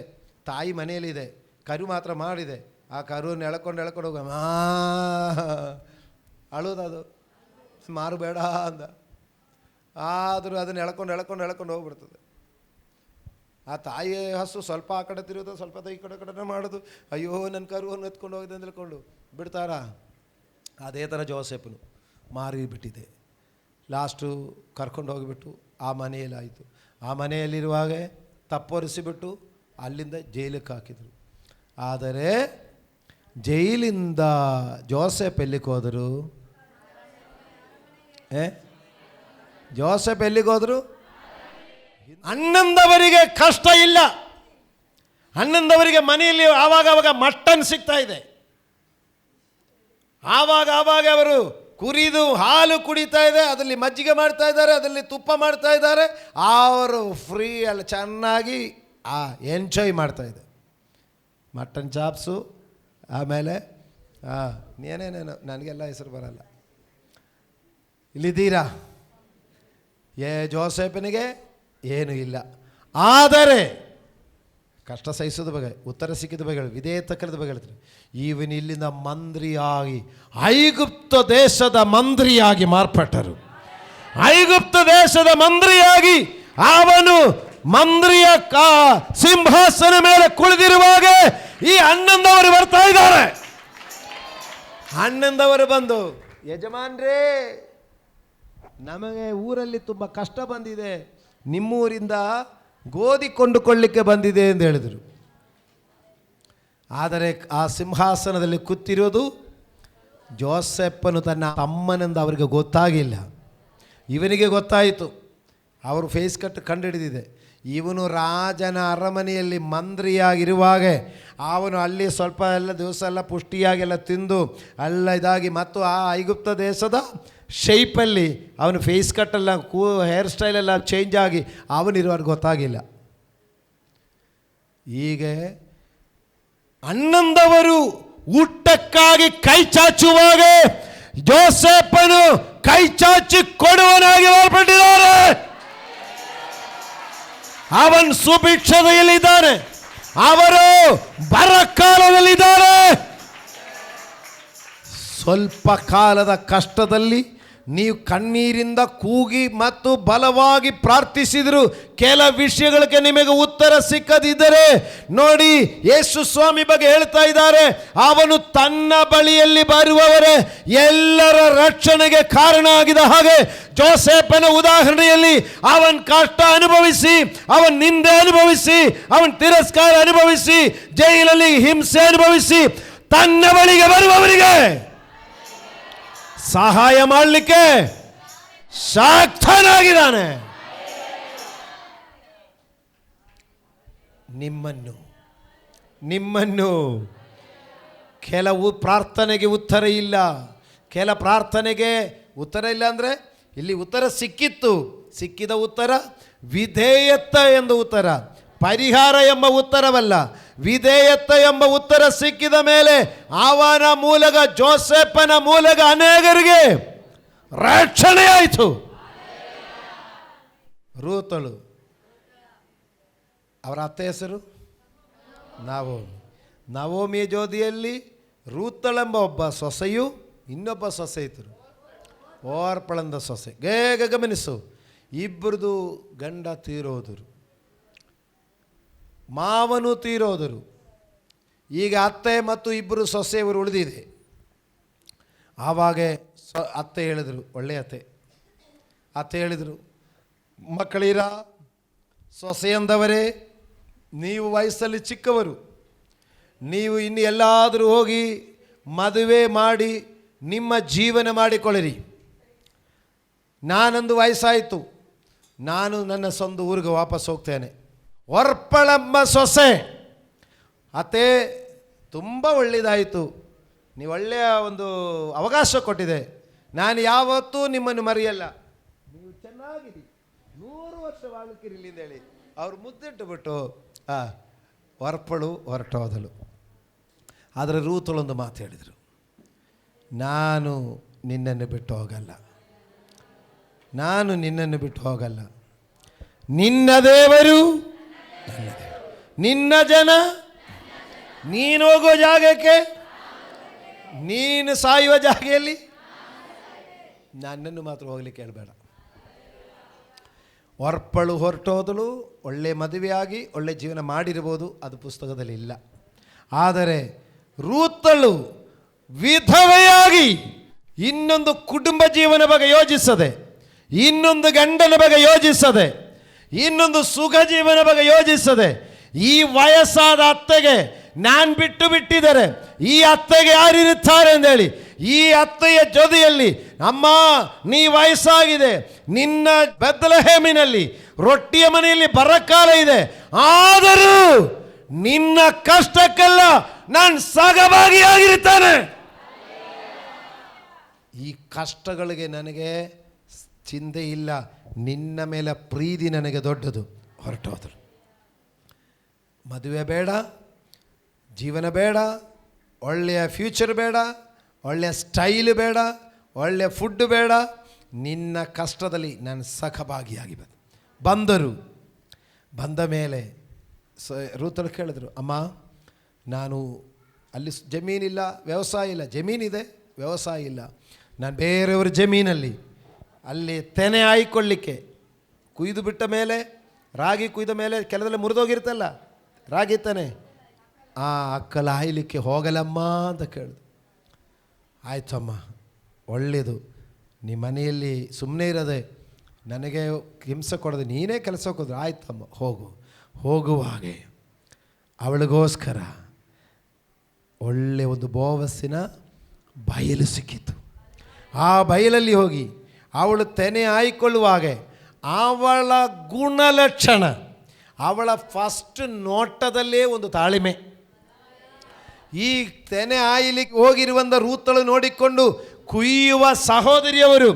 ತಾಯಿ ಮನೆಯಲ್ಲಿದೆ, ಕರು ಮಾತ್ರ ಮಾಡಿದೆ. ಆ ಕರುವನ್ನು ಎಳ್ಕೊಂಡು ಹೋಗ ಅಳೋದದು, ಮಾರಬೇಡ ಅಂದ. ಆದರೂ ಅದನ್ನು ಎಳ್ಕೊಂಡು ಹೋಗ್ಬಿಡ್ತದೆ. ಆ ತಾಯಿ ಹಸು ಸ್ವಲ್ಪ ಆ ಕಡೆ ತಿರುಗೋದು, ಸ್ವಲ್ಪ ಈ ಕಡೆ ಮಾಡೋದು. ಅಯ್ಯೋ ನನ್ನ ಕರುವನ್ನು ಎತ್ಕೊಂಡು ಹೋಗಿದೆ ಅಂತ ಹೇಳ್ಕೊಂಡು ಬಿಡ್ತಾರಾ? ಅದೇ ಥರ ಜೋಸೆಫನು ಮಾರಿಬಿಟ್ಟಿದೆ. ಲಾಸ್ಟು ಕರ್ಕೊಂಡು ಹೋಗಿಬಿಟ್ಟು ಆ ಮನೆಯಲ್ಲಾಯಿತು. ಆ ಮನೆಯಲ್ಲಿರುವಾಗ ತಪ್ಪೊರಿಸಿಬಿಟ್ಟು ಅಲ್ಲಿಂದ ಜೈಲಿಗೆ ಹಾಕಿದರು. ಆದರೆ ಜೈಲಿಂದ ಜೋಸೆಫ್ ಎಲ್ಲಿಗೆ ಹೋದರು? ಜೋಸೆಫ್ ಎಲ್ಲಿಗೆ ಹೋದರು? ಅಣ್ಣಂದವರಿಗೆ ಕಷ್ಟ ಇಲ್ಲ. ಅಣ್ಣಂದವರಿಗೆ ಮನೆಯಲ್ಲಿ ಆವಾಗ ಮಟನ್ ಸಿಗ್ತಾ ಇದೆ. ಆವಾಗ ಅವರು ಕುರಿದು ಹಾಲು ಕುಡಿತಾ ಇದೆ, ಅದರಲ್ಲಿ ಮಜ್ಜಿಗೆ ಮಾಡ್ತಾ ಇದ್ದಾರೆ, ಅದರಲ್ಲಿ ತುಪ್ಪ ಮಾಡ್ತಾ ಇದ್ದಾರೆ. ಅವರು ಫ್ರೀ ಅಲ್ಲಿ ಚೆನ್ನಾಗಿ ಎಂಜಾಯ್ ಮಾಡ್ತಾ ಇದೆ. ಮಟನ್ ಚಾಪ್ಸು, ಆಮೇಲೆ ಏನೇನೇನು ನನಗೆಲ್ಲ ಹೆಸರು ಬರಲ್ಲ. ಇಲ್ಲಿದ್ದೀರಾ? ಜೋಸೆಫನಿಗೆ ಏನೂ ಇಲ್ಲ. ಆದರೆ ಕಷ್ಟ ಸಹಿಸೋದ ಬಗ್ಗೆ, ಉತ್ತರ ಸಿಕ್ಕಿದ ಬಗ್ಗೆ, ವಿಧೇಯತಕ್ಕದ ಬಗ್ಗೆ ಹೇಳ್ತಾರೆ. ಇವನು ಇಲ್ಲಿಂದ ಮಂತ್ರಿಯಾಗಿ ಐಗುಪ್ತ ದೇಶದ ಮಂತ್ರಿಯಾಗಿ ಮಾರ್ಪಟ್ಟರು. ಐಗುಪ್ತ ದೇಶದ ಮಂತ್ರಿಯಾಗಿ ಅವನು ಮಂತ್ರಿಯ ಸಿಂಹಾಸನ ಮೇಲೆ ಕುಳಿದಿರುವಾಗ ಈ ಅಣ್ಣಂದವರು ಬರ್ತಾ ಇದ್ದಾರೆ. ಅಣ್ಣಂದವರು ಬಂದು, ಯಜಮಾನ್ರೇ ನಮಗೆ ಊರಲ್ಲಿ ತುಂಬ ಕಷ್ಟ ಬಂದಿದೆ, ನಿಮ್ಮೂರಿಂದ ಗೋಧಿ ಕೊಂಡುಕೊಳ್ಳಿಕ್ಕೆ ಬಂದಿದೆ ಎಂದು ಹೇಳಿದರು. ಆದರೆ ಆ ಸಿಂಹಾಸನದಲ್ಲಿ ಕೂತಿರೋದು ಜೋಸೆಫನು ತನ್ನ ತಮ್ಮನೆಂದು ಅವರಿಗೆ ಗೊತ್ತಾಗಿಲ್ಲ. ಇವನಿಗೆ ಗೊತ್ತಾಯಿತು. ಅವರು ಫೇಸ್ ಕಟ್ ಕಂಡುಹಿಡಿದಿದೆ. ಇವನು ರಾಜನ ಅರಮನೆಯಲ್ಲಿ ಮಂತ್ರಿಯಾಗಿರುವಾಗ ಅವನು ಅಲ್ಲಿ ಸ್ವಲ್ಪ ಎಲ್ಲ ದಿವಸ ಎಲ್ಲ ಪುಷ್ಟಿಯಾಗೆಲ್ಲ ತಿಂದು ಎಲ್ಲ ಇದಾಗಿ ಮತ್ತು ಆ ಐಗುಪ್ತ ದೇಶದ ಶೇಪಲ್ಲಿ ಅವನು ಫೇಸ್ ಕಟ್ಟೆಲ್ಲ ಹೇರ್ ಸ್ಟೈಲೆಲ್ಲ ಚೇಂಜ್ ಆಗಿ ಅವನಿರುವಾಗ ಗೊತ್ತಾಗಿಲ್ಲ. ಹೀಗೆ ಹನ್ನೊಂದವರು ಊಟಕ್ಕಾಗಿ ಕೈ ಚಾಚುವಾಗ ಜೋಸೆಫನು ಕೈ ಚಾಚಿ ಕೊಡುವನಾಗಿ ಹೊರಪಟ್ಟಿದ್ದಾರೆ. ಅವನ್ ಸುಭಿಕ್ಷತೆಯಲ್ಲಿದ್ದಾನೆ, ಅವರು ಬರಕಾಲದಲ್ಲಿದ್ದಾರೆ. ಸ್ವಲ್ಪ ಕಾಲದ ಕಷ್ಟದಲ್ಲಿ ನೀವು ಕಣ್ಣೀರಿಂದ ಕೂಗಿ ಮತ್ತು ಬಲವಾಗಿ ಪ್ರಾರ್ಥಿಸಿದರು. ಕೆಲ ವಿಷಯಗಳಿಗೆ ನಿಮಗೆ ಉತ್ತರ ಸಿಕ್ಕದಿದ್ದರೆ ನೋಡಿ, ಯೇಸು ಸ್ವಾಮಿ ಬಗ್ಗೆ ಹೇಳ್ತಾ ಇದ್ದಾರೆ, ಅವನು ತನ್ನ ಬಳಿಯಲ್ಲಿ ಬರುವವರೇ ಎಲ್ಲರ ರಕ್ಷಣೆಗೆ ಕಾರಣ ಆಗಿದ ಹಾಗೆ ಜೋಸೆಫನ ಉದಾಹರಣೆಯಲ್ಲಿ ಅವನ್ ಕಷ್ಟ ಅನುಭವಿಸಿ, ಅವನ್ ನಿಂದೆ ಅನುಭವಿಸಿ, ಅವನ್ ತಿರಸ್ಕಾರ ಅನುಭವಿಸಿ, ಜೈಲಲ್ಲಿ ಹಿಂಸೆ ಅನುಭವಿಸಿ ತನ್ನ ಬಳಿಗೆ ಬರುವವರಿಗೆ ಸಹಾಯ ಮಾಡಲಿಕ್ಕೆ ಶಕ್ತನಾಗಿದ್ದಾನೆ. ನಿಮ್ಮನ್ನು ಕೆಲವು ಪ್ರಾರ್ಥನೆಗೆ ಉತ್ತರ ಇಲ್ಲ, ಕೆಲ ಪ್ರಾರ್ಥನೆಗೆ ಉತ್ತರ ಇಲ್ಲ ಅಂದರೆ ಇಲ್ಲಿ ಉತ್ತರ ಸಿಕ್ಕಿದ ಉತ್ತರ ವಿಧೇಯತ್ವ ಎಂಬ ಉತ್ತರ, ಪರಿಹಾರ ಎಂಬ ಉತ್ತರವಲ್ಲ. ವಿಧೇಯತ್ವ ಎಂಬ ಉತ್ತರ ಸಿಕ್ಕಿದ ಮೇಲೆ ಅವನ ಮೂಲಕ, ಜೋಸೆಫನ ಮೂಲಕ ಅನೇಕರಿಗೆ ರಕ್ಷಣೆ ಆಯಿತು. ರೂತಳು, ಅವರ ಅತ್ತೆ ಹೆಸರು ನವೋಮಿ ಜೋದಿಯಲ್ಲಿ ರೂತಳೆಂಬ ಒಬ್ಬ ಸೊಸೆಯು, ಇನ್ನೊಬ್ಬ ಸೊಸೆ ಇದ್ದರು, ಓರ್ಪಳಂದ ಸೊಸೆ. ಬೇಗ ಗಮನಿಸು, ಇಬ್ಬರದು ಗಂಡ ತೀರೋದರು, ಮಾವನು ತೀರೋದರು. ಈಗ ಅತ್ತೆ ಮತ್ತು ಇಬ್ಬರು ಸೊಸೆಯವರು ಉಳಿದಿದೆ. ಆವಾಗ ಅತ್ತೆ ಹೇಳಿದರು, ಒಳ್ಳೆಯ ಅತ್ತೆ ಹೇಳಿದರು, ಮಕ್ಕಳಿರ ಸೊಸೆಯಂದವರೇ, ನೀವು ವಯಸ್ಸಲ್ಲಿ ಚಿಕ್ಕವರು, ನೀವು ಇನ್ನು ಎಲ್ಲಾದರೂ ಹೋಗಿ ಮದುವೆ ಮಾಡಿ ನಿಮ್ಮ ಜೀವನ ಮಾಡಿಕೊಳ್ಳಿರಿ. ನಾನೊಂದು ವಯಸ್ಸಾಯಿತು, ನಾನು ನನ್ನ ಸ್ವಂತ ಊರಿಗೆ ವಾಪಸ್ ಹೋಗ್ತೇನೆ. ಒರ್ಪಳಮ್ಮ ಸೊಸೆ, ಅತ್ತೆ ತುಂಬ ಒಳ್ಳೆಯದಾಯಿತು, ನೀವು ಒಳ್ಳೆಯ ಒಂದು ಅವಕಾಶ ಕೊಟ್ಟಿದೆ, ನಾನು ಯಾವತ್ತೂ ನಿಮ್ಮನ್ನು ಮರೆಯಲ್ಲ, ನೀವು ಚೆನ್ನಾಗಿರಿ, 100 ವರ್ಷ ಬಾಳುಕಿರಲಿ ಅಂತೇಳಿ ಅವರು ಮುದ್ದಿಟ್ಟು ಬಿಟ್ಟು ಒರ್ಪಳು ಹೊರಟೋದಳು. ಆದರೆ ರೂತಳೊಂದು ಮಾತು ಹೇಳಿದರು, ನಾನು ನಿನ್ನನ್ನು ಬಿಟ್ಟು ಹೋಗಲ್ಲ, ನಾನು ನಿನ್ನನ್ನು ಬಿಟ್ಟು ಹೋಗಲ್ಲ, ನಿನ್ನ ದೇವರು ನಿನ್ನ ಜನ, ನೀನು ಹೋಗೋ ಜಾಗಕ್ಕೆ, ನೀನು ಸಾಯುವ ಜಾಗೆಯಲ್ಲಿ ನನ್ನನ್ನು ಮಾತ್ರ ಹೋಗ್ಲಿಕ್ಕೆ ಹೇಳಬೇಡ. ಒರ್ಪಳು ಹೊರಟೋದಳು, ಒಳ್ಳೆ ಮದುವೆಯಾಗಿ ಒಳ್ಳೆ ಜೀವನ ಮಾಡಿರ್ಬೋದು, ಅದು ಪುಸ್ತಕದಲ್ಲಿ ಇಲ್ಲ. ಆದರೆ ರೂತಳು ವಿಧವೆಯಾಗಿ ಇನ್ನೊಂದು ಕುಟುಂಬ ಜೀವನ ಬಗ್ಗೆ ಯೋಚಿಸದೆ, ಇನ್ನೊಂದು ಗಂಡನ ಬಗ್ಗೆ ಯೋಚಿಸದೆ, ಇನ್ನೊಂದು ಸುಖ ಜೀವನ ಬಗ್ಗೆ ಯೋಚಿಸದೆ, ಈ ವಯಸ್ಸಾದ ಅತ್ತೆಗೆ ನಾನು ಬಿಟ್ಟಿದ್ದಾರೆ, ಈ ಅತ್ತೆಗೆ ಯಾರಿರುತ್ತಾರೆ ಅಂದೇಳಿ ಈ ಅತ್ತೆಯ ಜೊತೆಯಲ್ಲಿ, ಅಮ್ಮ ನೀ ವಯಸ್ಸಾಗಿದೆ, ನಿನ್ನ ಬೆತ್ಲೆಹೇಮಿನಲ್ಲಿ ರೊಟ್ಟಿಯ ಮನೆಯಲ್ಲಿ ಬರಕಾಲ ಇದೆ, ಆದರೂ ನಿನ್ನ ಕಷ್ಟಕ್ಕೆಲ್ಲ ನಾನು ಸಹಭಾಗಿಯಾಗಿರುತ್ತೇನೆ. ಈ ಕಷ್ಟಗಳಿಗೆ ನನಗೆ ಚಿಂತೆ ಇಲ್ಲ, ನಿನ್ನ ಮೇಲೆ ಪ್ರೀತಿ ನನಗೆ ದೊಡ್ಡದು. ಹೊರಟೋದ್ರು. ಮದುವೆ ಬೇಡ, ಜೀವನ ಬೇಡ, ಒಳ್ಳೆಯ ಫ್ಯೂಚರ್ ಬೇಡ, ಒಳ್ಳೆಯ ಸ್ಟೈಲ್ ಬೇಡ, ಒಳ್ಳೆಯ ಫುಡ್ ಬೇಡ, ನಿನ್ನ ಕಷ್ಟದಲ್ಲಿ ನಾನು ಸಹಭಾಗಿಯಾಗಿ ಬಂದರು. ಬಂದ ಮೇಲೆ ರೂತಳು ಕೇಳಿದ್ರು, ಅಮ್ಮ ನಾನು ಅಲ್ಲಿ ಜಮೀನಿಲ್ಲ, ವ್ಯವಸಾಯ ಇಲ್ಲ, ಜಮೀನಿದೆ ವ್ಯವಸಾಯ ಇಲ್ಲ, ನಾನು ಬೇರೆಯವ್ರ ಜಮೀನಲ್ಲಿ ಅಲ್ಲಿ ತೆನೆ ಹಾಯಿಕೊಳ್ಳಿಕ್ಕೆ ಕುಯ್ದು ಬಿಟ್ಟ ಮೇಲೆ, ರಾಗಿ ಕುಯ್ದ ಮೇಲೆ ಕೆಲವೆಲ್ಲ ಮುರಿದೋಗಿರ್ತಲ್ಲ ರಾಗಿ ತೆನೆ, ಆ ಅಕ್ಕಲ ಹಾಯಲಿಕ್ಕೆ ಹೋಗಲಮ್ಮ ಅಂತ ಕೇಳಿದ್ರು. ಆಯ್ತಮ್ಮ, ಒಳ್ಳೆಯದು, ನಿಮ್ಮ ಮನೆಯಲ್ಲಿ ಸುಮ್ಮನೆ ಇರೋದೆ, ನನಗೆ ಹಿಂಸೆ ಕೊಡೋದು, ನೀನೇ ಕೆಲಸಕ್ಕೆ ಹೋದ್ರು, ಆಯ್ತಮ್ಮ ಹೋಗು. ಹೋಗುವಾಗೆ ಅವಳಿಗೋಸ್ಕರ ಒಳ್ಳೆಯ ಒಂದು ಬೋವಸ್ಸಿನ ಬಯಲು ಸಿಕ್ಕಿತು. ಆ ಬಯಲಲ್ಲಿ ಹೋಗಿ ಅವಳು ತೆನೆ ಹಾಯಿಕೊಳ್ಳುವಾಗ ಅವಳ ಗುಣಲಕ್ಷಣ, ಅವಳ ಫಸ್ಟ್ ನೋಟದಲ್ಲೇ ಒಂದು ತಾಳ್ಮೆ. ಈ ತೆನೆ ಆಯ್ಲಿಕ್ಕೆ ಹೋಗಿರುವಂಥ ರೂತಳು ನೋಡಿಕೊಂಡು ಕುಯ್ಯುವ ಸಹೋದರಿಯವರು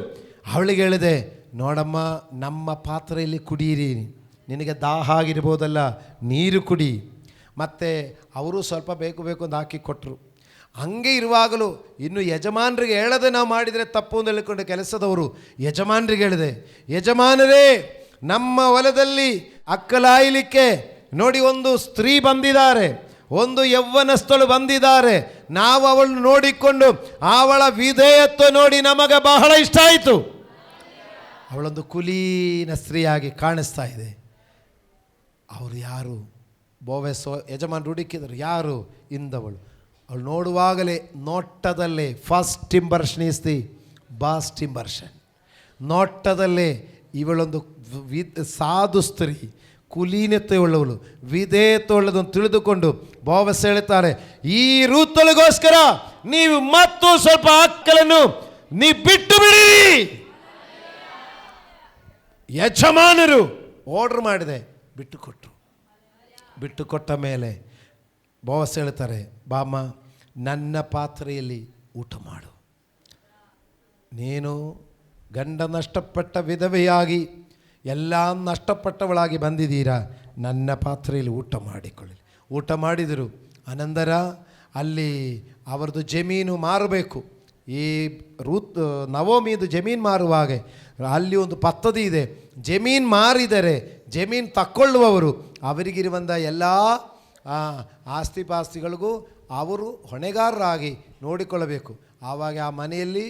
ಅವಳಿಗೆ ಹೇಳಿದೆ, ನೋಡಮ್ಮ, ನಮ್ಮ ಪಾತ್ರೆಯಲ್ಲಿ ಕುಡಿಯಿರಿ, ನಿನಗೆ ದಾಹ ಆಗಿರ್ಬೋದಲ್ಲ, ನೀರು ಕುಡಿ. ಮತ್ತು ಅವರು ಸ್ವಲ್ಪ ಬೇಕು ಬೇಕು ಅಂತ ಹಾಕಿ ಕೊಟ್ಟರು. ಹಂಗೆ ಇರುವಾಗಲೂ ಇನ್ನು ಯಜಮಾನರಿಗೆ ಹೇಳದೆ ನಾವು ಮಾಡಿದರೆ ತಪ್ಪು ಅಂತ ಹೇಳಿಕೊಂಡು ಕೆಲಸದವರು ಯಜಮಾನರಿಗೆ ಹೇಳಿದೆ, ಯಜಮಾನರೇ, ನಮ್ಮ ಹೊಲದಲ್ಲಿ ಅಕ್ಕಲಾಯಲಿಕ್ಕೆ ನೋಡಿ ಒಂದು ಸ್ತ್ರೀ ಬಂದಿದ್ದಾರೆ, ಒಂದು ಯೌವನಸ್ಥಳು ಬಂದಿದ್ದಾರೆ. ನಾವು ಅವಳನ್ನು ನೋಡಿಕೊಂಡು ಅವಳ ವಿಧೇಯತ್ವ ನೋಡಿ ನಮಗೆ ಬಹಳ ಇಷ್ಟ ಆಯಿತು. ಅವಳೊಂದು ಕುಲೀನ ಸ್ತ್ರೀಯಾಗಿ ಕಾಣಿಸ್ತಾ ಇದೆ. ಅವರು ಯಾರು? ಬೋವೆಸೋ ಯಜಮಾನರು ಹುಡುಕಿದರು, ಯಾರು? ಇಂದವಳು. ಅವಳು ನೋಡುವಾಗಲೇ ನೋಟದಲ್ಲೇ first impression is the best impression. ನೋಟದಲ್ಲೇ ಇವಳೊಂದು ಸಾಧು ಸ್ತ್ರೀ, ಕುಲೀನತೆ ಉಳ್ಳವಳು, ವಿಧೇಯತೆ ಉಳ್ಳದನ್ನು ತಿಳಿದುಕೊಂಡು ಬೋವಸ್ ಹೇಳ್ತಾರೆ, ಈ ರೂತಳಿಗೋಸ್ಕರ ನೀವು ಮತ್ತು ಸ್ವಲ್ಪ ಅಕ್ಕಲನ್ನು ನೀವು ಬಿಟ್ಟು ಬಿಡಿ. ಯಜಮಾನರು ಆರ್ಡರ್ ಮಾಡಿದೆ, ಬಿಟ್ಟುಕೊಟ್ರು. ಬಿಟ್ಟುಕೊಟ್ಟ ಮೇಲೆ ಬೋವಸ್ ಹೇಳ್ತಾರೆ, ಬಾಮ್ಮ, ನನ್ನ ಪಾತ್ರೆಯಲ್ಲಿ ಊಟ ಮಾಡು. ನೀನು ಗಂಡ ನಷ್ಟಪಟ್ಟ ವಿಧವೆಯಾಗಿ ಎಲ್ಲ ನಷ್ಟಪಟ್ಟವಳಾಗಿ ಬಂದಿದ್ದೀರಾ, ನನ್ನ ಪಾತ್ರೆಯಲ್ಲಿ ಊಟ ಮಾಡಿಕೊಳ್ಳಿ. ಊಟ ಮಾಡಿದರು. ಅನಂತರ ಅಲ್ಲಿ ಅವರದ್ದು ಜಮೀನು ಮಾರಬೇಕು. ಈ ನವೋಮಿದು ಜಮೀನು ಮಾರುವಾಗ ಅಲ್ಲಿ ಒಂದು ಪದ್ಧತಿ ಇದೆ, ಜಮೀನು ಮಾರಿದರೆ ಜಮೀನು ತಕ್ಕೊಳ್ಳುವವರು ಅವರಿಗಿರುವಂಥ ಎಲ್ಲ ಆಸ್ತಿ ಪಾಸ್ತಿಗಳಿಗೂ ಅವರು ಹೊಣೆಗಾರರಾಗಿ ನೋಡಿಕೊಳ್ಳಬೇಕು. ಆವಾಗ ಆ ಮನೆಯಲ್ಲಿ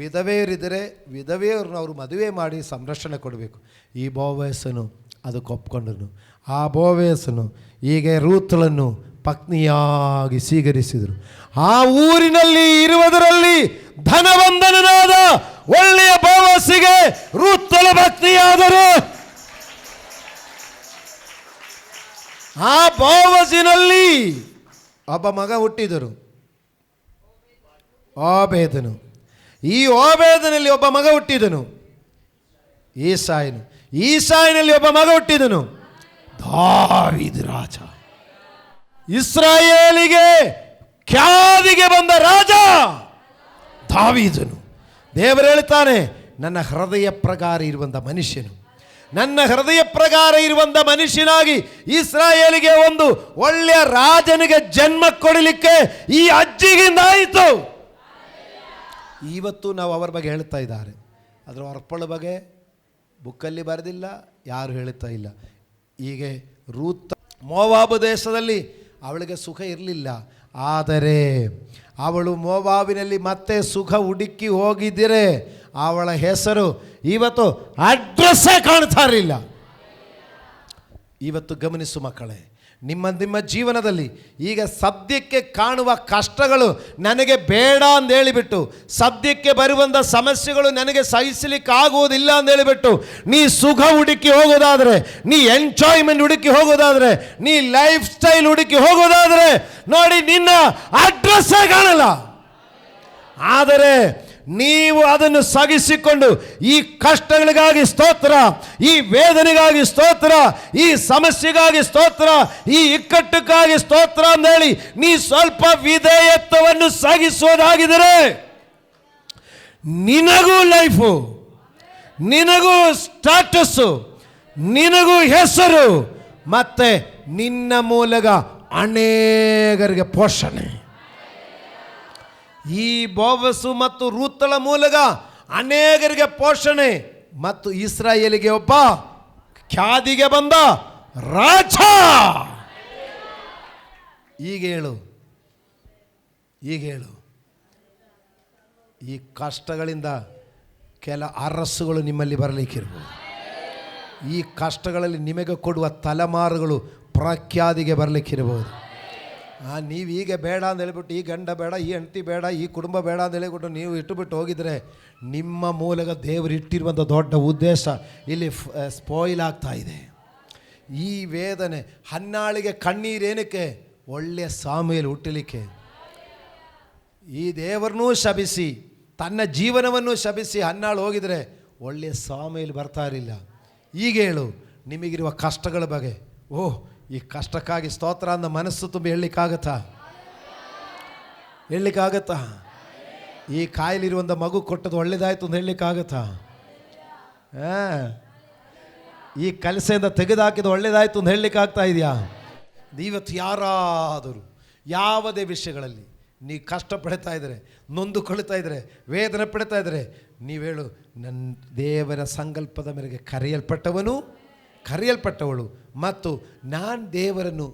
ವಿಧವೆಯರಿದ್ದರೆ ವಿಧವೆಯರನ್ನು ಅವರು ಮದುವೆ ಮಾಡಿ ಸಂರಕ್ಷಣೆ ಕೊಡಬೇಕು. ಈ ಬೋವೇಸನು ಅದಕ್ಕೆ ಒಪ್ಕೊಂಡನು. ಆ ಬೋವೇಸನು ಹೀಗೆ ರೂತಳನ್ನು ಪತ್ನಿಯಾಗಿ ಸ್ವೀಕರಿಸಿದರು. ಆ ಊರಿನಲ್ಲಿ ಇರುವುದರಲ್ಲಿ ಧನವಂತನಾದ ಒಳ್ಳೆಯ ಬೋವಸಿಗೆ ರೂತಳ ಭಕ್ತಿಯಾದರು. ಆ ಬೋವಸಿನಲ್ಲಿ ಒಬ್ಬ ಮಗ ಹುಟ್ಟಿದರು, ಓಬೇದನು. ಈ ಓಬೇದನಲ್ಲಿ ಒಬ್ಬ ಮಗ ಹುಟ್ಟಿದನು, ಈಸಾಯನು. ಈಸಾಯನಲ್ಲಿ ಒಬ್ಬ ಮಗ ಹುಟ್ಟಿದನು, ದಾವೀದ ರಾಜ. ಇಸ್ರಾಯೇಲಿಗೆ ಖ್ಯಾತಿಗೆ ಬಂದ ರಾಜ ದಾವೀದನು. ದೇವರು ಹೇಳ್ತಾನೆ, ನನ್ನ ಹೃದಯ ಪ್ರಕಾರ ಇರುವಂಥ ಮನುಷ್ಯನು, ನನ್ನ ಹೃದಯ ಪ್ರಕಾರ ಇರುವಂಥ ಮನುಷ್ಯನಾಗಿ ಇಸ್ರಾಯೇಲಿಗೆ ಒಂದು ಒಳ್ಳೆಯ ರಾಜನಿಗೆ ಜನ್ಮ ಕೊಡಲಿಕ್ಕೆ ಈ ಅಜ್ಜಿಗಿಂದ ಆಯಿತು. ಇವತ್ತು ನಾವು ಅವರ ಬಗ್ಗೆ ಹೇಳ್ತಾ ಇದ್ದಾರೆ, ಅದರ ಅರ್ಪಳ ಬಗ್ಗೆ ಬುಕ್ಕಲ್ಲಿ ಬರೆದಿಲ್ಲ, ಯಾರು ಹೇಳ್ತಾ ಇಲ್ಲ. ಹೀಗೆ ರೂತ್ ಮೋವಾಬು ದೇಶದಲ್ಲಿ ಅವಳಿಗೆ ಸುಖ ಇರಲಿಲ್ಲ, ಆದರೆ ಅವಳು ಮೋವಾಬಿನಲ್ಲಿ ಮತ್ತೆ ಸುಖ ಹುಡುಕಿ ಹೋಗಿದ್ದರೆ ಅವಳ ಹೆಸರು ಇವತ್ತು ಅಡ್ರೆಸ್ಸೇ ಕಾಣ್ತಾ ಇರಲಿಲ್ಲ. ಇವತ್ತು ಗಮನಿಸು ಮಕ್ಕಳೇ, ನಿಮ್ಮ ಜೀವನದಲ್ಲಿ ಈಗ ಸದ್ಯಕ್ಕೆ ಕಾಣುವ ಕಷ್ಟಗಳು ನನಗೆ ಬೇಡ ಅಂತ ಹೇಳಿಬಿಟ್ಟು, ಸದ್ಯಕ್ಕೆ ಬರುವಂಥ ಸಮಸ್ಯೆಗಳು ನನಗೆ ಸಹಿಸಲಿಕ್ಕೆ ಆಗುವುದಿಲ್ಲ ಅಂತ ಹೇಳಿಬಿಟ್ಟು ನೀ ಸುಖ ಹುಡುಕಿ ಹೋಗೋದಾದರೆ, ನೀ ಎಂಜಾಯ್ಮೆಂಟ್ ಹುಡುಕಿ ಹೋಗೋದಾದರೆ, ನೀ ಲೈಫ್ ಸ್ಟೈಲ್ ಹುಡುಕಿ ಹೋಗೋದಾದರೆ ನೋಡಿ ನಿನ್ನ ಅಡ್ರೆಸ್ಸೇ ಕಾಣಲ್ಲ. ಆದರೆ ನೀವು ಅದನ್ನು ಸಗಿಸಿಕೊಂಡು ಈ ಕಷ್ಟಗಳಿಗಾಗಿ ಸ್ತೋತ್ರ, ಈ ವೇದನೆಗಾಗಿ ಸ್ತೋತ್ರ, ಈ ಸಮಸ್ಯೆಗಾಗಿ ಸ್ತೋತ್ರ, ಈ ಇಕ್ಕಟ್ಟಕ್ಕಾಗಿ ಸ್ತೋತ್ರ ಅಂದೇಳಿ ನೀ ಸ್ವಲ್ಪ ವಿಧೇಯತ್ವವನ್ನು ಸಗಿಸೋದಾಗಿದ್ದರೆ ನಿನಗೂ ಲೈಫು, ನಿನಗೂ ಸ್ಟಾಟಸ್ಸು, ನಿನಗೂ ಹೆಸರು, ಮತ್ತೆ ನಿನ್ನ ಮೂಲಕ ಅನೇಕರಿಗೆ ಪೋಷಣೆ. ಈ ಬೋವಸು ಮತ್ತು ರೂತಳ ಮೂಲಕ ಅನೇಕರಿಗೆ ಪೋಷಣೆ ಮತ್ತು ಇಸ್ರಾಯೇಲಿಗೆ ಒಬ್ಬ ಖ್ಯಾತಿಗೆ ಬಂದ ರಾಜ. ಈಗ ಹೇಳು, ಈ ಕಷ್ಟಗಳಿಂದ ಕೆಲ ಅರಸುಗಳು ನಿಮ್ಮಲ್ಲಿ ಬರಲಿಕ್ಕಿರ್ಬೋದು. ಈ ಕಷ್ಟಗಳಲ್ಲಿ ನಿಮಗೆ ಕೊಡುವ ತಲೆಮಾರುಗಳು ಪ್ರಖ್ಯಾತಿಗೆ ಬರಲಿಕ್ಕಿರ್ಬೋದು. ನೀವೀಗ ಬೇಡ ಅಂತ ಹೇಳಿಬಿಟ್ಟು, ಈ ಗಂಡ ಬೇಡ, ಈ ಹೆಂಡತಿ ಬೇಡ, ಈ ಕುಟುಂಬ ಬೇಡ ಅಂತ ಹೇಳಿಬಿಟ್ಟು ನೀವು ಇಟ್ಟುಬಿಟ್ಟು ಹೋಗಿದರೆ ನಿಮ್ಮ ಮೂಲಕ ದೇವರು ಇಟ್ಟಿರುವಂಥ ದೊಡ್ಡ ಉದ್ದೇಶ ಇಲ್ಲಿ ಸ್ಪಾಯಿಲ್ ಆಗ್ತಾ ಇದೆ. ಈ ವೇದನೆ ಹನ್ನಾಳಿಗೆ ಕಣ್ಣೀರೇನಕ್ಕೆ? ಒಳ್ಳೆಯ ಸಾಮುವೇಲ್ ಹುಟ್ಟಲಿಕ್ಕೆ. ಈ ದೇವರನ್ನೂ ಶಪಿಸಿ ತನ್ನ ಜೀವನವನ್ನು ಶಪಿಸಿ ಹನ್ನಾಳು ಹೋಗಿದರೆ ಒಳ್ಳೆಯ ಸಾಮುವೇಲ್ ಬರ್ತಾ ಇರಲಿಲ್ಲ. ಈಗ ಹೇಳು ನಿಮಗಿರುವ ಕಷ್ಟಗಳ ಬಗ್ಗೆ. ಓಹ್, ಈ ಕಷ್ಟಕ್ಕಾಗಿ ಸ್ತೋತ್ರ ಅಂದ ಮನಸ್ಸು ತುಂಬ ಹೇಳಲಿಕ್ಕಾಗತ್ತಾ? ಈ ಕಾಯಿಲಿರುವಂಥ ಮಗು ಕೊಟ್ಟದ್ದು ಒಳ್ಳೇದಾಯ್ತು ಅಂತ ಹೇಳಲಿಕ್ಕಾಗತ್ತಾ? ಈ ಕಲಸೆಯಿಂದ ತೆಗೆದುಹಾಕಿದ ಒಳ್ಳೇದಾಯ್ತು ಅಂತ ಹೇಳಲಿಕ್ಕಾಗ್ತಾ ಇದೆಯಾ? ಇವತ್ತು ಯಾರಾದರೂ ಯಾವುದೇ ವಿಷಯಗಳಲ್ಲಿ ನೀವು ಕಷ್ಟಪಡ್ತಾ ಇದ್ದರೆ, ನೊಂದುಕೊಳ್ತಾ ಇದ್ದರೆ, ವೇದನೆ ಪಡ್ತಾ ಇದ್ದರೆ, ನೀವು ಹೇಳು, ನನ್ನ ದೇವರ ಸಂಕಲ್ಪದ ಮೇರೆಗೆ ಕರೆಯಲ್ಪಟ್ಟವಳು ಮತ್ತು ನಾನು ದೇವರನ್ನು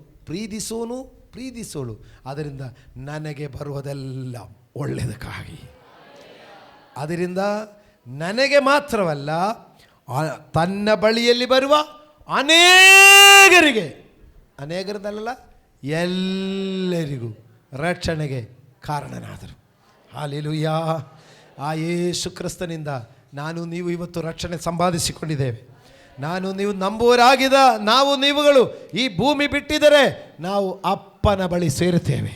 ಪ್ರೀತಿಸೋಳು, ಅದರಿಂದ ನನಗೆ ಬರುವುದೆಲ್ಲ ಒಳ್ಳೆಯದಕ್ಕಾಗಿ. ಅದರಿಂದ ನನಗೆ ಮಾತ್ರವಲ್ಲ, ತನ್ನ ಬಳಿಯಲ್ಲಿ ಬರುವ ಅನೇಕರದಲ್ಲ ಎಲ್ಲರಿಗೂ ರಕ್ಷಣೆಗೆ ಕಾರಣನಾದರು. ಹಾಲೆಲೂಯಾ. ಆ ಯೇಸು ಕ್ರಿಸ್ತನಿಂದ ನಾನು ನೀವು ಇವತ್ತು ರಕ್ಷಣೆ ಸಂಪಾದಿಸಿಕೊಂಡಿದ್ದೇವೆ. ನಾನು ನೀವು ನಂಬುವರಾಗಿದ್ದ ನಾವು ನೀವುಗಳು ಈ ಭೂಮಿ ಬಿಟ್ಟಿದ್ದರೆ ನಾವು ಅಪ್ಪನ ಬಳಿ ಸೇರುತ್ತೇವೆ.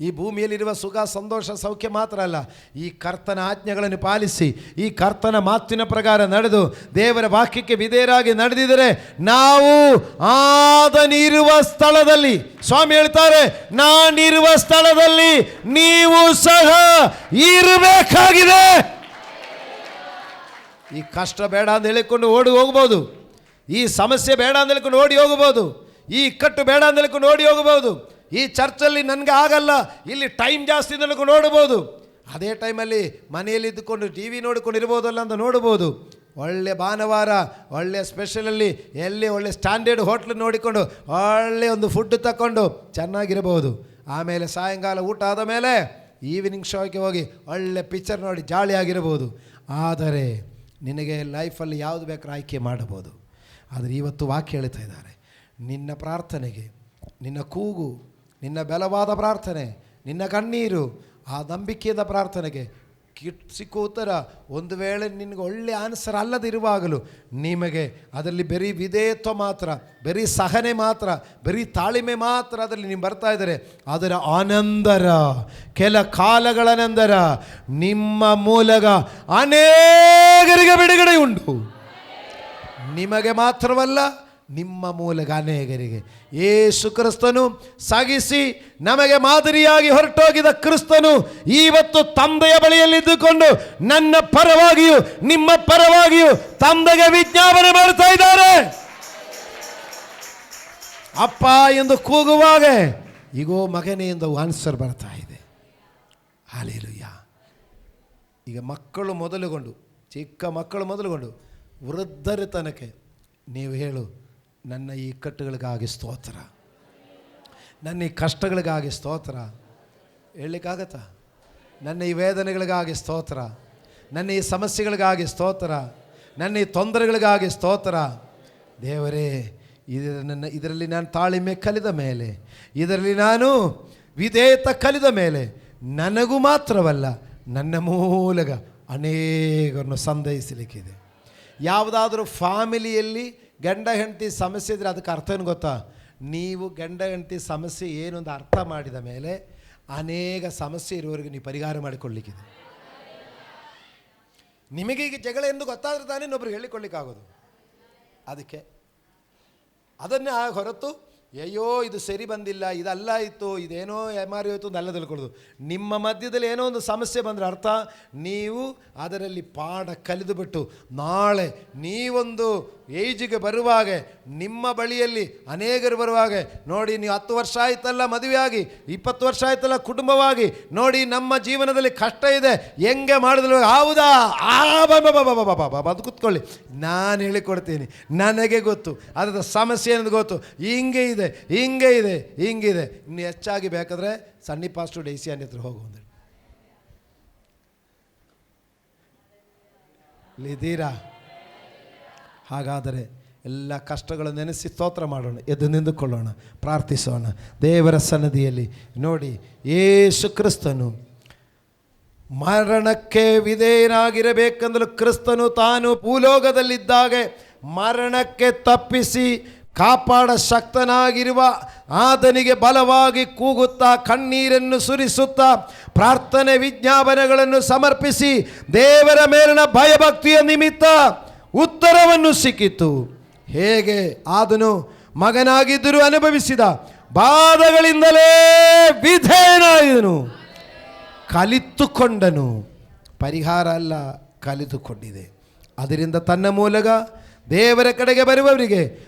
ಈ ಭೂಮಿಯಲ್ಲಿರುವ ಸುಖ, ಸಂತೋಷ, ಸೌಖ್ಯ ಮಾತ್ರ ಅಲ್ಲ, ಈ ಕರ್ತನ ಆಜ್ಞೆಗಳನ್ನು ಪಾಲಿಸಿ, ಈ ಕರ್ತನ ಮಾತಿನ ಪ್ರಕಾರ ನಡೆದು ದೇವರ ವಾಕ್ಯಕ್ಕೆ ವಿಧೇಯರಾಗಿ ನಡೆದಿದ್ದರೆ ನಾವು ಆತನಿರುವ ಸ್ಥಳದಲ್ಲಿ, ಸ್ವಾಮಿ ಹೇಳ್ತಾರೆ, ನಾನಿರುವ ಸ್ಥಳದಲ್ಲಿ ನೀವು ಸಹ ಇರಬೇಕಾಗಿದೆ. ಈ ಕಷ್ಟ ಬೇಡ ಅಂತ ಹೇಳಿಕೊಂಡು ಓಡಿ ಹೋಗ್ಬೋದು, ಈ ಸಮಸ್ಯೆ ಬೇಡ ಅಂತ ಹೇಳಿಕೊಂಡು ಓಡಿ ಹೋಗ್ಬೋದು, ಈ ಇಕ್ಕಟ್ಟು ಬೇಡ ಅಂತ ಹೇಳಿಕೊಂಡು ಓಡಿ ಹೋಗ್ಬೋದು, ಈ ಚರ್ಚಲ್ಲಿ ನನಗೆ ಆಗಲ್ಲ, ಇಲ್ಲಿ ಟೈಮ್ ಜಾಸ್ತಿ ಅಂತ ನೋಡ್ಬೋದು. ಅದೇ ಟೈಮಲ್ಲಿ ಮನೆಯಲ್ಲಿ ಇದ್ದುಕೊಂಡು ಟಿ ವಿ ನೋಡಿಕೊಂಡು ಇರ್ಬೋದಲ್ಲ ಅಂತ ನೋಡ್ಬೋದು. ಒಳ್ಳೆ ಭಾನುವಾರ ಒಳ್ಳೆ ಸ್ಪೆಷಲಲ್ಲಿ ಎಲ್ಲಿ ಒಳ್ಳೆ ಸ್ಟ್ಯಾಂಡರ್ಡ್ ಹೋಟ್ಲ್ ನೋಡಿಕೊಂಡು ಒಳ್ಳೆ ಒಂದು ಫುಡ್ ತಗೊಂಡು ಚೆನ್ನಾಗಿರ್ಬೋದು. ಆಮೇಲೆ ಸಾಯಂಕಾಲ ಊಟ ಆದ ಮೇಲೆ ಈವ್ನಿಂಗ್ ಶೋಗೆ ಹೋಗಿ ಒಳ್ಳೆ ಪಿಕ್ಚರ್ ನೋಡಿ ಜಾಲಿಯಾಗಿರ್ಬೋದು. ಆದರೆ ನಿನಗೆ ಲೈಫಲ್ಲಿ ಯಾವುದು ಬೇಕಾದ್ರೂ ಆಯ್ಕೆ ಮಾಡಬಹುದು. ಆದರೆ ಇವತ್ತು ವಾಕ್ಯ ಹೇಳ್ತಾ ಇದ್ದಾರೆ, ನಿನ್ನ ಪ್ರಾರ್ಥನೆಗೆ, ನಿನ್ನ ಕೂಗು, ನಿನ್ನ ಬಲವಾದ ಪ್ರಾರ್ಥನೆ, ನಿನ್ನ ಕಣ್ಣೀರು, ಆ ನಂಬಿಕೆಯಾದ ಪ್ರಾರ್ಥನೆಗೆ ಸಿಕ್ಕೋ ಉತ್ತರ ಒಂದು ವೇಳೆ ನಿನಗೆ ಒಳ್ಳೆ ಆನ್ಸರ್ ಅಲ್ಲದಿರುವಾಗಲೂ ನಿಮಗೆ ಅದರಲ್ಲಿ ಬರೀ ವಿಧೇಯತ್ವ ಮಾತ್ರ, ಬರೀ ಸಹನೆ ಮಾತ್ರ, ಬರೀ ತಾಳ್ಮೆ ಮಾತ್ರ ಅದರಲ್ಲಿ ನೀವು ಬರ್ತಾ ಇದ್ದಾರೆ, ಅದರ ಆನಂತರ ಕೆಲ ಕಾಲಗಳ ನಂತರ ನಿಮ್ಮ ಮೂಲಕ ಅನೇಕರಿಗೆ ಬಿಡುಗಡೆ ಉಂಟು. ನಿಮಗೆ ಮಾತ್ರವಲ್ಲ, ನಿಮ್ಮ ಮೂಲಕ ಅನೇಕರಿಗೆ. ಯೇಸು ಕ್ರಿಸ್ತನು ಸಾಗಿಸಿ ನಮಗೆ ಮಾದರಿಯಾಗಿ ಹೊರಟೋಗಿದ ಕ್ರಿಸ್ತನು ಇವತ್ತು ತಂದೆಯ ಬಳಿಯಲ್ಲಿದ್ದುಕೊಂಡು ನನ್ನ ಪರವಾಗಿಯೂ ನಿಮ್ಮ ಪರವಾಗಿಯೂ ತಂದೆಗೆ ವಿಜ್ಞಾಪನೆ ಮಾಡ್ತಾ ಇದ್ದಾರೆ. ಅಪ್ಪ ಎಂದು ಕೂಗುವಾಗ ಈಗೋ ಮಗನೇ ಎಂದು ಆನ್ಸರ್ ಬರ್ತಾ ಇದೆ. ಹಾಲೆಲೂಯಾ. ಈಗ ಮಕ್ಕಳು ಮೊದಲುಗೊಂಡು, ಚಿಕ್ಕ ಮಕ್ಕಳು ಮೊದಲುಗೊಂಡು ವೃದ್ಧರ ತನಕ ನೀವು ಹೇಳು, ನನ್ನ ಈ ಇಕ್ಕಟ್ಟುಗಳಿಗಾಗಿ ಸ್ತೋತ್ರ, ನನ್ನ ಈ ಕಷ್ಟಗಳಿಗಾಗಿ ಸ್ತೋತ್ರ. ಹೇಳಲಿಕ್ಕಾಗತ್ತಾ? ನನ್ನ ಈ ವೇದನೆಗಳಿಗಾಗಿ ಸ್ತೋತ್ರ, ನನ್ನ ಈ ಸಮಸ್ಯೆಗಳಿಗಾಗಿ ಸ್ತೋತ್ರ, ನನ್ನ ಈ ತೊಂದರೆಗಳಿಗಾಗಿ ಸ್ತೋತ್ರ. ದೇವರೇ, ಇದರಲ್ಲಿ ನಾನು ತಾಳ್ಮೆ ಕಲಿದ ಮೇಲೆ, ಇದರಲ್ಲಿ ನಾನು ವಿಧೇಯತೆ ಕಲಿದ ಮೇಲೆ ನನಗೂ ಮಾತ್ರವಲ್ಲ, ನನ್ನ ಮೂಲಕ ಅನೇಕರನ್ನು ಸಂತೈಸಲಿಕ್ಕಿದೆ. ಯಾವುದಾದ್ರೂ ಫ್ಯಾಮಿಲಿಯಲ್ಲಿ ಗಂಡ ಹೆಂಡತಿ ಸಮಸ್ಯೆ ಇದ್ದರೆ ಅದಕ್ಕೆ ಅರ್ಥ ಏನು ಗೊತ್ತಾ? ನೀವು ಗಂಡ ಹೆಂಡತಿ ಸಮಸ್ಯೆ ಏನು ಅಂತ ಅರ್ಥ ಮಾಡಿದ ಮೇಲೆ ಅನೇಕ ಸಮಸ್ಯೆ ಇರುವವರೆಗೆ ನೀವು ಪರಿಹಾರ ಮಾಡಿಕೊಳ್ಳಿಕ್ಕಿದೆ. ನಿಮಗೆ ಈಗ ಜಗಳ ಎಂದು ಗೊತ್ತಾದ್ರೆ ತಾನೇ ಇನ್ನೊಬ್ರಿಗೆ ಹೇಳಿಕೊಳ್ಳಿಕ್ಕಾಗೋದು. ಅದಕ್ಕೆ ಅದನ್ನೇ ಹೊರತು ಅಯ್ಯೋ ಇದು ಸರಿ ಬಂದಿಲ್ಲ, ಇದಲ್ಲ ಇತ್ತು, ಇದೇನೋ ಎಮಾರಿ ಹೋಯ್ತು ಅಂತ ಅಲ್ಲ ತಿಳ್ಕೊಳ್ಳೋದು. ನಿಮ್ಮ ಮಧ್ಯದಲ್ಲಿ ಏನೋ ಒಂದು ಸಮಸ್ಯೆ ಬಂದರೆ ಅರ್ಥ ನೀವು ಅದರಲ್ಲಿ ಪಾಠ ಕಲಿದುಬಿಟ್ಟು ನಾಳೆ ನೀವೊಂದು ಏಜಿಗೆ ಬರುವಾಗ, ನಿಮ್ಮ ಬಳಿಯಲ್ಲಿ ಅನೇಕರು ಬರುವಾಗ, ನೋಡಿ ನೀವು 10 ವರ್ಷ ಆಯ್ತಲ್ಲ ಮದುವೆಯಾಗಿ, 20 ವರ್ಷ ಆಯ್ತಲ್ಲ ಕುಟುಂಬವಾಗಿ, ನೋಡಿ ನಮ್ಮ ಜೀವನದಲ್ಲಿ ಕಷ್ಟ ಇದೆ, ಹೆಂಗೆ ಮಾಡಿದ್ರು ಹೌದಾ ಅದು ಕೂತ್ಕೊಳ್ಳಿ, ನಾನು ಹೇಳಿಕೊಡ್ತೀನಿ, ನನಗೆ ಗೊತ್ತು ಅದರ ಸಮಸ್ಯೆ ಅನ್ನೋದು ಗೊತ್ತು, ಹಿಂಗೆ ಇದೆ ಹಿಂಗೆ ಇದೆ ಹಿಂಗಿದೆ. ಇನ್ನು ಹೆಚ್ಚಾಗಿ ಬೇಕಾದರೆ ಸನ್ನಿ ಪಾಸ್ಟರ್ ಡಿ ಸಿ ಅನ್ನ ಹತ್ರ ಹೋಗುವಂತ ಇದ್ದೀರಾ? ಹಾಗಾದರೆ ಎಲ್ಲ ಕಷ್ಟಗಳನ್ನು ನೆನೆಸಿ ಸ್ತೋತ್ರ ಮಾಡೋಣ, ಎದ್ದು ನಿಂತುಕೊಳ್ಳೋಣ, ಪ್ರಾರ್ಥಿಸೋಣ ದೇವರ ಸನ್ನಿಧಿಯಲ್ಲಿ. ನೋಡಿ, ಯೇಸು ಕ್ರಿಸ್ತನು ಮರಣಕ್ಕೆ ವಿಧೇಯನಾಗಿರಬೇಕೆಂದಲು ಕ್ರಿಸ್ತನು ತಾನು ಭೂಲೋಕದಲ್ಲಿದ್ದಾಗ ಮರಣಕ್ಕೆ ತಪ್ಪಿಸಿ ಕಾಪಾಡ ಶಕ್ತನಾಗಿರುವ ಆತನಿಗೆ ಬಲವಾಗಿ ಕೂಗುತ್ತಾ ಕಣ್ಣೀರನ್ನು ಸುರಿಸುತ್ತಾ ಪ್ರಾರ್ಥನೆ ವಿಜ್ಞಾಪನೆಗಳನ್ನು ಸಮರ್ಪಿಸಿ ದೇವರ ಮೇಲಿನ ಭಯಭಕ್ತಿಯ ನಿಮಿತ್ತ ಉತ್ತರವನ್ನು ಸಿಕ್ಕಿತು. ಹೇಗೆ ಆದನು? ಮಗನಾಗಿದ್ದರೂ ಅನುಭವಿಸಿದ ಬಾಧಗಳಿಂದಲೇ ವಿಧೇಯನಾದನು, ಕಲಿತುಕೊಂಡನು. ಪರಿಹಾರ ಅಲ್ಲ, ಕಲಿತುಕೊಂಡಿದೆ. ಅದರಿಂದ ತನ್ನ ಮೂಲಕ ದೇವರ ಕಡೆಗೆ ಬರುವವರಿಗೆ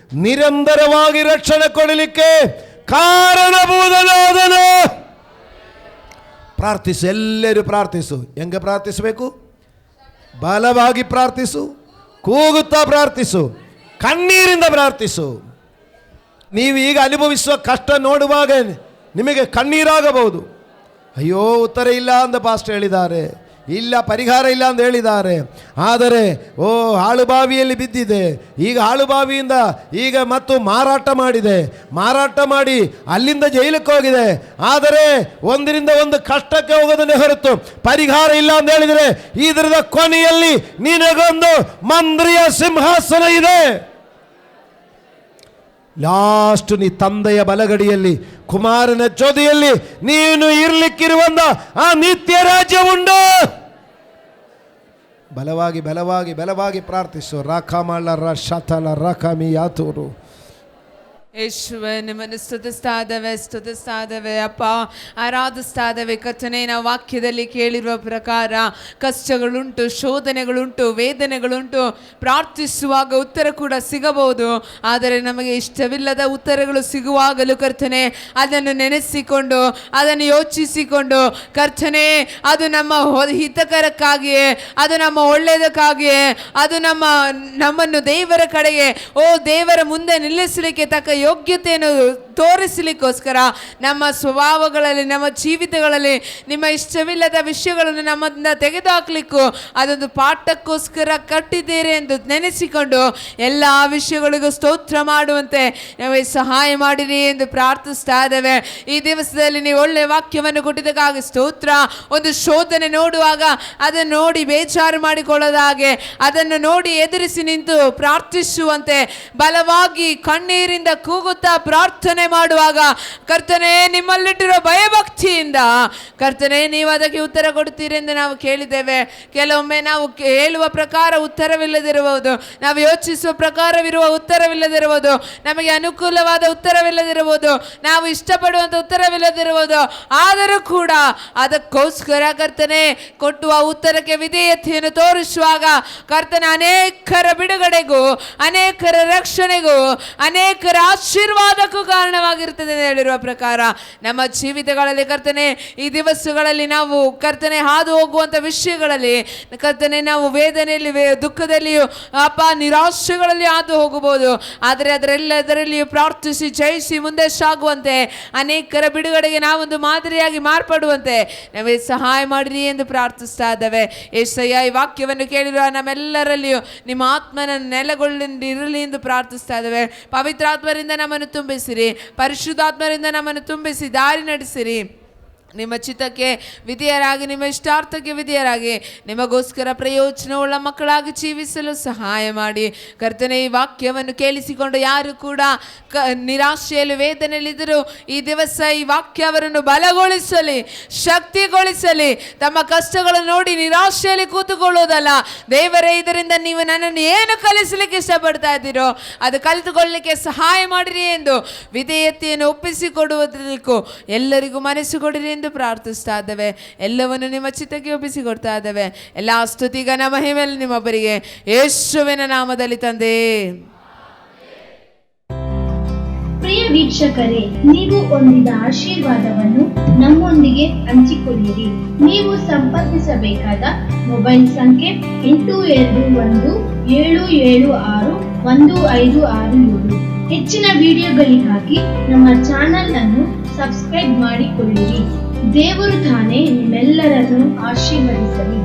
ನಿರಂತರವಾಗಿ ರಕ್ಷಣೆ ಕೊಡಲಿಕ್ಕೆ ಕಾರಣಭೂತನಾದನು. ಪ್ರಾರ್ಥಿಸು, ಎಲ್ಲರೂ ಪ್ರಾರ್ಥಿಸು. ಹೆಂಗೆ ಪ್ರಾರ್ಥಿಸಬೇಕು? ಬಲವಾಗಿ ಪ್ರಾರ್ಥಿಸು, ಕೂಗುತ್ತಾ ಪ್ರಾರ್ಥಿಸು, ಕಣ್ಣೀರಿಂದ ಪ್ರಾರ್ಥಿಸು. ನೀವು ಈಗ ಅನುಭವಿಸುವ ಕಷ್ಟ ನೋಡುವಾಗ ನಿಮಗೆ ಕಣ್ಣೀರಾಗಬಹುದು. ಅಯ್ಯೋ, ಉತ್ತರ ಇಲ್ಲ ಅಂತ ಪಾಸ್ಟರ್ ಹೇಳಿದ್ದಾರೆ, ಇಲ್ಲ ಪರಿಹಾರ ಇಲ್ಲ ಅಂತ ಹೇಳಿದ್ದಾರೆ. ಆದರೆ ಹಾಳುಬಾವಿಯಲ್ಲಿ ಬಿದ್ದಿದೆ, ಈಗ ಹಾಳುಬಾವಿಯಿಂದ ಈಗ ಮತ್ತು ಮಾರಾಟ ಮಾಡಿ ಅಲ್ಲಿಂದ ಜೈಲಕ್ಕೆ ಹೋಗಿದೆ. ಆದರೆ ಒಂದರಿಂದ ಒಂದು ಕಷ್ಟಕ್ಕೆ ಹೋಗೋದನ್ನೇ ಹೊರತು ಪರಿಹಾರ ಇಲ್ಲ ಅಂತ ಹೇಳಿದರೆ ಇದರ ಕೊನೆಯಲ್ಲಿ ನಿನಗೊಂದು ಮಂತ್ರಿಯ ಸಿಂಹಾಸನ ಇದೆ. ಲಾಸ್ಟ್ ನೀ ತಂದೆಯ ಬಲಗಡಿಯಲ್ಲಿ, ಕುಮಾರನ ಜೊತೆಯಲ್ಲಿ ನೀನು ಇರ್ಲಿಕ್ಕಿರುವಂತ ಆ ನಿತ್ಯ ರಾಜ್ಯ ಉಂಟು. ಬಲವಾಗಿ ಬಲವಾಗಿ ಬಲವಾಗಿ ಪ್ರಾರ್ಥಿಸು. ರಾಖಮಲ ರಶತಲ ರಕಮಿ ಯಾತೂರು. ಯೇಸುವೆ, ನಿಮ್ಮನ್ನು ಸ್ತುತಿಸ್ತಾದವೆ ಅಪ್ಪ, ಆರಾಧಿಸ್ತಾದವೆ ಕರ್ತನೇ. ನಾವು ವಾಕ್ಯದಲ್ಲಿ ಕೇಳಿರುವ ಪ್ರಕಾರ ಕಷ್ಟಗಳುಂಟು, ಶೋಧನೆಗಳುಂಟು, ವೇದನೆಗಳುಂಟು. ಪ್ರಾರ್ಥಿಸುವಾಗ ಉತ್ತರ ಕೂಡ ಸಿಗಬಹುದು, ಆದರೆ ನಮಗೆ ಇಷ್ಟವಿಲ್ಲದ ಉತ್ತರಗಳು ಸಿಗುವಾಗಲೂ ಕರ್ತನೇ ಅದನ್ನು ನೆನೆಸಿಕೊಂಡು, ಅದನ್ನು ಯೋಚಿಸಿಕೊಂಡು ಕರ್ತನೇ, ಅದು ನಮ್ಮ ಹಿತಕರಕ್ಕಾಗಿಯೇ, ಅದು ನಮ್ಮ ಒಳ್ಳೆಯದಕ್ಕಾಗಿಯೇ, ಅದು ನಮ್ಮನ್ನು ದೇವರ ಕಡೆಗೆ, ದೇವರ ಮುಂದೆ ನಿಲ್ಲಿಸಲಿಕ್ಕೆ ತಕ್ಕ ಯೋಗ್ಯತೆಯನ್ನು ತೋರಿಸಲಿಕ್ಕೋಸ್ಕರ ನಮ್ಮ ಸ್ವಭಾವಗಳಲ್ಲಿ, ನಮ್ಮ ಜೀವಿತಗಳಲ್ಲಿ ನಿಮ್ಮ ಇಷ್ಟವಿಲ್ಲದ ವಿಷಯಗಳನ್ನು ನಮ್ಮನ್ನ ತೆಗೆದುಹಾಕ್ಲಿಕ್ಕೂ ಅದೊಂದು ಪಾಠಕ್ಕೋಸ್ಕರ ಕಟ್ಟಿದ್ದೀರಿ ಎಂದು ನೆನೆಸಿಕೊಂಡು ಎಲ್ಲ ವಿಷಯಗಳಿಗೂ ಸ್ತೋತ್ರ ಮಾಡುವಂತೆ ನಮಗೆ ಸಹಾಯ ಮಾಡಿರಿ ಎಂದು ಪ್ರಾರ್ಥಿಸ್ತಾ ಇದ್ದೇವೆ. ಈ ದಿವಸದಲ್ಲಿ ನೀವು ಒಳ್ಳೆಯ ವಾಕ್ಯವನ್ನು ಕೊಟ್ಟಿದ್ದಕ್ಕಾಗಿ ಸ್ತೋತ್ರ. ಒಂದು ಶೋಧನೆ ನೋಡುವಾಗ ಅದನ್ನು ನೋಡಿ ಬೇಜಾರು ಮಾಡಿಕೊಳ್ಳದ ಹಾಗೆ, ಅದನ್ನು ನೋಡಿ ಎದುರಿಸಿ ನಿಂತು ಪ್ರಾರ್ಥಿಸುವಂತೆ, ಬಲವಾಗಿ ಕಣ್ಣೀರಿಂದ ಕೂಗುತ್ತಾ ಪ್ರಾರ್ಥನೆ ಮಾಡುವಾಗ ಕರ್ತನೇ, ನಿಮ್ಮಲ್ಲಿಟ್ಟಿರೋ ಭಯಭಕ್ತಿಯಿಂದ ಕರ್ತನೇ ನೀವು ಅದಕ್ಕೆ ಉತ್ತರ ಕೊಡ್ತೀರಿ ಎಂದು ನಾವು ಕೇಳಿದ್ದೇವೆ. ಕೆಲವೊಮ್ಮೆ ನಾವು ಹೇಳುವ ಪ್ರಕಾರ ಉತ್ತರವಿಲ್ಲದಿರಬಹುದು, ನಾವು ಯೋಚಿಸುವ ಪ್ರಕಾರವಿರುವ ಉತ್ತರವಿಲ್ಲದಿರಬಹುದು, ನಮಗೆ ಅನುಕೂಲವಾದ ಉತ್ತರವಿಲ್ಲದಿರಬಹುದು, ನಾವು ಇಷ್ಟಪಡುವಂಥ ಉತ್ತರವಿಲ್ಲದಿರಬಹುದು. ಆದರೂ ಕೂಡ ಅದಕ್ಕೋಸ್ಕರ ಕರ್ತನೆ ಕೊಟ್ಟುವ ಉತ್ತರಕ್ಕೆ ವಿಧೇಯತೆಯನ್ನು ತೋರಿಸುವಾಗ ಕರ್ತನೆ ಅನೇಕರ ಬಿಡುಗಡೆಗೂ, ಅನೇಕರ ರಕ್ಷಣೆಗೂ, ಅನೇಕರ ಆಶೀರ್ವಾದಕ್ಕೂ ಕಾರಣವಾಗಿರ್ತದೆ ಎಂದು ಹೇಳಿರುವ ಪ್ರಕಾರ ನಮ್ಮ ಜೀವಿತಗಳಲ್ಲಿ ಕರ್ತನೆ ಈ ದಿವಸಗಳಲ್ಲಿ ನಾವು ಕರ್ತನೆ ಹಾದು ಹೋಗುವಂಥ ವಿಷಯಗಳಲ್ಲಿ ಕರ್ತನೆ ನಾವು ವೇದನೆಯಲ್ಲಿ, ದುಃಖದಲ್ಲಿಯೂ ಅಪ್ಪ ನಿರಾಶೆಗಳಲ್ಲಿ ಹಾದು ಹೋಗಬಹುದು. ಆದರೆ ಅದರಲ್ಲಿಯೂ ಪ್ರಾರ್ಥಿಸಿ ಜಯಿಸಿ ಮುಂದೆ ಸಾಗುವಂತೆ, ಅನೇಕರ ಬಿಡುಗಡೆಗೆ ನಾವೊಂದು ಮಾದರಿಯಾಗಿ ಮಾರ್ಪಡುವಂತೆ ನಮಗೆ ಸಹಾಯ ಮಾಡಿರಿ ಎಂದು ಪ್ರಾರ್ಥಿಸ್ತಾ ಇದ್ದೇವೆ. ಯೆಶಯ್ಯ, ಈ ವಾಕ್ಯವನ್ನು ಕೇಳಿರುವ ನಮ್ಮೆಲ್ಲರಲ್ಲಿಯೂ ನಿಮ್ಮ ಆತ್ಮನ ನೆಲೆಗೊಳ್ಳಿರಲಿ ಎಂದು ಪ್ರಾರ್ಥಿಸ್ತಾ ಇದ್ದೇವೆ. ಪವಿತ್ರಾತ್ಮರಿಂದ ನಮ್ಮನ್ನು ತುಂಬಿಸಿರಿ, ಪರಿಶುದ್ಧಾತ್ಮರಿಂದ ನಮ್ಮನ್ನು ತುಂಬಿಸಿ ದಾರಿ ನಡೆಸಿರಿ. ನಿಮ್ಮ ಚಿತ್ತಕ್ಕೆ ವಿಧೇಯರಾಗಿ, ನಿಮ್ಮ ಇಷ್ಟಾರ್ಥಕ್ಕೆ ವಿಧೇಯರಾಗಿ ನಿಮಗೋಸ್ಕರ ಪ್ರಯೋಜನವುಳ್ಳ ಮಕ್ಕಳಾಗಿ ಜೀವಿಸಲು ಸಹಾಯ ಮಾಡಿ. ಕರ್ತನೆ, ಈ ವಾಕ್ಯವನ್ನು ಕೇಳಿಸಿಕೊಂಡು ಯಾರು ಕೂಡ ನಿರಾಶೆಯಲ್ಲಿ, ವೇದನೆಯಲ್ಲಿದ್ದರೂ ಈ ದಿವಸ ಈ ವಾಕ್ಯ ಅವರನ್ನು ಬಲಗೊಳಿಸಲಿ, ಶಕ್ತಿಗೊಳಿಸಲಿ. ತಮ್ಮ ಕಷ್ಟಗಳನ್ನು ನೋಡಿ ನಿರಾಶೆಯಲ್ಲಿ ಕೂತುಕೊಳ್ಳುವುದಲ್ಲ, ದೇವರೇ ಇದರಿಂದ ನೀವು ನನ್ನನ್ನು ಏನು ಕಲಿಸಲಿಕ್ಕೆ ಇಷ್ಟಪಡ್ತಾ ಇದ್ದೀರೋ ಅದು ಕಲಿತುಕೊಳ್ಳಲಿಕ್ಕೆ ಸಹಾಯ ಮಾಡಿರಿ ಎಂದು ವಿಧೇಯತೆಯನ್ನು ಒಪ್ಪಿಸಿಕೊಡುವುದಕ್ಕೂ ಎಲ್ಲರಿಗೂ ಮನಸ್ಸು ಕೊಡಿರಿ ಎಂದು ಪ್ರಾರ್ಥಿಸ್ತಾ ಇದ್ದೇವೆ. ಎಲ್ಲವನ್ನು ನಿಮ್ಮ ಚಿತ್ತಕ್ಕೆ ಒಪ್ಪಿಸಿಕೊಡ್ತಾ ಇದ್ದೇವೆ. ಎಲ್ಲ ಸ್ತುತಿ ಘನ ಮಹಿಮೆಯಲ್ಲಿ ನಿಮ್ಮೊಬ್ಬರಿಗೆ ಯೇಸುವಿನ ನಾಮದಲ್ಲಿ ತಂದೆ. ಪ್ರಿಯ ವೀಕ್ಷಕರೇ, ನೀವು ಹೊಂದಿದ ಆಶೀರ್ವಾದವನ್ನು ನಮ್ಮೊಂದಿಗೆ ಹಂಚಿಕೊಳ್ಳಿರಿ. ನೀವು ಸಂಪರ್ಕಿಸಬೇಕಾದ ಮೊಬೈಲ್ ಸಂಖ್ಯೆ 8217761567. ಹೆಚ್ಚಿನ ವಿಡಿಯೋಗಳಿಗಾಗಿ ನಮ್ಮ ಚಾನೆಲ್ ಅನ್ನು ಸಬ್ಸ್ಕ್ರೈಬ್ ಮಾಡಿಕೊಳ್ಳಿರಿ. ದೇವರು ತಾನೇ ನಿಮ್ಮೆಲ್ಲರನ್ನು ಆಶೀರ್ವದಿಸಲಿ.